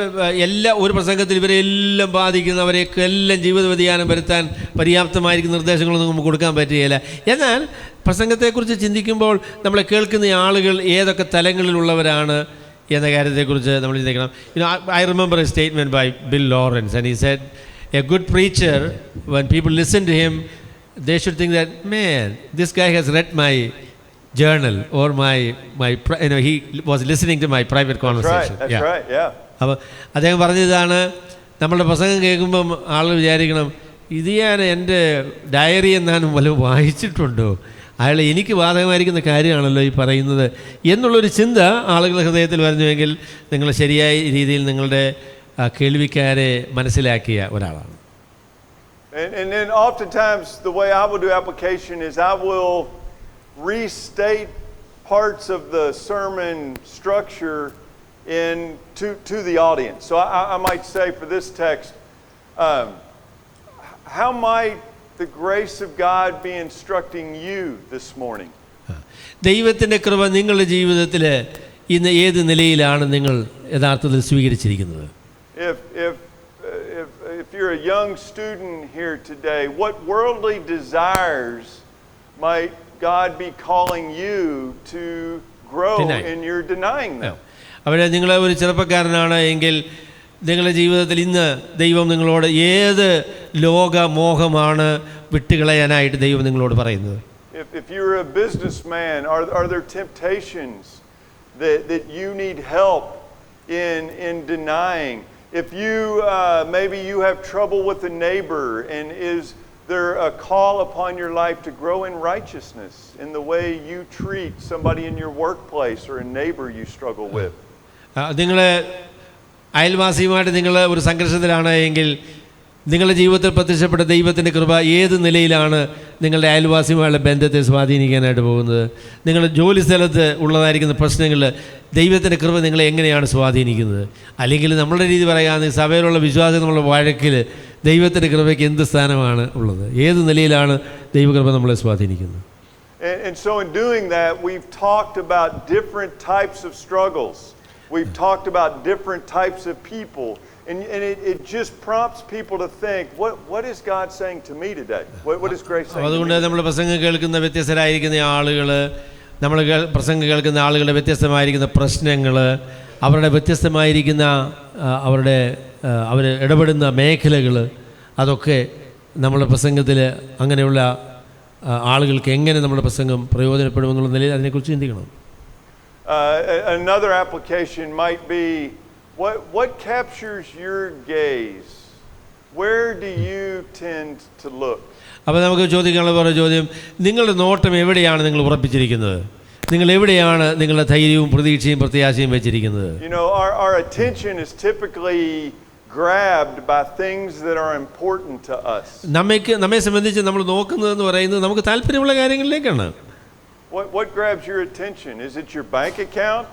[SPEAKER 2] ഒരു പ്രസംഗത്തിൽ ഇവരെല്ലാം ബാധിക്കുന്നവരെയൊക്കെ എല്ലാം ജീവിത വ്യതിയാനം വരുത്താൻ പര്യാപ്തമായിരിക്കുന്ന നിർദ്ദേശങ്ങളൊന്നും നമുക്ക് കൊടുക്കാൻ പറ്റുകയില്ല. എന്നാൽ പ്രസംഗത്തെക്കുറിച്ച് ചിന്തിക്കുമ്പോൾ നമ്മളെ കേൾക്കുന്ന ആളുകൾ ഏതൊക്കെ തലങ്ങളിലുള്ളവരാണ് എന്ന കാര്യത്തെക്കുറിച്ച് നമ്മൾ ചിന്തിക്കണം. I remember a statement by Bill Lawrence, and he said, a good preacher, when people listen to him, they should think that, man, this guy has read my journal or he was listening to my private conversation.
[SPEAKER 5] That's right, yeah.
[SPEAKER 2] അപ്പോൾ അദ്ദേഹം പറഞ്ഞതാണ്, നമ്മളുടെ പ്രസംഗം കേൾക്കുമ്പം ആളുകൾ വിചാരിക്കണം, ഇത് ഞാൻ എൻ്റെ ഡയറി എന്നാലും വല്ലതും വായിച്ചിട്ടുണ്ടോ, അയാൾ എനിക്ക് ബാധകമായിരിക്കുന്ന കാര്യമാണല്ലോ ഈ പറയുന്നത് എന്നുള്ളൊരു ചിന്ത ആളുകളുടെ ഹൃദയത്തിൽ വരുന്നുവെങ്കിൽ നിങ്ങൾ ശരിയായ രീതിയിൽ നിങ്ങളുടെ കേൾവിക്കാരെ മനസ്സിലാക്കിയ ഒരാളാണ്.
[SPEAKER 5] And then oftentimes the way I will do application is I will restate parts of the sermon structure to the audience. So I might say for this text, how might the grace of God be instructing you this morning?
[SPEAKER 2] ദൈവത്തിൻ്റെ കൃപ നിങ്ങളുടെ ജീവിതത്തിൽ ഇന്ന് ഏത് നിലയിലാണ് നിങ്ങൾ യഥാർത്ഥത്തിൽ സ്വീകരിച്ചിരിക്കുന്നത്?
[SPEAKER 5] If you're a young student here today, what worldly desires might God be calling you to grow in your denying them?
[SPEAKER 2] അവിടെ നിങ്ങൾ ഒരു ചെറുപ്പക്കാരനാണ് എങ്കിൽ നിങ്ങളുടെ ജീവിതത്തിൽ ഇന്ന് ദൈവം നിങ്ങളോട് ഏത് ലോകമോഹമാണ് വിട്ടുകളയാനായിട്ട് ദൈവം നിങ്ങളോട് പറയുന്നത്?
[SPEAKER 5] If you're a businessman, are there temptations that you need help in denying? If you maybe you have trouble with a neighbor and is They're a call upon your life to grow in righteousness in the way you treat somebody in your workplace or a neighbor you struggle with.
[SPEAKER 2] നിങ്ങൾ അയൽവാസിയുമായിട്ട് നിങ്ങൾ ഒരു സംഘർഷത്തിലാണ് എങ്കിൽ നിങ്ങളുടെ ജീവിതത്തിൽ പ്രത്യക്ഷപ്പെട്ട ദൈവത്തിൻ്റെ കൃപ ഏത് നിലയിലാണ് നിങ്ങളുടെ അയൽവാസിയുമായുള്ള ബന്ധത്തെ സ്വാധീനിക്കാനായിട്ട് പോകുന്നത്? നിങ്ങളുടെ ജോലി സ്ഥലത്ത് ഉള്ളതായിരിക്കുന്ന പ്രശ്നങ്ങൾ ദൈവത്തിൻ്റെ കൃപ നിങ്ങളെ എങ്ങനെയാണ് സ്വാധീനിക്കുന്നത്? അല്ലെങ്കിൽ നമ്മളുടെ രീതി പറയുകയാണെങ്കിൽ സഭയിലുള്ള വിശ്വാസം നമ്മളുടെ വഴക്കിൽ ദൈവത്തിൻ്റെ കൃപയ്ക്ക് എന്ത് സ്ഥാനമാണ് ഉള്ളത്? ഏത് നിലയിലാണ് ദൈവകൃപ നമ്മളെ സ്വാധീനിക്കുന്നത്?
[SPEAKER 5] And so in doing that, we've talked about different types of struggles. We've talked about different types of people. And it just prompts people to think, what is God saying to me today? What is grace saying to me?
[SPEAKER 2] അതുകൊണ്ട് നമ്മൾ പ്രസംഗം കേൾക്കുന്ന വ്യത്യസ്തരായിരിക്കുന്ന ആളുകൾ, നമ്മൾ പ്രസംഗം കേൾക്കുന്ന ആളുകളുടെ വ്യത്യസ്തമായിരിക്കുന്ന പ്രശ്നങ്ങൾ, അവരുടെ വ്യത്യസ്തമായിരിക്കുന്ന അവർ ഇടപെടുന്ന മേഖലകൾ, അതൊക്കെ നമ്മുടെ പ്രസംഗത്തിൽ അങ്ങനെയുള്ള ആളുകൾക്ക് എങ്ങനെ നമ്മുടെ പ്രസംഗം പ്രയോജനപ്പെടുമെന്നുള്ള നിലയിൽ അതിനെക്കുറിച്ച് ചിന്തിക്കണം.
[SPEAKER 5] Another application might be, what captures your gaze? Where do you tend to look?
[SPEAKER 2] അപ്പോൾ നമുക്ക് ചോദിക്കാനുള്ള വേറെ ചോദ്യം, നിങ്ങളുടെ നോട്ടം എവിടെയാണ് നിങ്ങൾ ഉറപ്പിച്ചിരിക്കുന്നത്? നിങ്ങൾ എവിടെയാണ് നിങ്ങളുടെ ധൈര്യവും പ്രതീക്ഷയും പ്രത്യാശയും വെച്ചിരിക്കുന്നത്?
[SPEAKER 5] You know, our attention is typically grabbed by things that are important to us.
[SPEAKER 2] നമ്മെ സംബന്ധിച്ച് നമ്മൾ നോക്കുന്നതെന്ന് പറയുന്നത് നമുക്ക് താല്പര്യമുള്ള കാര്യങ്ങളിലേക്കാണ്.
[SPEAKER 5] What grabs your attention? Is it your bank account?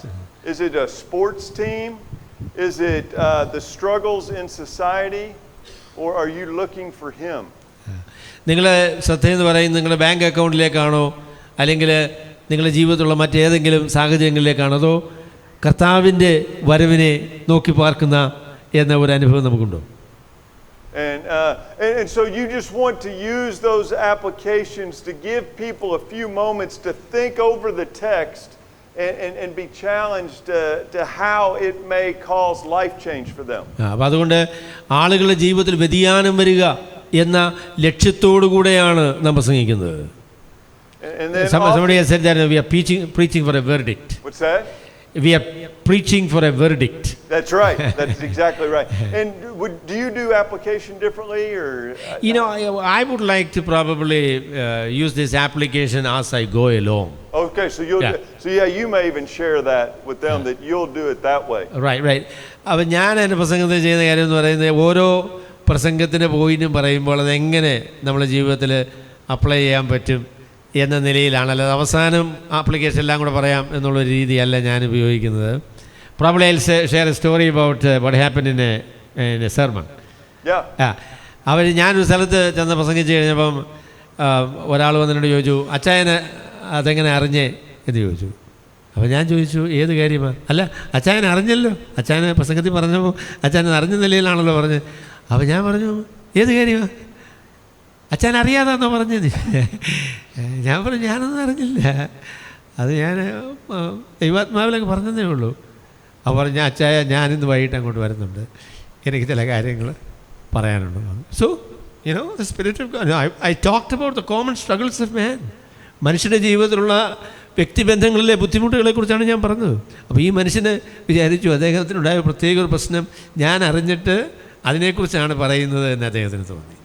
[SPEAKER 5] Is it a sports team? Is it the struggles in society? Or are you looking for Him?
[SPEAKER 2] നിങ്ങളെ ശ്രദ്ധയെന്ന് പറയുന്നത് നിങ്ങളുടെ bank അക്കൗണ്ടിലേക്കാണോ, അല്ലെങ്കിൽ നിങ്ങളുടെ ജീവിതത്തിലുള്ള മറ്റേതെങ്കിലും സാഹചര്യങ്ങളിലേക്കാണോ, അതോ കർത്താവിൻ്റെ വരവിനെ നോക്കി പാർക്കുന്ന എന്ന ഒരു അനുഭവം നമുക്കുണ്ടോ?
[SPEAKER 5] And so you just want to use those applications to give people a few moments to think over the text and be challenged to how it may cause life change for them.
[SPEAKER 2] അപ്പോൾ അതുകൊണ്ട് ആളുകളുടെ ജീവിതത്തിൽ വ്യതിയാനം വരിക എന്ന ലക്ഷ്യത്തോടു കൂടെയാണ് നാം പ്രസംഗിക്കുന്നത്. Somebody has said that we are preaching for a verdict.
[SPEAKER 5] What's that?
[SPEAKER 2] We are preaching for a verdict.
[SPEAKER 5] That's right. That's exactly right. And do you do application differently, or?
[SPEAKER 2] You know, I would like to probably use this application as I go along.
[SPEAKER 5] Okay, so you may even share that with them, that you'll do it that way.
[SPEAKER 2] Right. അപ്പോൾ ഞാൻ എൻ്റെ പ്രസംഗത്തിൽ ചെയ്യുന്ന കാര്യം എന്ന് പറയുന്നത്, ഓരോ പ്രസംഗത്തിൻ്റെ പോയിന്റും പറയുമ്പോൾ അതെങ്ങനെ നമ്മുടെ ജീവിതത്തിൽ അപ്ലൈ ചെയ്യാൻ പറ്റും എന്ന നിലയിലാണ്. അല്ലാതെ അവസാനം ആപ്ലിക്കേഷൻ എല്ലാം കൂടെ പറയാം എന്നുള്ളൊരു രീതിയല്ല ഞാൻ ഉപയോഗിക്കുന്നത്. Probably I'll share a story about what happened in a sermon. ഞാനൊരു സ്ഥലത്ത് ചെന്ന് പ്രസംഗിച്ച് കഴിഞ്ഞപ്പം ഒരാൾ വന്നിട്ട് ചോദിച്ചു, അച്ചായന് അതെങ്ങനെ അറിഞ്ഞേ എന്ന് ചോദിച്ചു. അപ്പോൾ ഞാൻ ചോദിച്ചു, ഏത് കാര്യമാണ്? അല്ല, അച്ചായൻ അറിഞ്ഞല്ലോ, അച്ചായനെ പ്രസംഗത്തിൽ പറഞ്ഞപ്പോൾ അച്ചായൻ അറിഞ്ഞ നിലയിലാണല്ലോ പറഞ്ഞത്. അപ്പോൾ ഞാൻ പറഞ്ഞു, ഏത് കാര്യമാണ്? അച്ഛൻ അറിയാതാന്നോ പറഞ്ഞത്? ഞാൻ പറഞ്ഞു, ഞാനൊന്നും അറിഞ്ഞില്ല, അത് ഞാൻ ദൈവാത്മാവിലൊക്കെ പറഞ്ഞതേ ഉള്ളൂ. അപ്പോൾ പറഞ്ഞു, അച്ചായ ഞാനിന്ന് വൈകിട്ട് അങ്ങോട്ട് വരുന്നുണ്ട്, എനിക്ക് ചില കാര്യങ്ങൾ പറയാനുണ്ട്. So you know the spirit of God, I talked about the common struggles of മാൻ. മനുഷ്യൻ്റെ ജീവിതത്തിലുള്ള വ്യക്തിബന്ധങ്ങളിലെ ബുദ്ധിമുട്ടുകളെക്കുറിച്ചാണ് ഞാൻ പറഞ്ഞത്. അപ്പോൾ ഈ മനുഷ്യന് വിചാരിച്ചു അദ്ദേഹത്തിനുണ്ടായ പ്രത്യേക ഒരു പ്രശ്നം ഞാൻ അറിഞ്ഞിട്ട് അതിനെക്കുറിച്ചാണ് പറയുന്നത് എന്ന് അദ്ദേഹത്തിന് തോന്നി.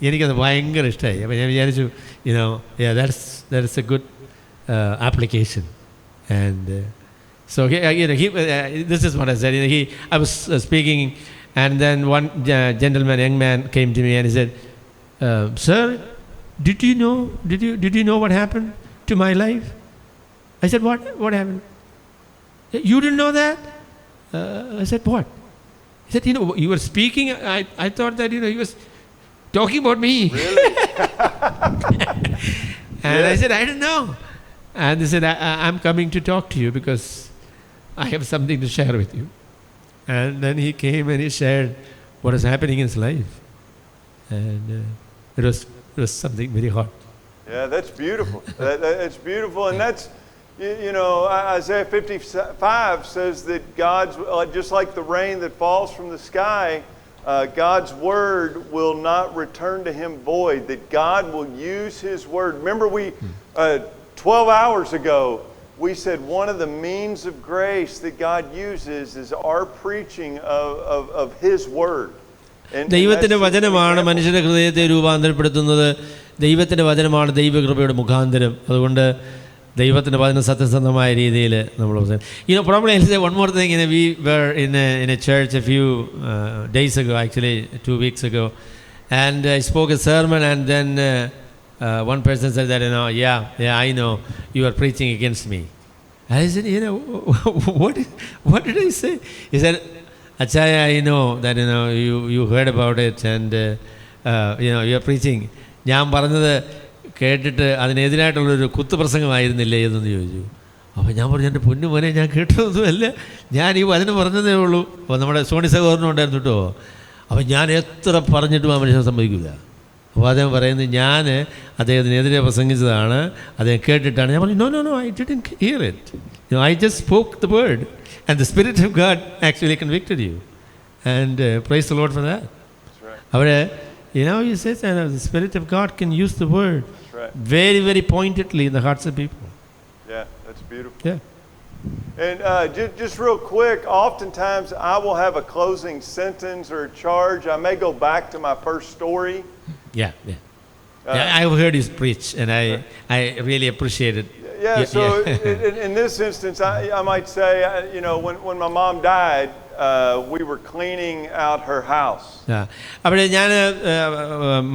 [SPEAKER 2] എനിക്കത് ഭയങ്കര ഇഷ്ടമായി. അപ്പോൾ ഞാൻ വിചാരിച്ചു, that's a good application. And so this is what I said. I was speaking, and then one young man came to me and he said, "Sir, did you know what happened to my life?" I said, What happened? You didn't know that? I said, what? He said, you were speaking. I thought that he was talking about me.
[SPEAKER 5] Really?
[SPEAKER 2] And I said, I don't know. And they said, I'm coming to talk to you because I have something to share with you. And then he came and he shared what is happening in his life. And it was something very hot.
[SPEAKER 5] Yeah, that's beautiful. That's beautiful. And that's, Isaiah 55 says that God's, just like the rain that falls from the sky, God's word will not return to him void, that God will use his word. Remember 12 hours ago, we said one of the means of grace that God uses is our preaching of his word.
[SPEAKER 2] ദൈവത്തിൻ്റെ വചനമാണ് മനുഷ്യൻ്റെ ഹൃദയത്തെ രൂപാന്തരപ്പെടുത്തുന്നത്. ദൈവത്തിൻ്റെ വചനമാണ് ദൈവകൃപയുടെ മുഖാന്തരം. അതുകൊണ്ട് ദൈവത്തിൻ്റെ വചനം സത്യസന്ധമായ രീതിയിൽ നമ്മൾ probably I'll say one more thing. We were in a church a few days ago, actually 2 weeks ago, and I spoke a sermon, and then one person said that, yeah, I know you are preaching against me. I said, what did I say? He said, Achaya, I know that you heard about it, and you are preaching. ഞാൻ പറഞ്ഞത് കേട്ടിട്ട് അതിനെതിരായിട്ടുള്ളൊരു കുത്തുപ്രസംഗമായിരുന്നില്ലേ എന്നൊന്ന് ചോദിച്ചു. അപ്പോൾ ഞാൻ പറഞ്ഞു, എൻ്റെ പൊന്നു മോനെ, ഞാൻ കേട്ടതൊന്നുമല്ല, ഞാൻ ഈ വചനം പറഞ്ഞതേ ഉള്ളൂ. അപ്പോൾ നമ്മുടെ സോണി സഹോദരനും ഉണ്ടായിരുന്നു കേട്ടോ. അപ്പോൾ ഞാൻ എത്ര പറഞ്ഞിട്ടും ആ മനുഷ്യനെ സമ്മതിക്കില്ല. അപ്പോൾ അദ്ദേഹം പറയുന്നത്, ഞാൻ അദ്ദേഹത്തിനെതിരെ പ്രസംഗിച്ചതാണ്, അദ്ദേഹം കേട്ടിട്ടാണ്. ഞാൻ പറഞ്ഞു, no, I didn't hear it. I just spoke the word, and the Spirit of God actually convicted you. And praise the Lord for that. That's right. അവിടെ he says that the Spirit of God can use the word very, very pointedly in the hearts of people.
[SPEAKER 5] Yeah, that's beautiful.
[SPEAKER 2] Yeah.
[SPEAKER 5] And just real quick, oftentimes I will have a closing sentence or a charge. I may go back to my first story.
[SPEAKER 2] Yeah, I've heard you preach, and I really appreciate it.
[SPEAKER 5] Yeah, so in this instance, I might say, when my mom died, we were cleaning out her house.
[SPEAKER 2] അവിടെ ഞാൻ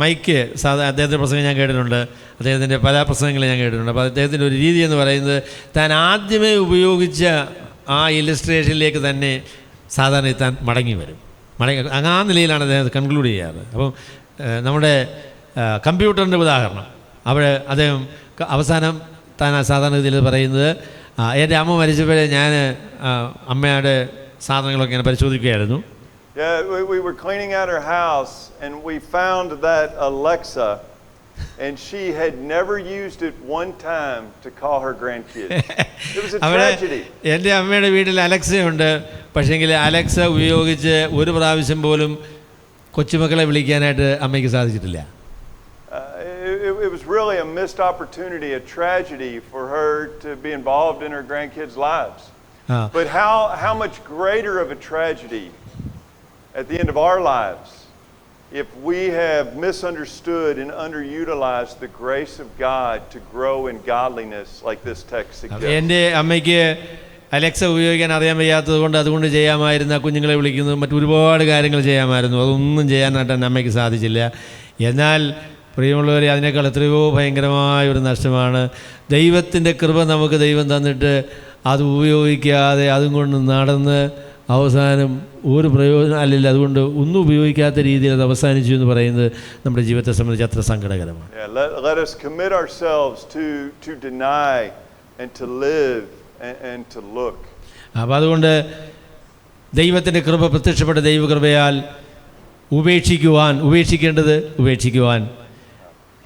[SPEAKER 2] mic അദ്ദേഹത്തിൻ്റെ പ്രസംഗം ഞാൻ കേട്ടിട്ടുണ്ട്, അദ്ദേഹത്തിൻ്റെ പല പ്രസംഗങ്ങളും ഞാൻ കേട്ടിട്ടുണ്ട്. അപ്പോൾ അദ്ദേഹത്തിൻ്റെ ഒരു രീതി എന്ന് പറയുന്നത്, താൻ ആദ്യമേ ഉപയോഗിച്ച ആ ഇല്ലസ്ട്രേഷനിലേക്ക് തന്നെ സാധാരണ താൻ മടങ്ങി വരും. ആ നിലയിലാണ് അദ്ദേഹം കൺക്ലൂഡ് ചെയ്യാറ്. അപ്പം നമ്മുടെ കമ്പ്യൂട്ടറിൻ്റെ ഉദാഹരണം, അവിടെ അദ്ദേഹം അവസാനം താൻ സാധാരണ ഇതിൽ പറയുന്നത്, എൻ്റെ അമ്മ മരിച്ചപ്പോഴേ ഞാൻ അമ്മയുടെ സാധനങ്ങളൊക്കെ ഇങ്ങനെ പരിശോധിക്കുകയായിരുന്നു.
[SPEAKER 5] Yeah, we were cleaning out her house, and we found that Alexa, and she had never used it one time to call her grandkids. It was a tragedy.
[SPEAKER 2] എൻ്റെ അമ്മയുടെ വീട്ടിൽ അലക്സയുണ്ട്, പക്ഷേങ്കിൽ അലക്സ ഉപയോഗിച്ച് ഒരു പ്രാവശ്യം പോലും കൊച്ചുമക്കളെ വിളിക്കാനായിട്ട് അമ്മയ്ക്ക് സാധിച്ചിട്ടില്ല.
[SPEAKER 5] It was really a missed opportunity, a tragedy for her to be involved in her grandkids' lives. But how much greater of a tragedy at the end of our lives if we have misunderstood and underutilized the grace of God to grow in godliness like this text suggests.
[SPEAKER 2] എൻ്റെ അമ്മയ്ക്ക് Alexa ഉപയോഗിക്കാൻ അറിയാൻ വയ്യാത്തത് കൊണ്ട് അതുകൊണ്ട് ചെയ്യാമായിരുന്ന കുഞ്ഞുങ്ങളെ വിളിക്കുന്നത്, മറ്റൊരുപാട് കാര്യങ്ങൾ ചെയ്യാമായിരുന്നു, അതൊന്നും ചെയ്യാനായിട്ട് എൻ്റെ അമ്മയ്ക്ക് സാധിച്ചില്ല. എന്നാൽ പ്രിയമുള്ളവരെ, അതിനേക്കാൾ എത്രയോ ഭയങ്കരമായ ഒരു നഷ്ടമാണ് ദൈവത്തിൻ്റെ കൃപ നമുക്ക് ദൈവം തന്നിട്ട് അത് ഉപയോഗിക്കാതെ അതും കൊണ്ട് നടന്ന് അവസാനം ഒരു പ്രയോജനം അല്ലല്ലോ, അതുകൊണ്ട് ഒന്നും ഉപയോഗിക്കാത്ത രീതിയിൽ അത് അവസാനിച്ചു എന്ന് പറയുന്നത് നമ്മുടെ ജീവിതത്തെ സംബന്ധിച്ച് അത്ര സങ്കടകരമാണ്.
[SPEAKER 5] Let us commit ourselves to deny and to live and to look.
[SPEAKER 2] അപ്പോൾ അതുകൊണ്ട് ദൈവത്തിൻ്റെ കൃപ, പ്രത്യക്ഷപ്പെട്ട ദൈവകൃപയാൽ ഉപേക്ഷിക്കേണ്ടത് ഉപേക്ഷിക്കുവാൻ,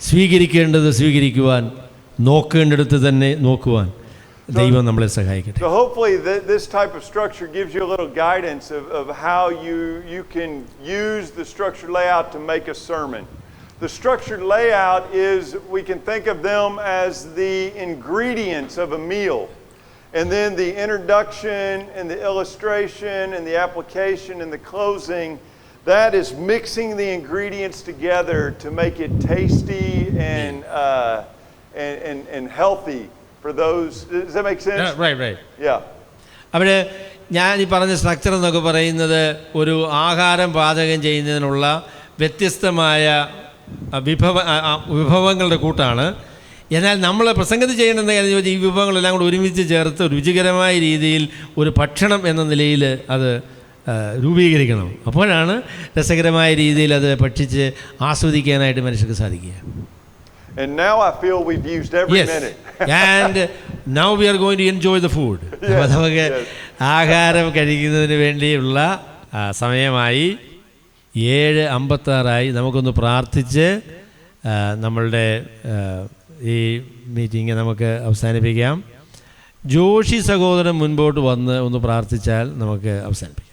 [SPEAKER 2] സ്വീകരിക്കേണ്ടത് സ്വീകരിക്കുവാൻ, നോക്കേണ്ടടുത്ത് തന്നെ നോക്കുവാൻ ദൈവം നമ്മളെ സഹായിക്കട്ടെ.
[SPEAKER 5] So hopefully this type of structure gives you a little guidance of how you can use the structured layout to make a sermon. The structured layout is, we can think of them as the ingredients of a meal. And then the introduction and the illustration and the application and the closing, that is mixing the ingredients together to make it tasty and healthy for those. Does that make sense?
[SPEAKER 2] Yeah, right.
[SPEAKER 5] Yeah.
[SPEAKER 2] അവിടെ ഞാൻ ഈ പറഞ്ഞ structure എന്നൊക്കെ പറയുന്നത് ഒരു ആഹാരം പാചകം ചെയ്യുന്നതിനുള്ള വ്യത്യസ്തമായ വിഭവങ്ങളുടെ കൂട്ടാണ്. എന്നാൽ നമ്മൾ പ്രസംഗത്തിൽ ചെയ്യേണ്ടത് കാര്യം ചോദിച്ചാൽ ഈ വിഭവങ്ങളെല്ലാം കൂടി ഒരുമിച്ച് ചേർത്ത് രുചികരമായ രീതിയിൽ ഒരു ഭക്ഷണം എന്ന നിലയിൽ അത് രൂപീകരിക്കണം. അപ്പോഴാണ് രസകരമായ രീതിയിൽ അത് ഭക്ഷിച്ച് ആസ്വദിക്കാനായിട്ട് മനുഷ്യർക്ക് സാധിക്കുക.
[SPEAKER 5] And now I feel we've used every minute.
[SPEAKER 2] And now we are going to enjoy the food. അപ്പോൾ നമുക്ക് ആഹാരം കഴിക്കുന്നതിന് വേണ്ടിയുള്ള സമയമായി. 7:56 നമുക്കൊന്ന് പ്രാർത്ഥിച്ച് നമ്മളുടെ ഈ മീറ്റിംഗ് നമുക്ക് അവസാനിപ്പിക്കാം. ജോഷി സഹോദരൻ മുൻപോട്ട് വന്ന് ഒന്ന് പ്രാർത്ഥിച്ചാൽ നമുക്ക് അവസാനിപ്പിക്കാം.